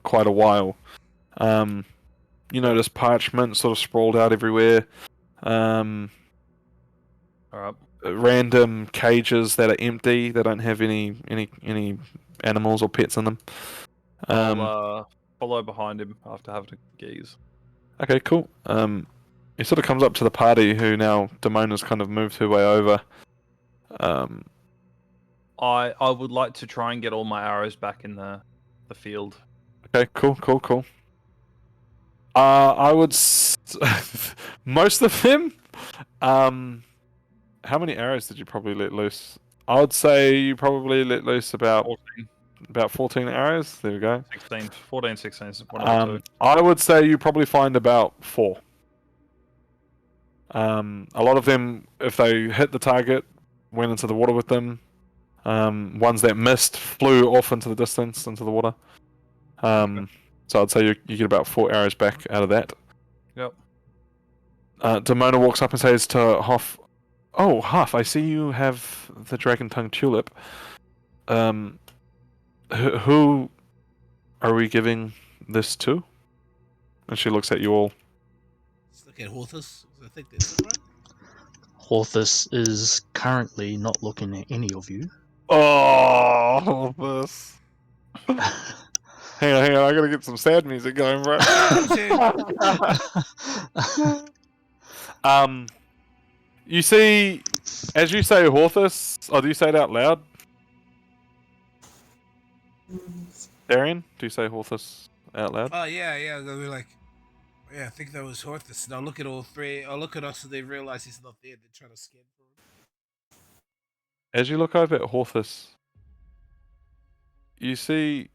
quite a while. You notice parchment sort of sprawled out everywhere. Alright. Random cages that are empty. They don't have any animals or pets in them. I'll follow behind him after having a gaze. Okay, cool. He sort of comes up to the party, who now Damona's kind of moved her way over. I would like to try and get all my arrows back in the field. Okay, cool. I would most of them. How many arrows did you probably let loose? I would say you probably let loose about 14 arrows. There we go. 14, 16. One of the two. I would say you probably find about 4. A lot of them, if they hit the target, went into the water with them. Ones that missed flew off into the distance, into the water. So I'd say you get about 4 arrows back out of that. Yep. Demona walks up and says to Hoff, "Oh, Huff, I see you have the dragon tongue tulip. Who are we giving this to?" And she looks at you all. Let's look at Horthus. I think that's it, right? Horthus is currently not looking at any of you. Oh, Horthus. Hang on, I gotta get some sad music going, bro. You see, as you say Horthus, do you say it out loud? Darian, do you say Horthus out loud? Oh yeah. They're like, yeah, I think that was Horthus. Now look at all three. I'll look at us, and they realize he's not there. They're trying to scan for him. As you look over at Horthus, you see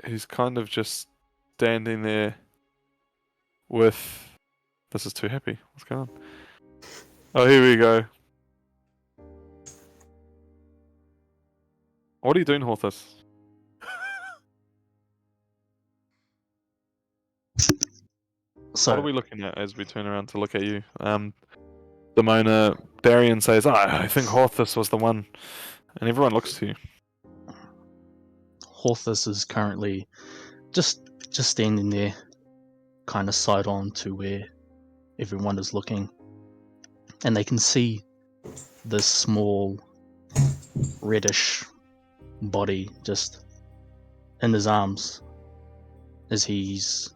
he's kind of just standing there with... This is too happy. What's going on? Oh, here we go. What are you doing, Horthus? So, What are we looking at as we turn around to look at you? Demona, Darian says, I think Horthus was the one. And everyone looks to you. Horthus is currently just just standing there, kind of side on to where everyone is looking, and they can see this small reddish body just in his arms as he's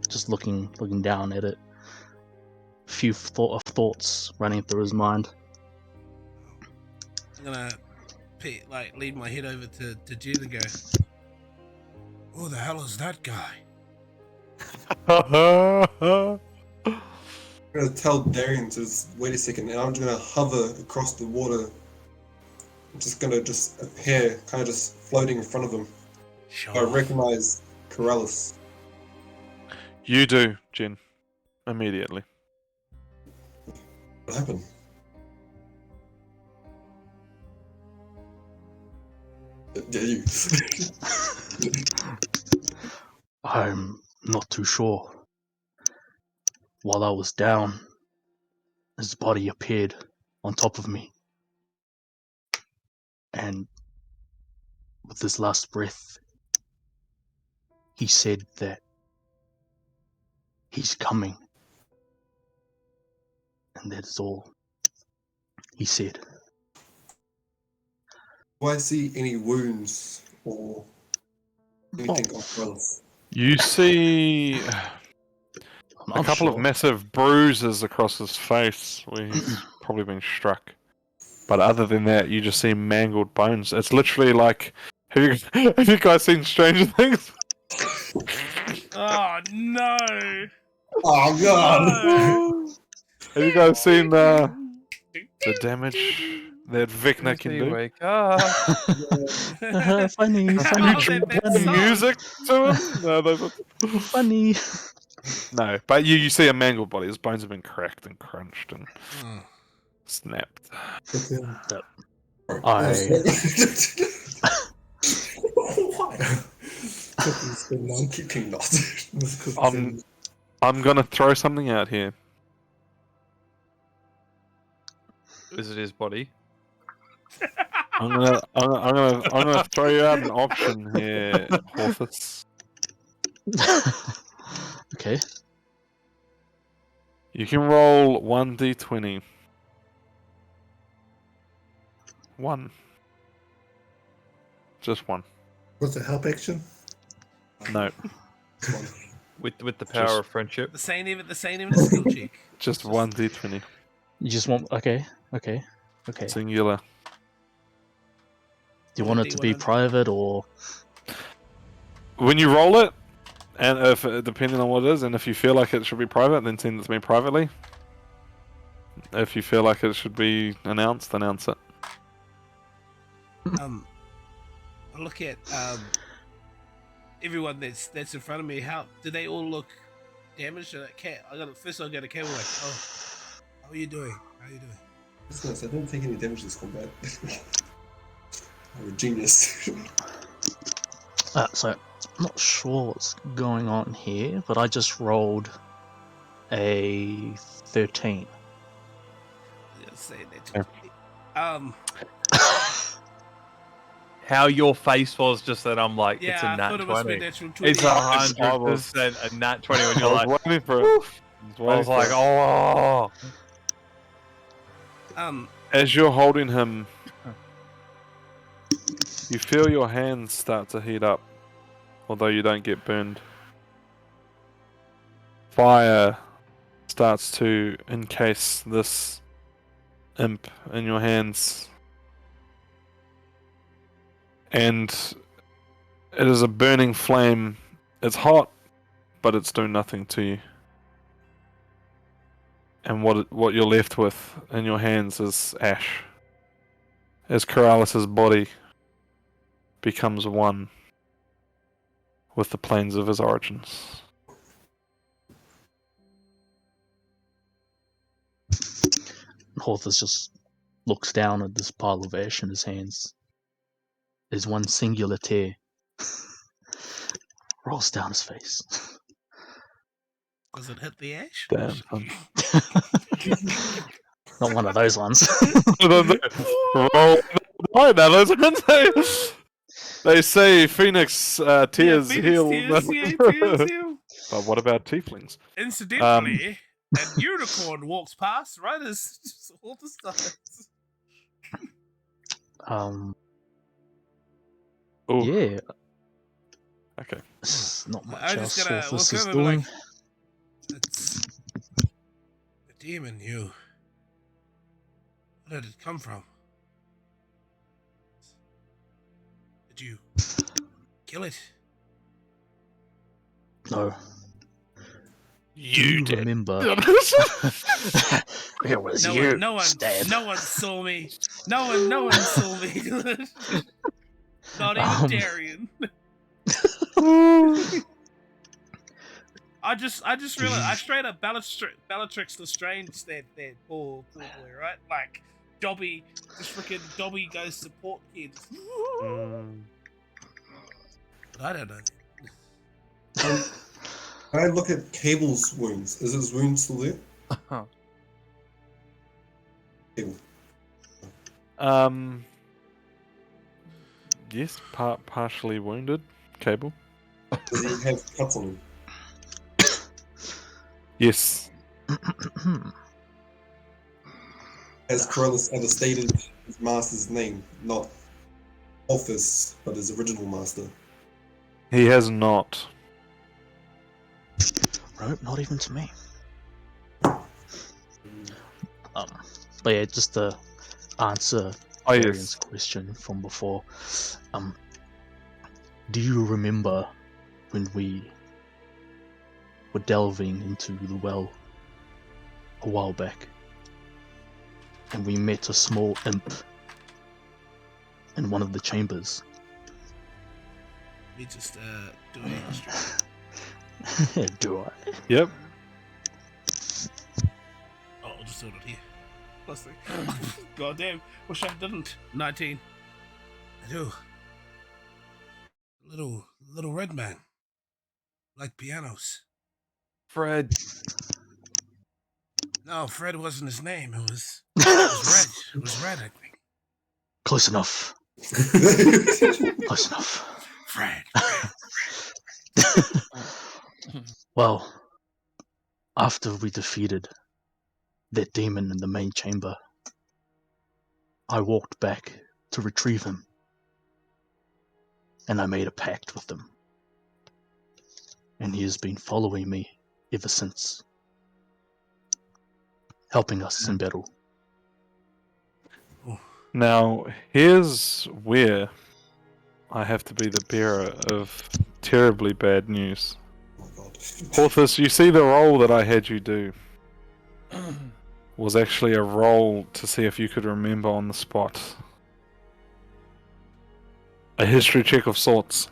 just looking down at it. A few thoughts running through his mind. I'm gonna lead my head over to Jen and go, "Who the hell is that guy?" I'm gonna tell Darian to just wait a second, and I'm just gonna hover across the water. I'm just gonna appear, kind of just floating in front of him. I recognize Karalis. You do, Jin. Immediately. What happened? Yeah, you. I'm not too sure. While I was down, his body appeared on top of me. And with his last breath, he said that he's coming. And that is all he said. Do I see any wounds or anything on Karalis? You see I'm a couple of sure. massive bruises across his face where he's probably been struck. But other than that, you just see mangled bones. It's literally like... Have you guys seen Stranger Things? Oh no! Oh god! Have you guys seen the damage that Vecna can do? Wake up. Funny. That Music to him? No, Funny. no, but you see a mangled body. His bones have been cracked and crunched and snapped. Why? Kicking not. I'm gonna throw something out here. Is it his body? I'm gonna throw you out an option here, Horthus. Okay. You can roll 1d20. 1. Just 1. What's the help action? No, With the power Just- of friendship. The same even a skill check. just 1d20. You just want... Okay. Singular. Do you want it to be private or... When you roll it, and if depending on what it is, and if you feel like it should be private, then send it to me privately. If you feel like it should be announced, announce it. I look at everyone that's in front of me. How do they all look damaged? First I'll get a Kable like, "Oh, how are you doing? How are you doing?" I didn't take any damage this combat. I'm a genius. So, I'm not sure what's going on here, but I just rolled a 13. I'll say that. How your face was just that I'm like, Yeah, it's a I nat thought it was 20. natural 20. It's 100% a nat 20 when I you're like, was waiting for it. I was like, oh. As you're holding him, you feel your hands start to heat up, although you don't get burned. Fire starts to encase this imp in your hands. And it is a burning flame. It's hot, but it's doing nothing to you. And what you're left with in your hands is ash. As Karalis' body becomes one with the plains of his origins. Horthus just looks down at this pile of ash in his hands. There's one singular tear. Rolls down his face. Does it hit the ash? Damn. Not one of those ones. Roll. Why those ones? They say Phoenix tears Phoenix heal. tears heal. But what about tieflings? Incidentally, a unicorn walks past right as Horthus starts. Oh, Yeah, okay. there's not I'm much just else gonna Horthus look is over and be doing. like, it's a demon, you. Where did it come from? Did you kill it? No. You Do remember? It was No you. one, no one, Stab. no one saw me. No one saw me. Not even Darian. I just realized I straight up Bellatrix Lestrange that poor boy, right? Like Dobby, just freaking Dobby goes support kids. But I don't know. I look at Cable's wounds. Is his wound still there? Cable. Yes, partially wounded. Cable. Does he have cuts on him? Yes. Has Corellis ever stated his master's name? Not Horthus, but his original master. He has not. No, not even to me. But yeah, just to answer Oh, Darian's question from before, do you remember when we were delving into the well a while back, and we met a small imp in one of the chambers? We just doing extra. Do I? Yep. Oh, I'll just hold it here. Plus three. God damn. Wish I didn't. 19. I do. Little red man. Like pianos. Fred. No, Fred wasn't his name. It was red. It was red, I think. Close enough. Close enough. Fred. Well, after we defeated that demon in the main chamber, I walked back to retrieve him, and I made a pact with him, and he has been following me ever since, helping us in battle. Now, here's where I have to be the bearer of terribly bad news. Oh my god. Horthus, you see the role that I had you do was actually a role to see if you could remember on the spot. A history check of sorts.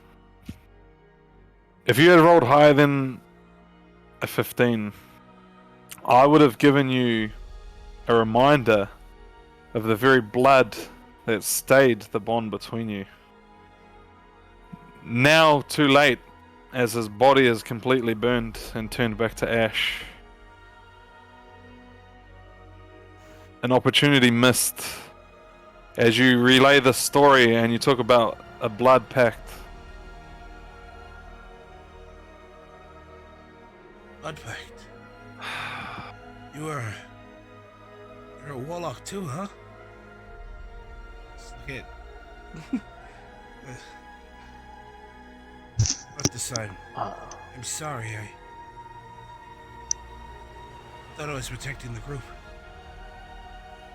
If you had rolled higher than a 15, I would have given you a reminder of the very blood that stayed the bond between you. Now, too late, as his body is completely burned and turned back to ash. An opportunity missed as you relay the story and you talk about a blood pact. Blood pact. You're a warlock too, huh? Let's look at what's the sign? I'm sorry, I thought I was protecting the group.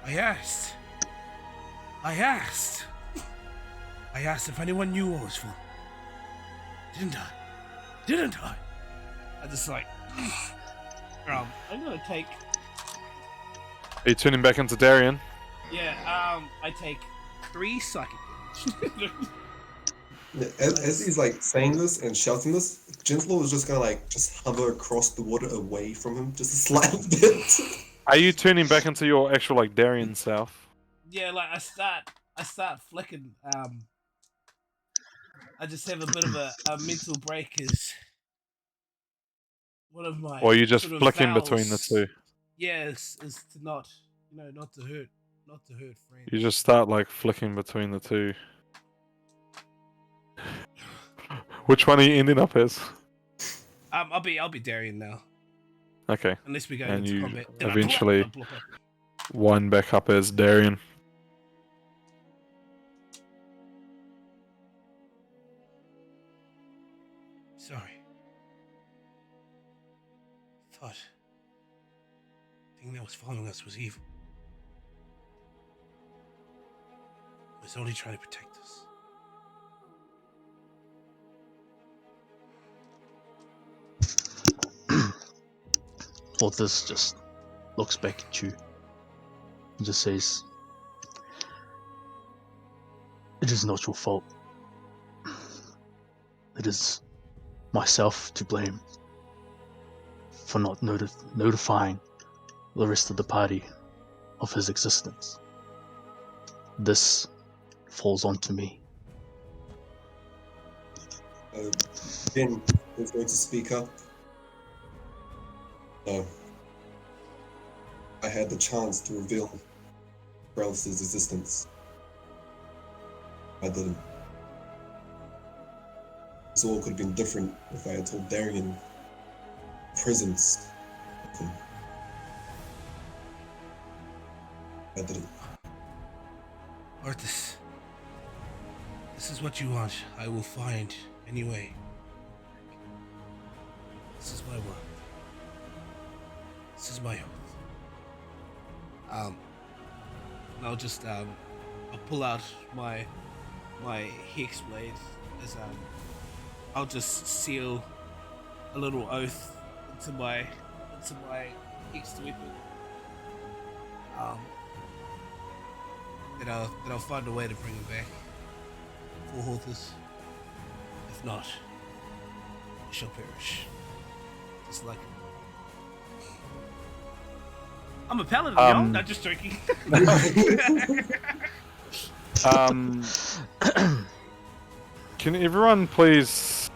I asked if anyone knew what was for. Didn't I? I just like I'm gonna take Are you turning back into Darian? I take 3 psychic damage. Yeah, as he's like saying this and shouting this, Gentler is just gonna like just hover across the water away from him just a slight bit. Are you turning back into your actual like Darian self? Yeah, like I start flicking. I just have a bit of a mental break as one of my. Or are you just sort of flicking between the vows, two? Yeah, is to not to hurt friends. You just start like flicking between the two. Which one are you ending up as? I'll be Darian now. Okay. Unless we go And into you combat. eventually- Then I Wind back up as Darian. Sorry. Thought the thing that was following us was evil. It was only trying to protect us. Horthus just looks back at you and just says, "It is not your fault. It is myself to blame for not notifying the rest of the party of his existence. This falls onto me." Ben is going to speak up. No. I had the chance to reveal Brellis' existence. I didn't. This all could have been different if I had told Darian the presence of him. I didn't. Horthus, this is what you want. I will find anyway. This is my word. This is my oath. And I'll just I'll pull out my hex blade as I'll just seal a little oath into my hex weapon. That I'll find a way to bring it back for Horthus. If not, we shall perish. Just like I'm a paladin, y'all. Not just joking. Can everyone please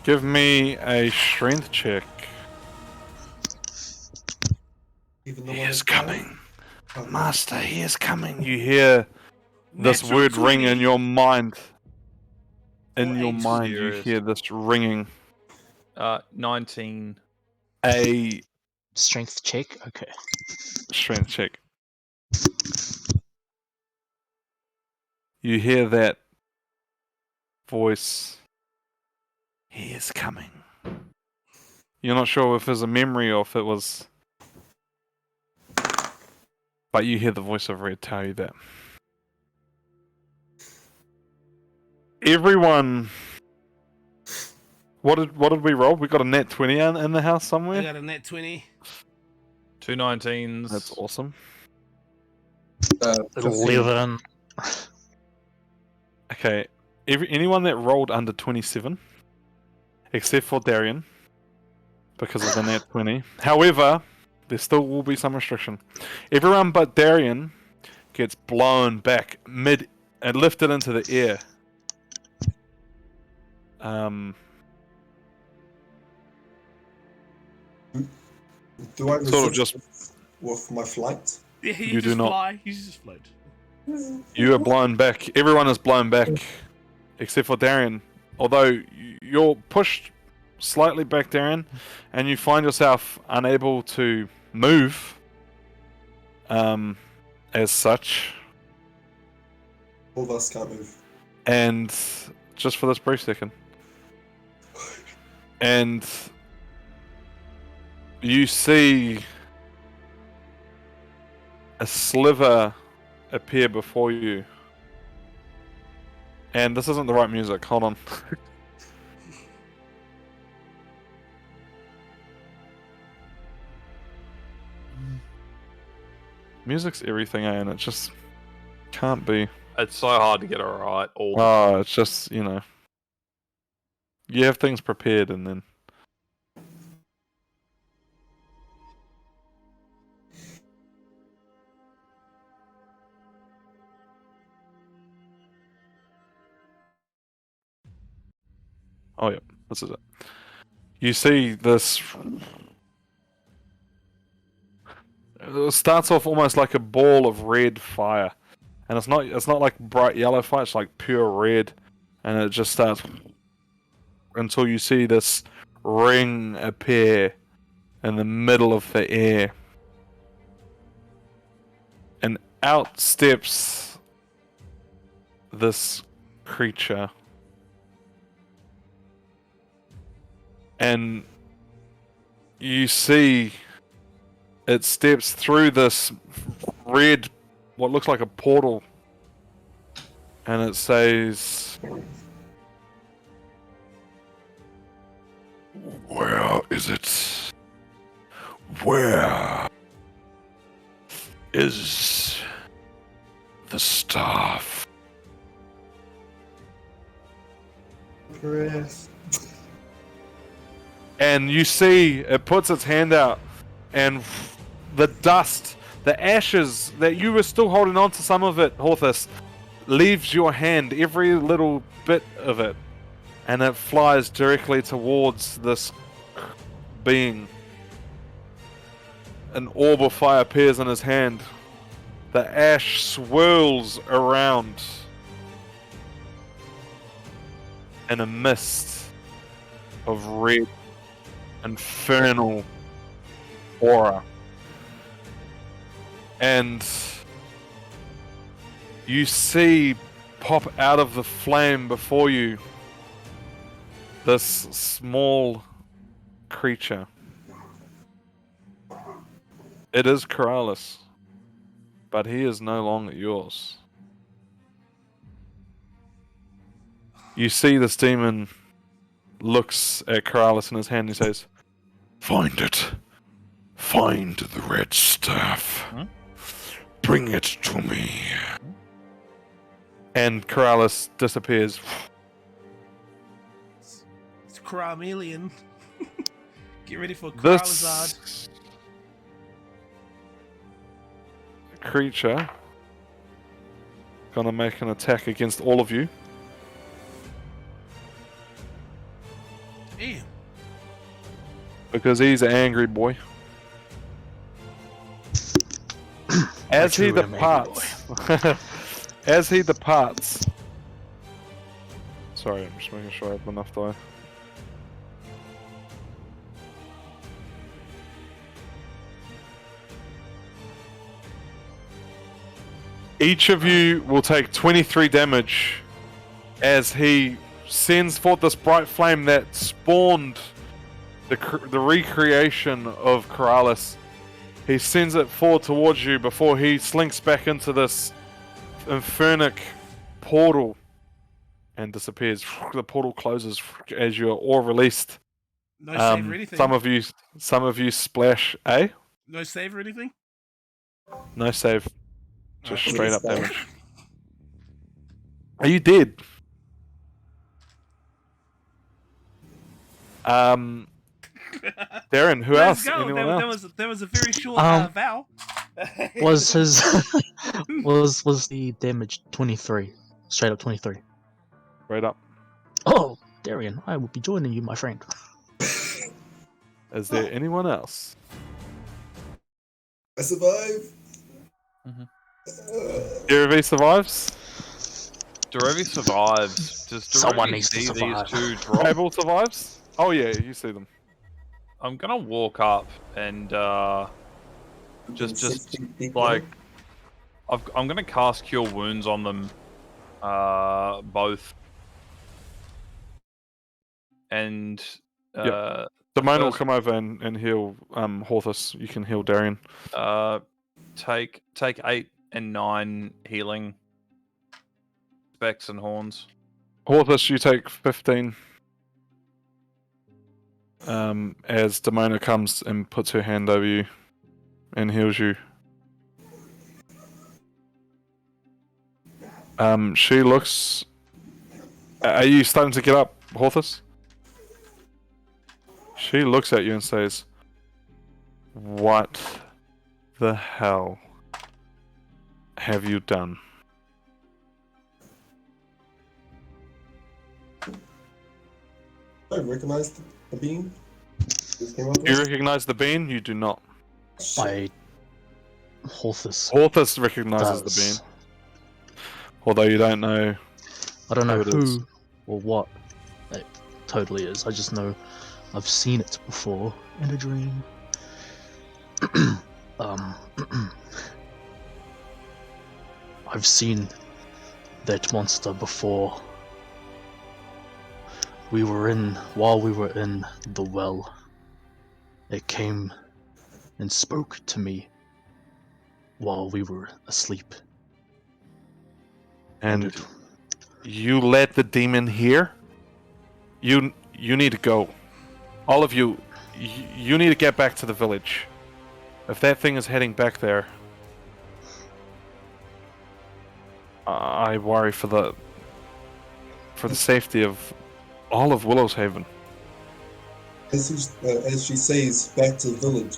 give me a strength check? Even He one is is coming. Master, he is coming. You hear this Natural word ring 20. in your mind. In Or your eight. mind, you Serious. hear this ringing. 19. A Strength check? Okay. strength check. You hear that voice. He is coming. You're not sure if it was a memory or if it was. But you hear the voice of Red tell you that. Everyone. What did we roll? We got a nat 20 in the house I somewhere. got a net 20. 2 19s. That's awesome. 11. Okay. Anyone that rolled under 27, except for Darian, because of the nat 20. However, there still will be some restriction. Everyone but Darian gets blown back mid and lifted into the air. Do I resist Sort of just- with my flight? Yeah, You do not. fly. You just float. You are blown back. Everyone is blown back, except for Darian. Although you're pushed slightly back, Darian, and you find yourself unable to move. As such, All of us can't move. and just for this brief second, and you see a sliver appear before you. And this isn't the right music, hold on. Music's everything, and it just can't be. It's so hard to get it right. All Oh, it's just, you know. You have things prepared and then. Oh, yeah, this is it. You see this. It starts off almost like a ball of red fire. And it's not like bright yellow fire, it's like pure red. And it just starts until you see this ring appear in the middle of the air. And out steps this creature. And you see it steps through this red, what looks like a portal. And it says, Where is it? Where is the staff? Chris. and you see it puts its hand out, and the dust, the ashes that you were still holding on to some of it, Horthus, leaves your hand, every little bit of it, and it flies directly towards this being. An orb of fire appears in his hand. The ash swirls around in a mist of red, infernal aura. And you see pop out of the flame before you this small creature. It is Keralis, but he is no longer yours. You see this demon looks at Keralis in his hand and he says, Find it. Find the red staff. Bring it to me. and Keralis disappears. It's Kramelian. Get ready for Kralizard. This creature gonna make an attack against all of you. Damn. Because he's an angry boy. As he true angry departs, as he departs. Sorry, I'm just making sure I have enough die. Each of you will take 23 damage as he sends forth this bright flame that spawned the recreation of Keralis. He sends it forward towards you before he slinks back into this infernic portal and disappears. The portal closes as you're all released. No save or anything. Some of you splash. No save or anything. No save. Just Alright. straight up damage. Are you dead? Darren, who Let's else? go. Anyone else? There was a very short vow. Was his was the damage 23? Straight up 23. Straight up. Oh, Darian, I will be joining you, my friend. Is there anyone else? I survive. Derevi survives. Derevi survives. Does Someone Derevi needs to see survive. these two drop? Cable survives. Oh yeah, you see them. I'm gonna walk up and just 60 people. like I'm gonna cast Cure Wounds on them, both. And Damone will first- come over and heal Horthus. You can heal Darian. take 8 and 9 healing specs and horns. Horthus, you take 15. As Damona comes and puts her hand over you and heals you. She looks. Are you starting to get up, Horthus? She looks at you and says, "What the hell have you done?" I recognize the being. Just came up You with. recognize the bean? You do not. I Horthus Horthus recognizes the does. bean, although you don't know. I don't know Who it is. who or what it totally is. I just know I've seen it before in a dream. I've seen that monster before. While we were in the well, it came and spoke to me while we were asleep. And you let the demon hear? You need to go. All of you, you need to get back to the village. If that thing is heading back there, I worry for the safety of all of Willow's Haven. As she says, back to the village,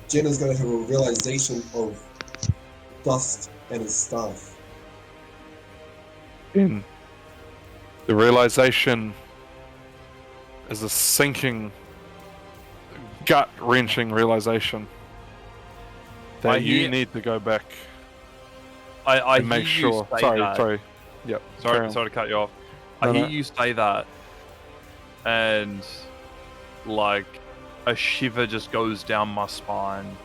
Jenna's going to have a realization of dust and his staff. In the realization is a sinking, gut-wrenching realization that you need to go back I and make hear you sure. say Sorry, that. sorry. Yep. Sorry to cut you off. No, I hear no. you say that, and like a shiver just goes down my spine.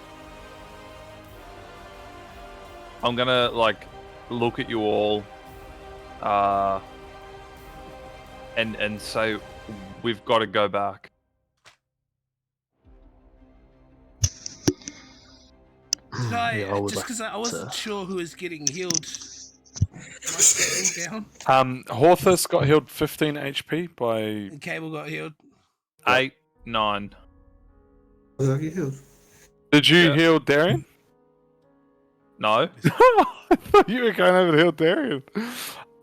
I'm gonna like look at you all, and say we've got to go back. Yeah, I would Just like because I wasn't to- sure who was getting healed. Am I staying down? Horthus got healed 15 HP by. And Kable got healed. 8, 9. Did you Yeah. heal Darian? No, I thought you were going over to heal Darian.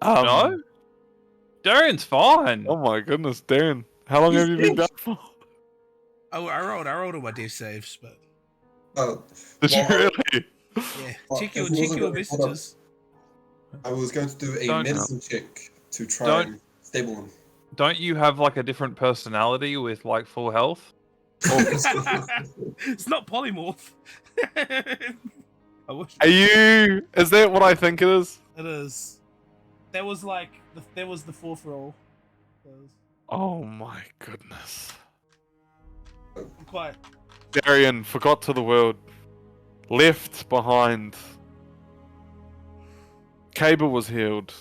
no. Darian's fine. Oh my goodness, Darian. How long have you been down for? Oh, I rolled all my death saves, but Did you Well, really? yeah. Well, Check if your it wasn't hold up. messages. I was going to do a Don't- medicine check to try Don't- and stable him. Don't you have like a different personality with like full health? It's not polymorph. I wish Are you? Is that what I think it is? it is. That was like that was the fourth roll. Oh my goodness. I'm quite. Darian forgot to the world. Left behind. Kable was healed.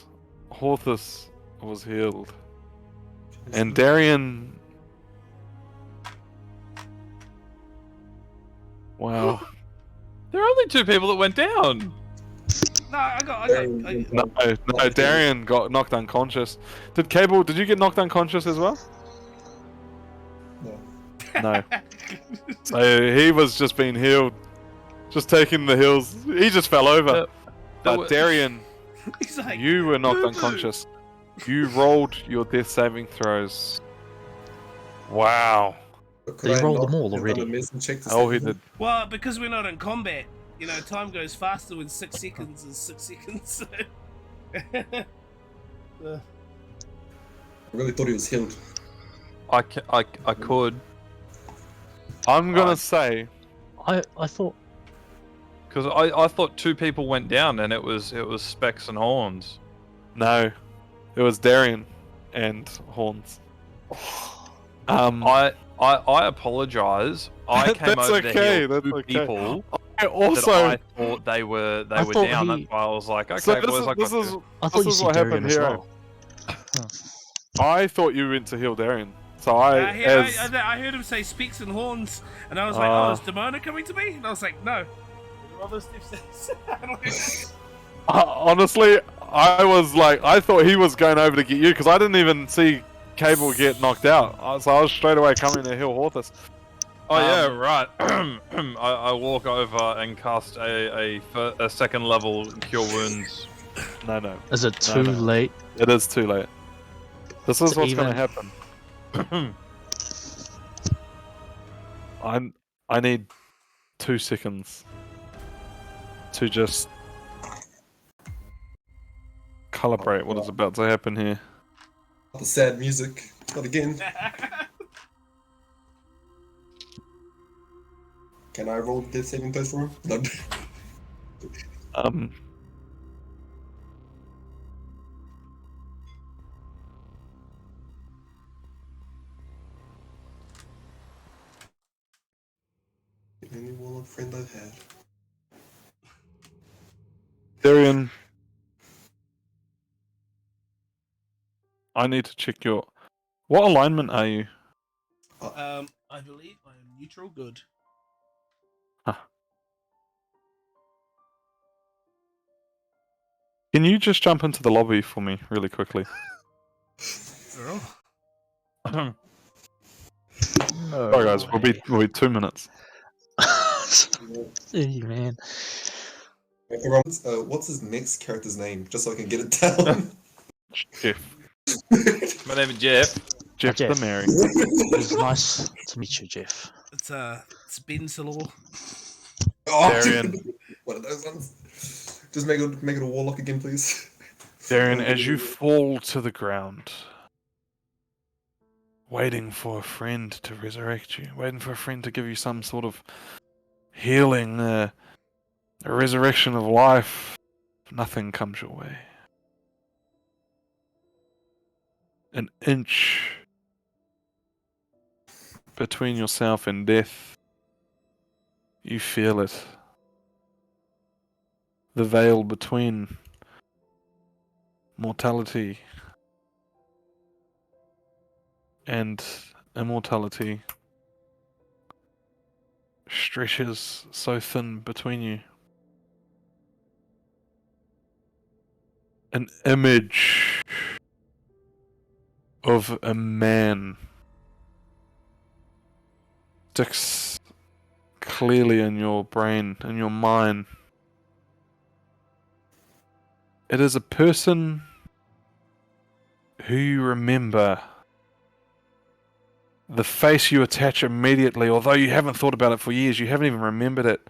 Horthus was healed. And Darian. Wow. There are only 2 people that went down. No, I got. No, Darian got knocked unconscious. Did you get knocked unconscious as well? No. No. So he was just being healed. Just taking the heals. He just fell over. But Darian, He's like, you were knocked "Boo-boo." unconscious. You rolled your death saving throws. Wow. Could They I rolled not them all have done already. a medicine check to Oh, he stable him? did. Well, because we're not in combat, you know, time goes faster when 6 seconds is 6 seconds. I really thought he was healed. I could, I'm gonna say I thought because I thought 2 people went down, and it was Specs and Horns. no. It was Darian and Horns. I apologize. I came That's over to okay, heal that's 2 okay. people I also. that I thought they were thought down. he- That's why I was like, okay, So boys, I got this you. is I thought this you is said what Darian happened as here. well. I thought you went to heal Darian. So I heard him say speaks and horns, and I was like, oh, is Demona coming to me? And I was like, no. Other Steve says. honestly, I thought he was going over to get you because I didn't even see Kable get knocked out. So I was straight away coming to heal Horthus. Oh yeah, right. I walk over and cast a second level cure wounds. No. Is it too no. late? It is too late. This is To what's going to even- happen. I need 2 seconds to just calibrate what is about to happen here. The sad music. Not again. Can I roll death saving throws for him? No. Darian, I need to check your. What alignment are you? I believe I am neutral good. Can you just jump into the lobby for me really quickly? No. Sorry guys, we'll be 2 minutes. Hey, man. What's his next character's name? Just so I can get it down. Jeff. My name is Jeff. Jeff Jeff. the Mary. It was nice to meet you, Jeff. It's Ben Salor. Oh, Darian. one of those ones. Just make it a warlock again, please. Darian, as you fall to the ground, waiting for a friend to resurrect you, waiting for a friend to give you some sort of healing, a resurrection of life, nothing comes your way. An inch between yourself and death, you feel it. The veil between mortality and immortality stretches so thin between you. An image of a man sticks clearly in your brain, in your mind. It is a person who you remember. The face you attach immediately, although you haven't thought about it for years, you haven't even remembered it.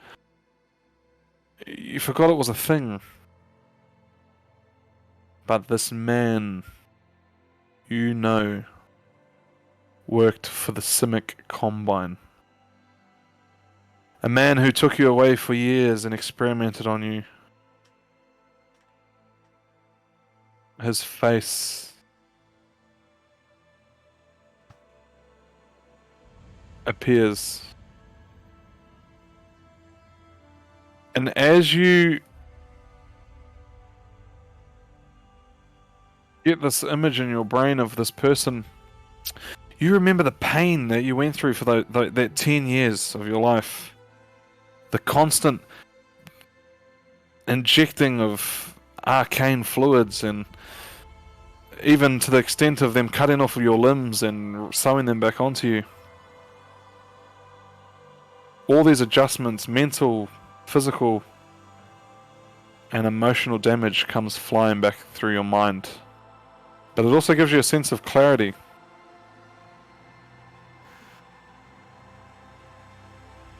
You forgot it was a thing. But this man, you know, worked for the Simic Combine. A man who took you away for years and experimented on you. His face appears. And as you get this image in your brain of this person, you remember the pain that you went through for that 10 years of your life. The constant injecting of arcane fluids, and even to the extent of them cutting off your limbs and sewing them back onto you. All these adjustments, mental, physical, and emotional damage comes flying back through your mind. But it also gives you a sense of clarity.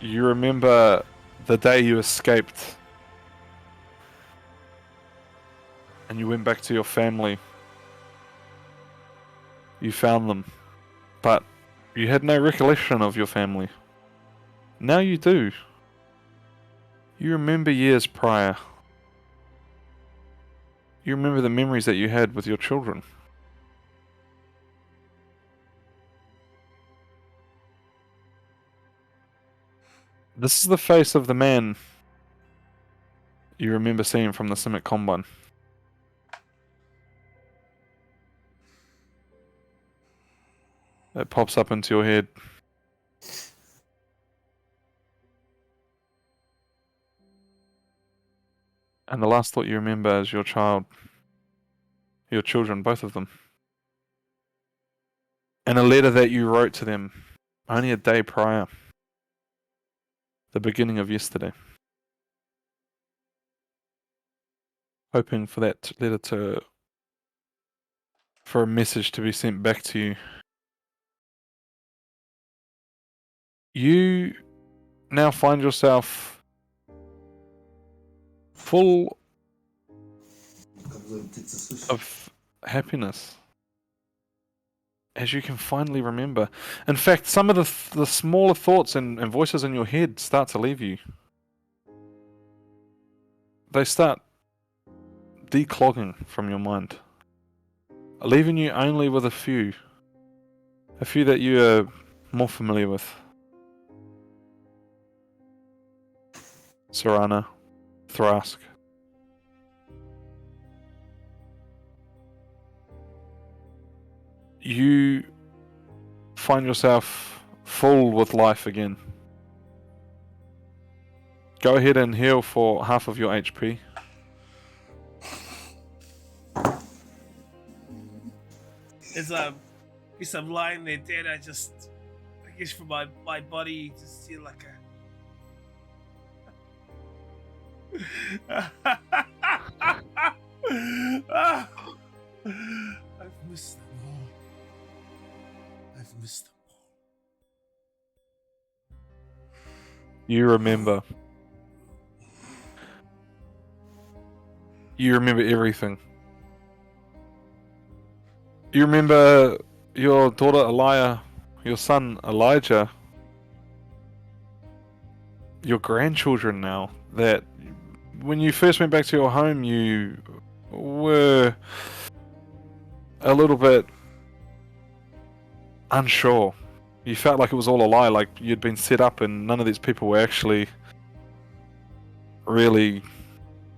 You remember the day you escaped and you went back to your family. You found them, but you had no recollection of your family. Now you do. You remember years prior. You remember the memories that you had with your children. This is the face of the man you remember seeing from the Simic Combine. It pops up into your head. And the last thought you remember is your child. Your children, both of them. And a letter that you wrote to them only a day prior. The beginning of yesterday. Hoping for that letter for a message to be sent back to you. You now find yourself full of happiness, as you can finally remember. In fact, some of the smaller thoughts and voices in your head start to leave you. They start declogging from your mind, leaving you only with a few that you are more familiar with. Serana, Thrask, you find yourself full with life again. Go ahead and heal for half of your HP. As I'm lying there dead, I guess from my body, you just see like a. I've missed them all. I've missed them all. You remember. You remember everything. You remember your daughter Elia, your son Elijah, your grandchildren now, that when you first went back to your home, you were a little bit unsure. You felt like it was all a lie, like you'd been set up and none of these people were actually really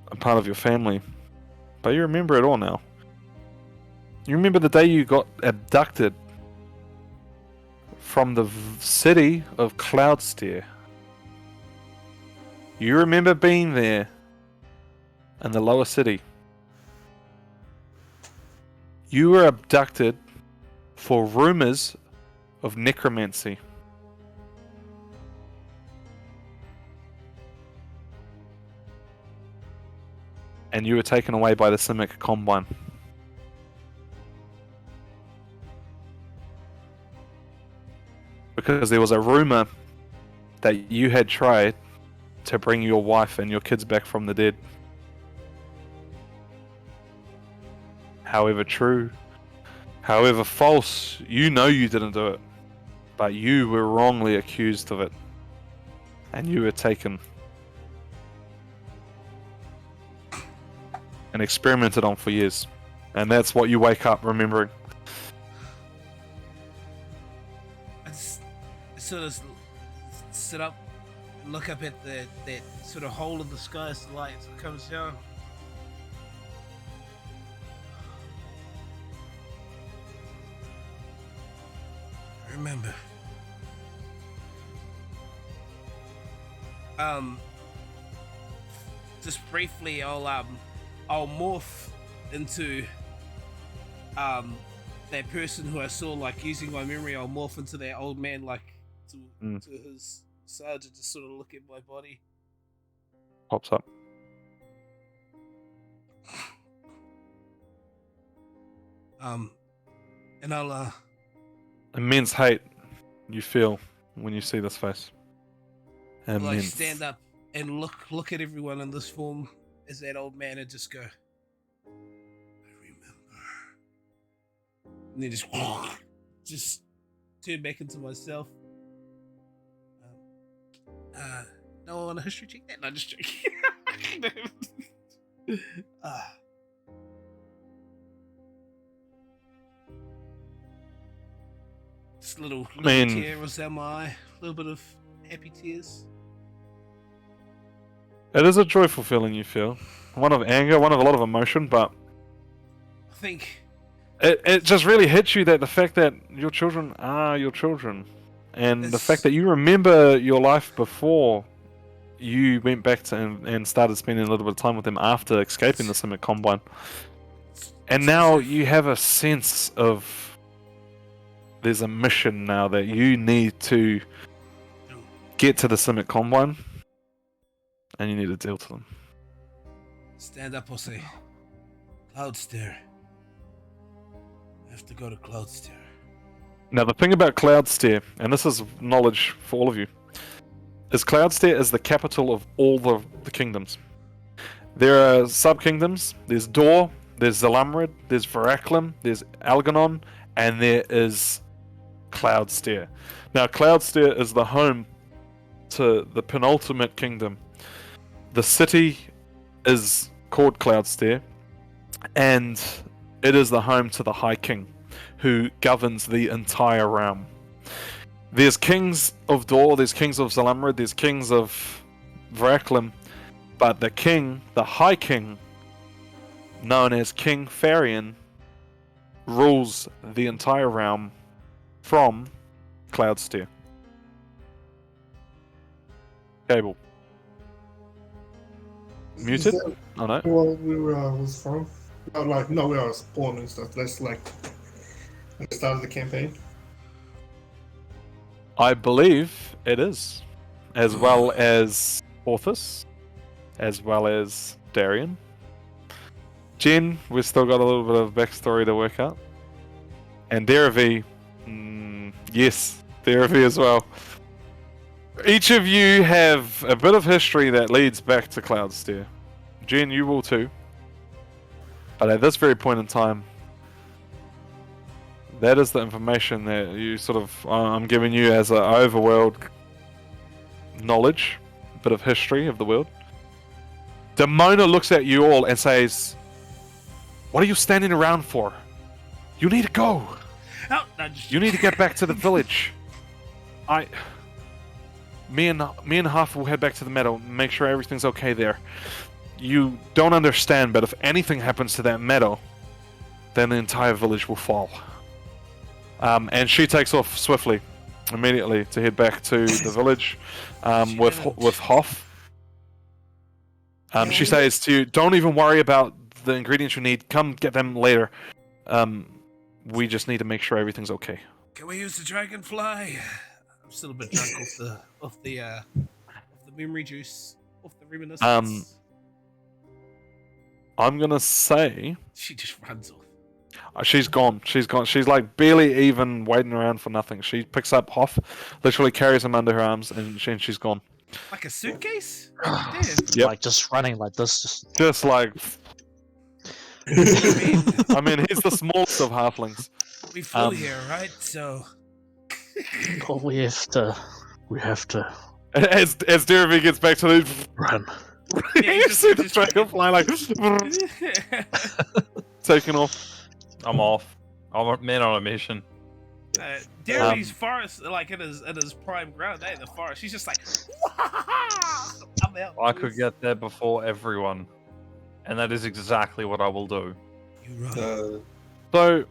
a part of your family. But you remember it all now. You remember the day you got abducted from the city of Cloudstair. You remember being there in the lower city. You were abducted for rumors of necromancy. And you were taken away by the Simic Combine. Because there was a rumor that you had tried to bring your wife and your kids back from the dead. However true, however false, you know you didn't do it. But you were wrongly accused of it. And you were taken and experimented on for years. And that's what you wake up remembering. I just sort of sit up and look up at that sort of hole in the sky as the light comes down. Remember. Just briefly, I'll morph into that person who I saw, like, using my memory. I'll morph into that old man, like, to his side, and just sort of look at my body. Pops up. And I'll Immense hate you feel when you see this face. like Immense. stand up and look at everyone in this form as that old man, and just go, I remember. And then just turn back into myself. No one want a history check that? No, just joking. Just a little tear was down my eye. A little bit of happy tears. It is a joyful feeling you feel. One of anger, one of a lot of emotion, but I think it just really hits you that the fact that your children are your children. And the fact that you remember your life before you went back to and started spending a little bit of time with them after escaping the Simic Combine. And now you have a sense of there's a mission now that you need to get to the Simic Combine, and you need to deal to them. Stand up, or say, Cloudstair. I have to go to Cloudstair. Now the thing about Cloudstair, and this is knowledge for all of you, is Cloudstair is the capital of all the kingdoms. There are sub-kingdoms. There's Dor, there's Zalamrid, there's Veraclum, there's Algernon, and there is Cloudstair. Now Cloudstair is the home to the penultimate kingdom. The city is called Cloudstair, and it is the home to the High King, who governs the entire realm. There's kings of Dor, there's kings of Zalamrid, there's kings of Veraclum, but the king, the High King, known as King Farian, rules the entire realm from Cloudsteer. Kable. Muted? Is that Oh no. where we was from? No, like, no, where I was born and stuff. That's like at the start of the campaign. I believe it is. As well as Horthus. As well as Darian. Jen, we've still got a little bit of backstory to work out. And Derevi, yes, Derevi as well. Each of you have a bit of history that leads back to Cloudsteer. Jen, you will too. But at this very point in time, that is the information that you sort of, I'm giving you as an overworld knowledge, a bit of history of the world. Demona looks at you all and says, "What are you standing around for? You need to go. Oh, no, just... You need to get back to the village. Me and Huff will head back to the meadow, make sure everything's okay there. You don't understand, but if anything happens to that meadow, then the entire village will fall." And she takes off swiftly, immediately, to head back to the village with Hoff. She says to you, "Don't even worry about the ingredients you need. Come get them later. We just need to make sure everything's okay." Can we use the dragonfly? I'm still a bit drunk off the memory juice, off the reminiscence. I'm gonna say She just runs off. she's gone. She's gone. She's like barely even waiting around for nothing. She picks up Hoff, literally carries him under her arms, and she's gone. Like a suitcase? Damn. Yep. Like just running like this. Just like, I mean, he's the smallest of halflings. We flew here, right? So. Oh, we have to. As Derevi gets back to the Run. Yeah, you see the dragonfly like taking off. I'm off. I'm a man on a mission. Derevi's forest, like in his prime ground, the forest. She's just like, I'm out. I could get there before everyone, and that is exactly what I will do. You run. So,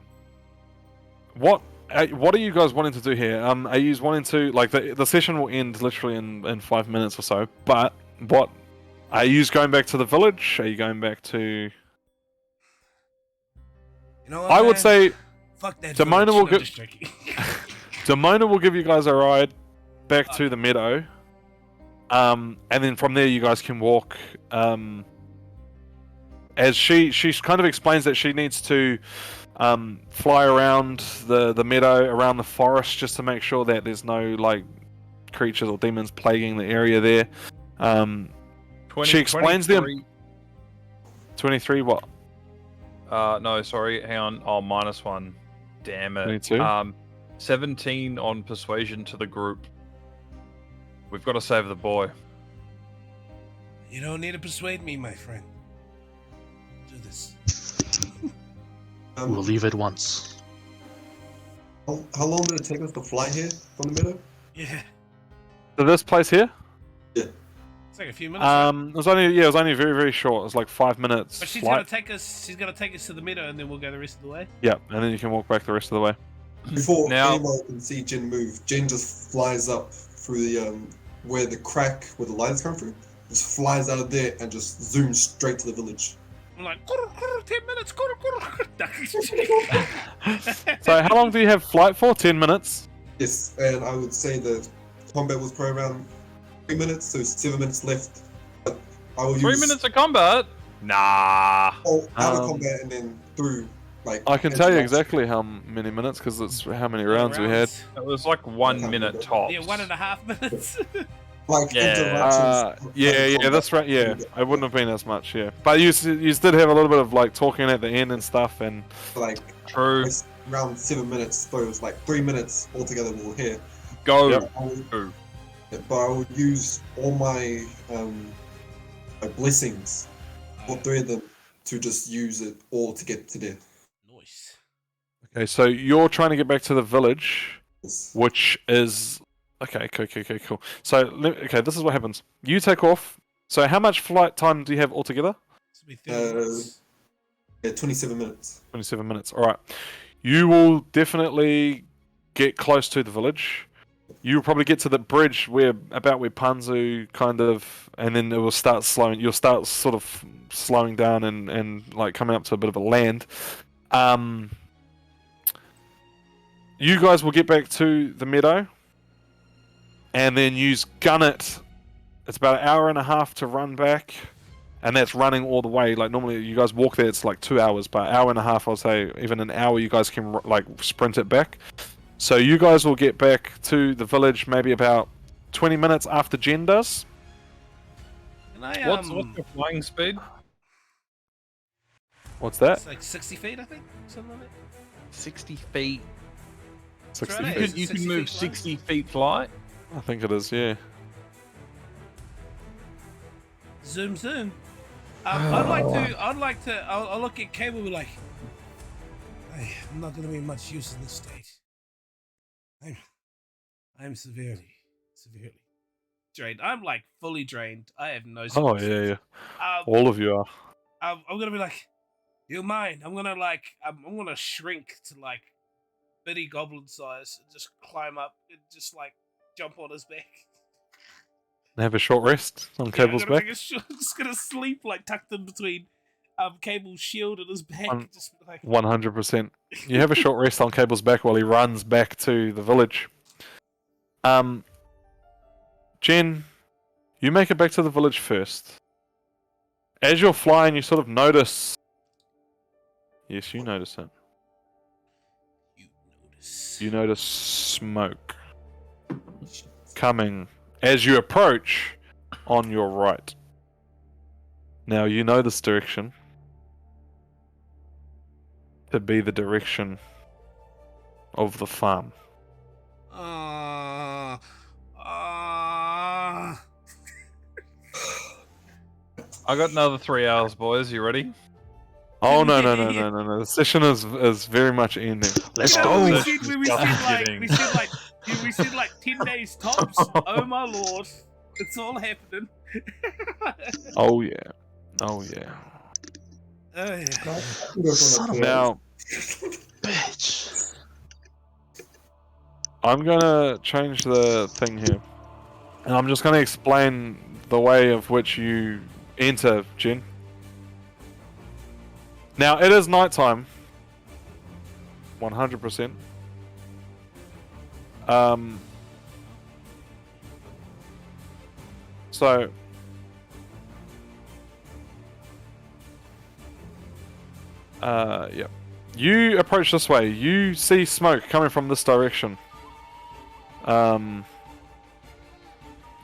what are you guys wanting to do here? Are you wanting to, like, the session will end literally in 5 minutes or so? But what are you going back to the village? Are you going back to? You know what, I would man? say Fuck that. Demona village. will No, get- just joking. Demona will give you guys a ride back to the meadow, and then from there you guys can walk. As she kind of explains that she needs to fly around the meadow, around the forest, just to make sure that there's no like creatures or demons plaguing the area there. She explains them. 23 what? No, sorry, hang on. Oh, -1. Damn it. 22? 17 on persuasion to the group. We've got to save the boy. You don't need to persuade me, my friend. Do this. We'll leave it once. How long did it take us to fly here from the meadow? Yeah. To this place here? It's like a few minutes. Right? It was only very, very short. It was like 5 minutes. But she's flight. gonna take us. She's gonna take us to the meadow, and then we'll go the rest of the way. Yeah, and then you can walk back the rest of the way. Before Now- anyone can see Jin move, Jin just flies up through the where the crack where the lights come through. Just flies out of there and just zooms straight to the village. I'm like, 10 minutes. So how long do you have flight for? 10 minutes? Yes, and I would say the combat was probably around 3 minutes, so 7 minutes left. But I will 3 use minutes of combat? Nah. all out of Um, combat and then through like. I can tell you interrupts. exactly how many minutes, because it's how many rounds we had. It was like 1 minute tops. Yeah, 1.5 minutes. Like Yeah. interruptions. Yeah, that's right. Yeah, it wouldn't have been as much. Yeah, but you did have a little bit of like talking at the end and stuff, and Like True. it's around 7 minutes, so it was like 3 minutes altogether we were here. Go. Yep. Go. But I would use all my blessings, all 3 of them, to just use it all to get to there. Nice. okay. So you're trying to get back to the village, Yes. which is okay. Cool. So okay, this is what happens. You take off. So how much flight time do you have altogether? This will be 30 minutes. Yeah, 27 minutes. 27 minutes. All right. You will definitely get close to the village. You'll probably get to the bridge where Panzu kind of, and then it will start slowing. You'll start sort of slowing down and like coming up to a bit of a land. You guys will get back to the meadow, and then use gun it. It's about an hour and a half to run back, and that's running all the way. Like normally you guys walk there, it's like 2 hours, but an hour and a half, I'll say, even an hour, you guys can like sprint it back. So you guys will get back to the village maybe about 20 minutes after Jen does. Can I, What's your flying speed? What's that? It's like 60 feet, I think. Something like that. 60 feet. 60 right, feet. is it You can 60 move feet 60 feet flight. I think it is, yeah. Zoom, zoom. I'll look at Kable and be like, hey, I'm not going to be much use in this state. I'm severely drained. I'm like fully drained. I have no. Oh, yeah. All of you are. I'm gonna be like, you mind? I'm gonna shrink to like bitty goblin size and just climb up and just like jump on his back. Have a short rest on Cable's back. I'm just gonna sleep like tucked in between Cable's shield and his back. Just like 100%. You have a short rest on Cable's back while he runs back to the village. Jen, you make it back to the village first. As you're flying, you sort of notice. Yes, you notice it. You notice smoke coming as you approach on your right. Now you know this direction to be the direction of the farm. I got another 3 hours, boys. You ready? Oh no! The session is very much ending. Let's You know, go. we said like 10 days tops. Oh my lord, it's all happening. Oh yeah. Oh yeah. Son of a Now, bitch. I'm gonna change the thing here, and I'm just gonna explain the way of which you enter, Jen. Now it is nighttime. 100%. So yeah. You approach this way. You see smoke coming from this direction.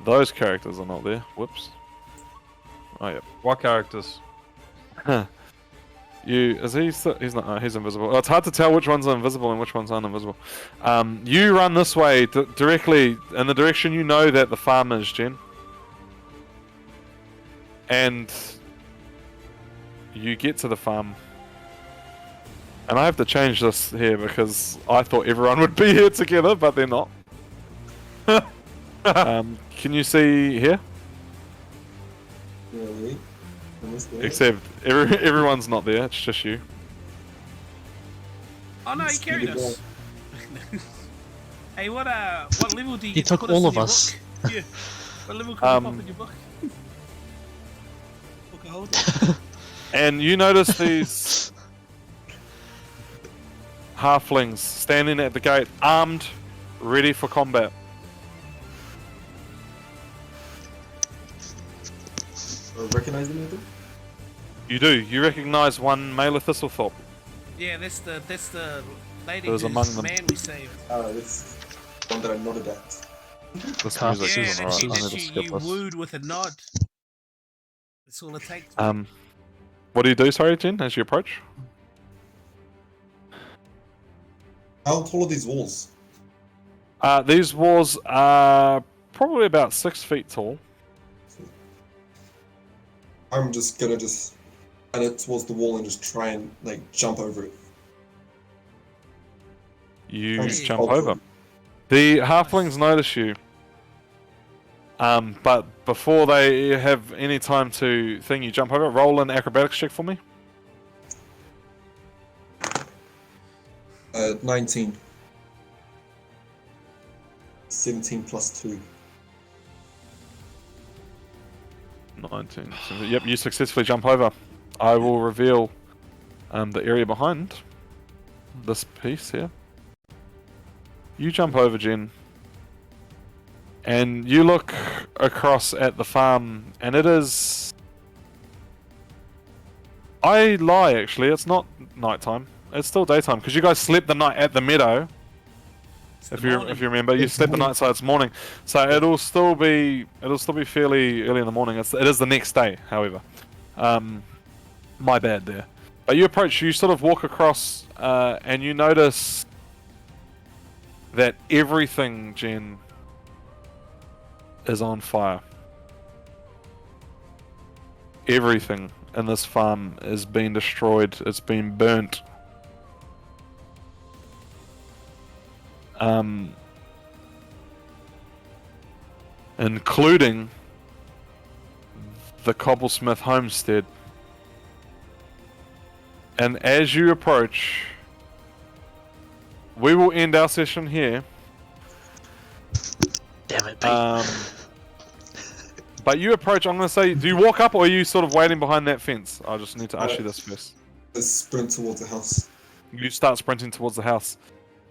Those characters are not there. Whoops. Oh yeah. What characters? He's not. He's invisible. It's hard to tell which ones are invisible and which ones aren't invisible. You run this way directly in the direction you know that the farm is, Jen. And you get to the farm. And I have to change this here because I thought everyone would be here together, but they're not. Can you see here? Really? Except everyone's not there. It's just you. Oh no, he carried us. Hey, what level do you He get to took put all us in of your us. book? Yeah. What level can you pop in your book? Book a holder. And you notice these halflings standing at the gate, armed, ready for combat. Recognize them, Nathan? You do. You recognize one Mela Thistlethorpe. Yeah, that's the lady It was whose among them. man we saved. That's one that I'm not at. This Can't music see is Yeah, them. alright. that I'm you, gonna that skip you this. wooed with a nod. That's all it takes. What do you do, sorry, Jen, as you approach? How tall are these walls? These walls are probably about 6 feet tall. I'm just gonna run it towards the wall and just try and jump over it. You Hey. jump over. The halflings notice you. But before they have any time to you jump over, roll an acrobatics check for me. 19. 17 plus 2. 19. So, yep, you successfully jump over. I will reveal the area behind this piece here. You jump over, Jen, and you look across at the farm, and it is... I lie, actually. It's not nighttime. It's still daytime, because you guys slept the night at the meadow. If you remember, you slept the night, so it's morning. So it'll still be fairly early in the morning. It is the next day, however. My bad there. But you sort of walk across, and you notice that everything, Jen, is on fire. Everything in this farm is being destroyed. It's been burnt. Including the Cobblesmith homestead. And as you approach, we will end our session here. Damn it, Pete. But you approach, I'm going to say, do you walk up or are you sort of waiting behind that fence? I just need to ask you this first. Let's sprint towards the house. You start sprinting towards the house.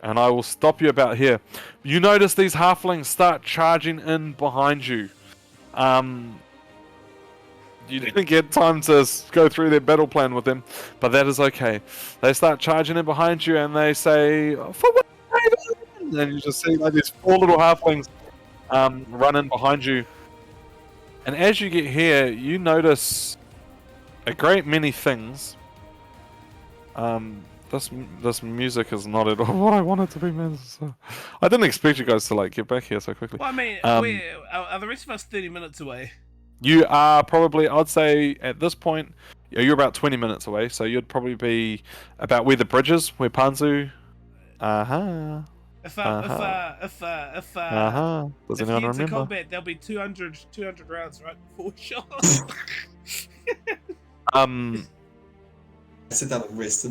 And I will stop you about here. You notice these halflings start charging in behind you. You didn't get time to go through their battle plan with them, but that is okay. They start charging in behind you and they say, "For what?" And you just see like these 4 little halflings run in behind you. And as you get here, you notice a great many things. This music is not at all what I want it to be, man. So, I didn't expect you guys to like get back here so quickly. Well, I mean, are the rest of us 30 minutes away? You are probably, I'd say, at this point, you're about 20 minutes away. So you'd probably be about where the bridge is, where Panzu. If Does if anyone you into remember? combat, there'll be 200 rounds right before we shot. Sit down and rest.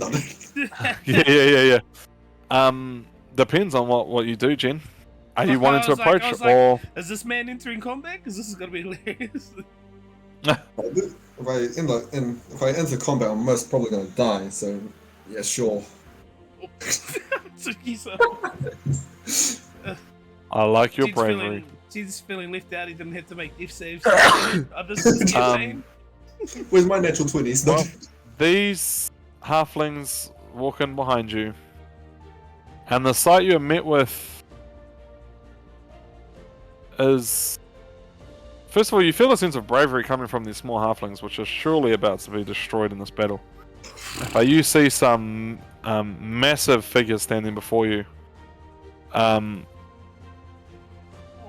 Yeah. Depends on what you do, Jen. Are you wanting to approach or? Is this man entering combat? Because this is gonna be hilarious. If I enter combat, I'm most probably gonna die. So, yeah, sure. I like your bravery. She's feeling left out. He didn't have to make death saves. This is campaign. Where's my natural 20s? Well, these halflings walk in behind you, and the sight you're met with is, first of all, you feel a sense of bravery coming from these small halflings, which are surely about to be destroyed in this battle. But you see some massive figures standing before you.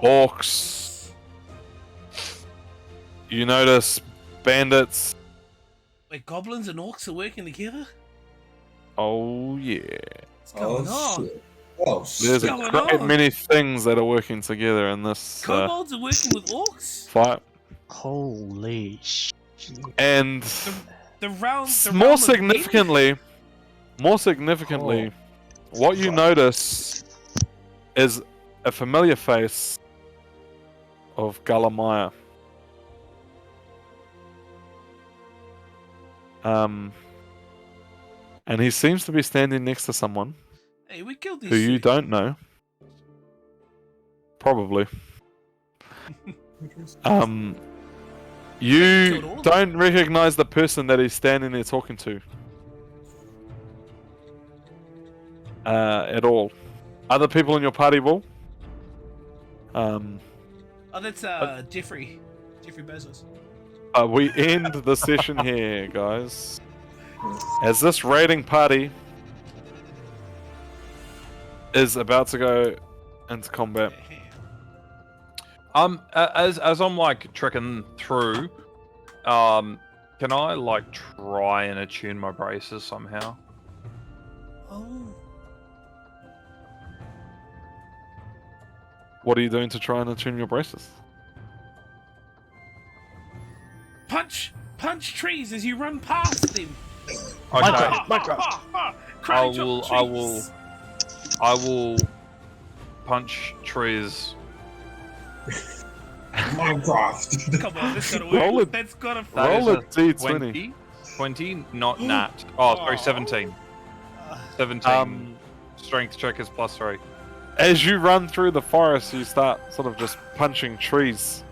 Orcs. You notice bandits. Wait, goblins and orcs are working together? Oh yeah. What's going on? Shit. Oh, There's shit. a great many things that are working together in this Kobolds are working with orcs? fight. Holy shit. And more significantly, what you notice is a familiar face of Galamaya. And he seems to be standing next to someone Hey, we killed these who you things. don't know. Probably. You don't recognize the person that he's standing there talking to. At all. Other people in your party will. Oh, that's Jeffrey Bezos. We end the session here, guys. As this raiding party is about to go into combat. As I'm like trekking through, can I like try and attune my braces somehow? Oh. What are you doing to try and attune your braces? Punch trees as you run past them. Okay. Crunch I up will. trees. I will punch trees. Minecraft. Come on, that's gotta Roll work. it. That's gotta. That Roll is a d20. 20, not nat. Oh, sorry, 17. 17. Strength check is +3. As you run through the forest, you start sort of just punching trees.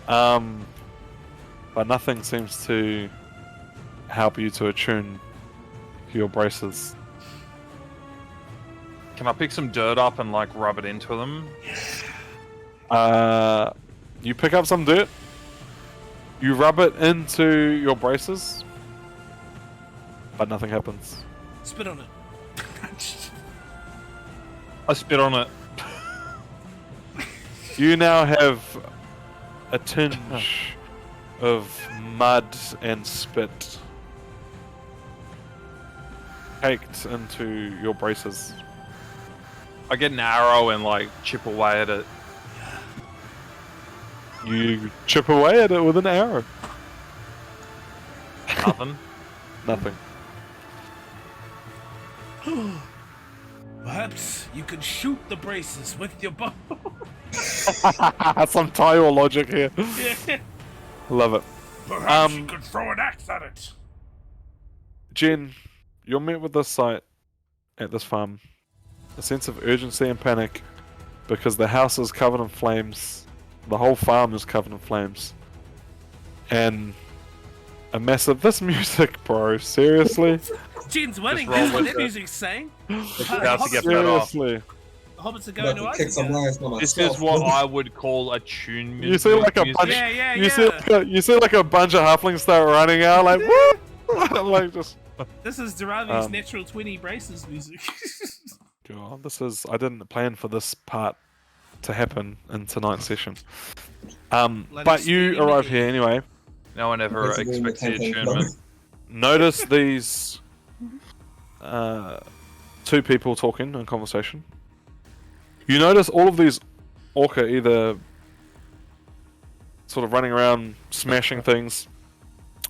But nothing seems to help you to attune your braces. Can I pick some dirt up and like rub it into them? You pick up some dirt. You rub it into your braces. But nothing happens. Spit on it. I spit on it. You now have a tinge of mud and spit caked into your braces. I get an arrow and like chip away at it. You chip away at it with an arrow. Nothing. Nothing. Perhaps you could shoot the braces with your bow. Some Taiwa logic here. Yeah. Love it. Perhaps you could throw an axe at it. Jen, you're met with this sight at this farm. A sense of urgency and panic because the house is covered in flames. The whole farm is covered in flames. And a massive... This music, bro. Seriously? Jen's winning. roll That's what with that it. music's saying. About to get better. Seriously. The hobbits are going to Kick some Isengard. lions by This myself. is what I would call a tune music. You see like a music. bunch... Yeah, You see like a bunch of halflings start running out like... Woo! Like just... This is Derevi's natural 20 braces music. God, this is... I didn't plan for this part to happen in tonight's session. But you arrive here anyway. No one ever It's a really expects the intense attunement. Notice these two people talking in conversation. You notice all of these orca either sort of running around smashing things,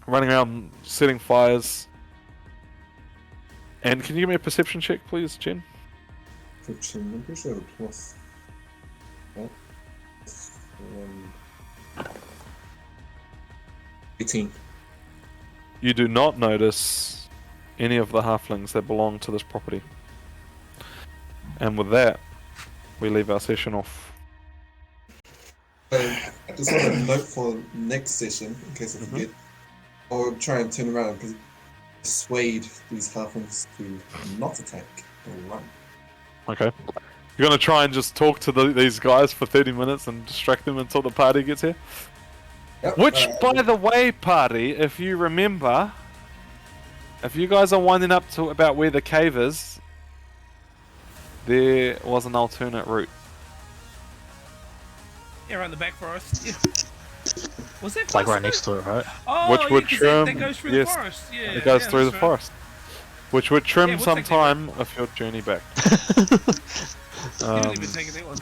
running around setting fires. And can you give me a perception check, please, Jen? Fiction. I'm pretty sure plus. What? 18. You do not notice any of the halflings that belong to this property. And with that, we leave our session off. So, I just want a note for next session, in case I forget. I'll try and turn around because persuade these halflings to not attack or run. Okay. You're gonna try and just talk to these guys for 30 minutes and distract them until the party gets here? Yep, Which, by the way, party, if you remember, if you guys are winding up to about where the cave is, there was an alternate route. Yeah, around the back forest. Yeah. Was that It's like close right to next to it, right? Oh, Which yeah, would 'cause trim- that goes through yes, the forest. Yeah, It goes yeah, through the that's right. forest. Which would trim Yeah, we'll some take that time of your journey back. You didn't even take that one.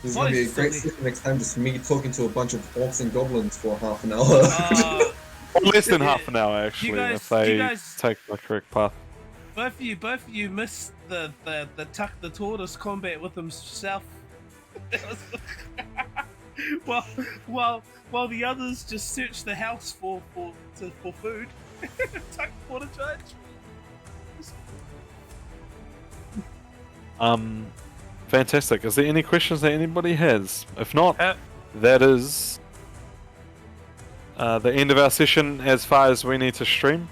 This is Why going to be a is great silly? session next time, just me talking to a bunch of orcs and goblins for half an hour. Less than half an hour, actually, guys- if they you guys- take the correct path. Both of you missed the tuck the tortoise combat with himself. That was while the others just searched the house for food. Tuck water charge. Fantastic. Is there any questions that anybody has? If not, Uh, that is the end of our session as far as we need to stream.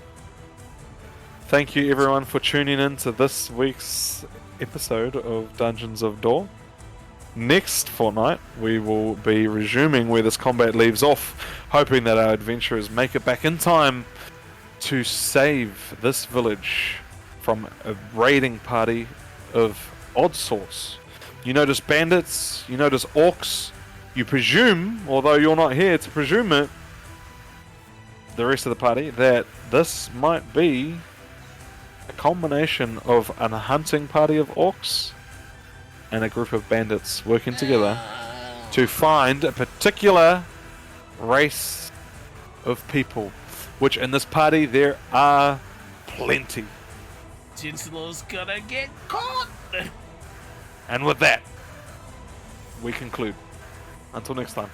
Thank you everyone for tuning in to this week's episode of Dungeons of Door. Next fortnight, we will be resuming where this combat leaves off, hoping that our adventurers make it back in time to save this village from a raiding party of odd sorts. You notice bandits, you notice orcs, you presume, although you're not here to presume it, the rest of the party, that this might be a combination of a hunting party of orcs and a group of bandits working together to find a particular race of people, which in this party there are plenty. Tinsel's gonna get caught! And with that, we conclude. Until next time.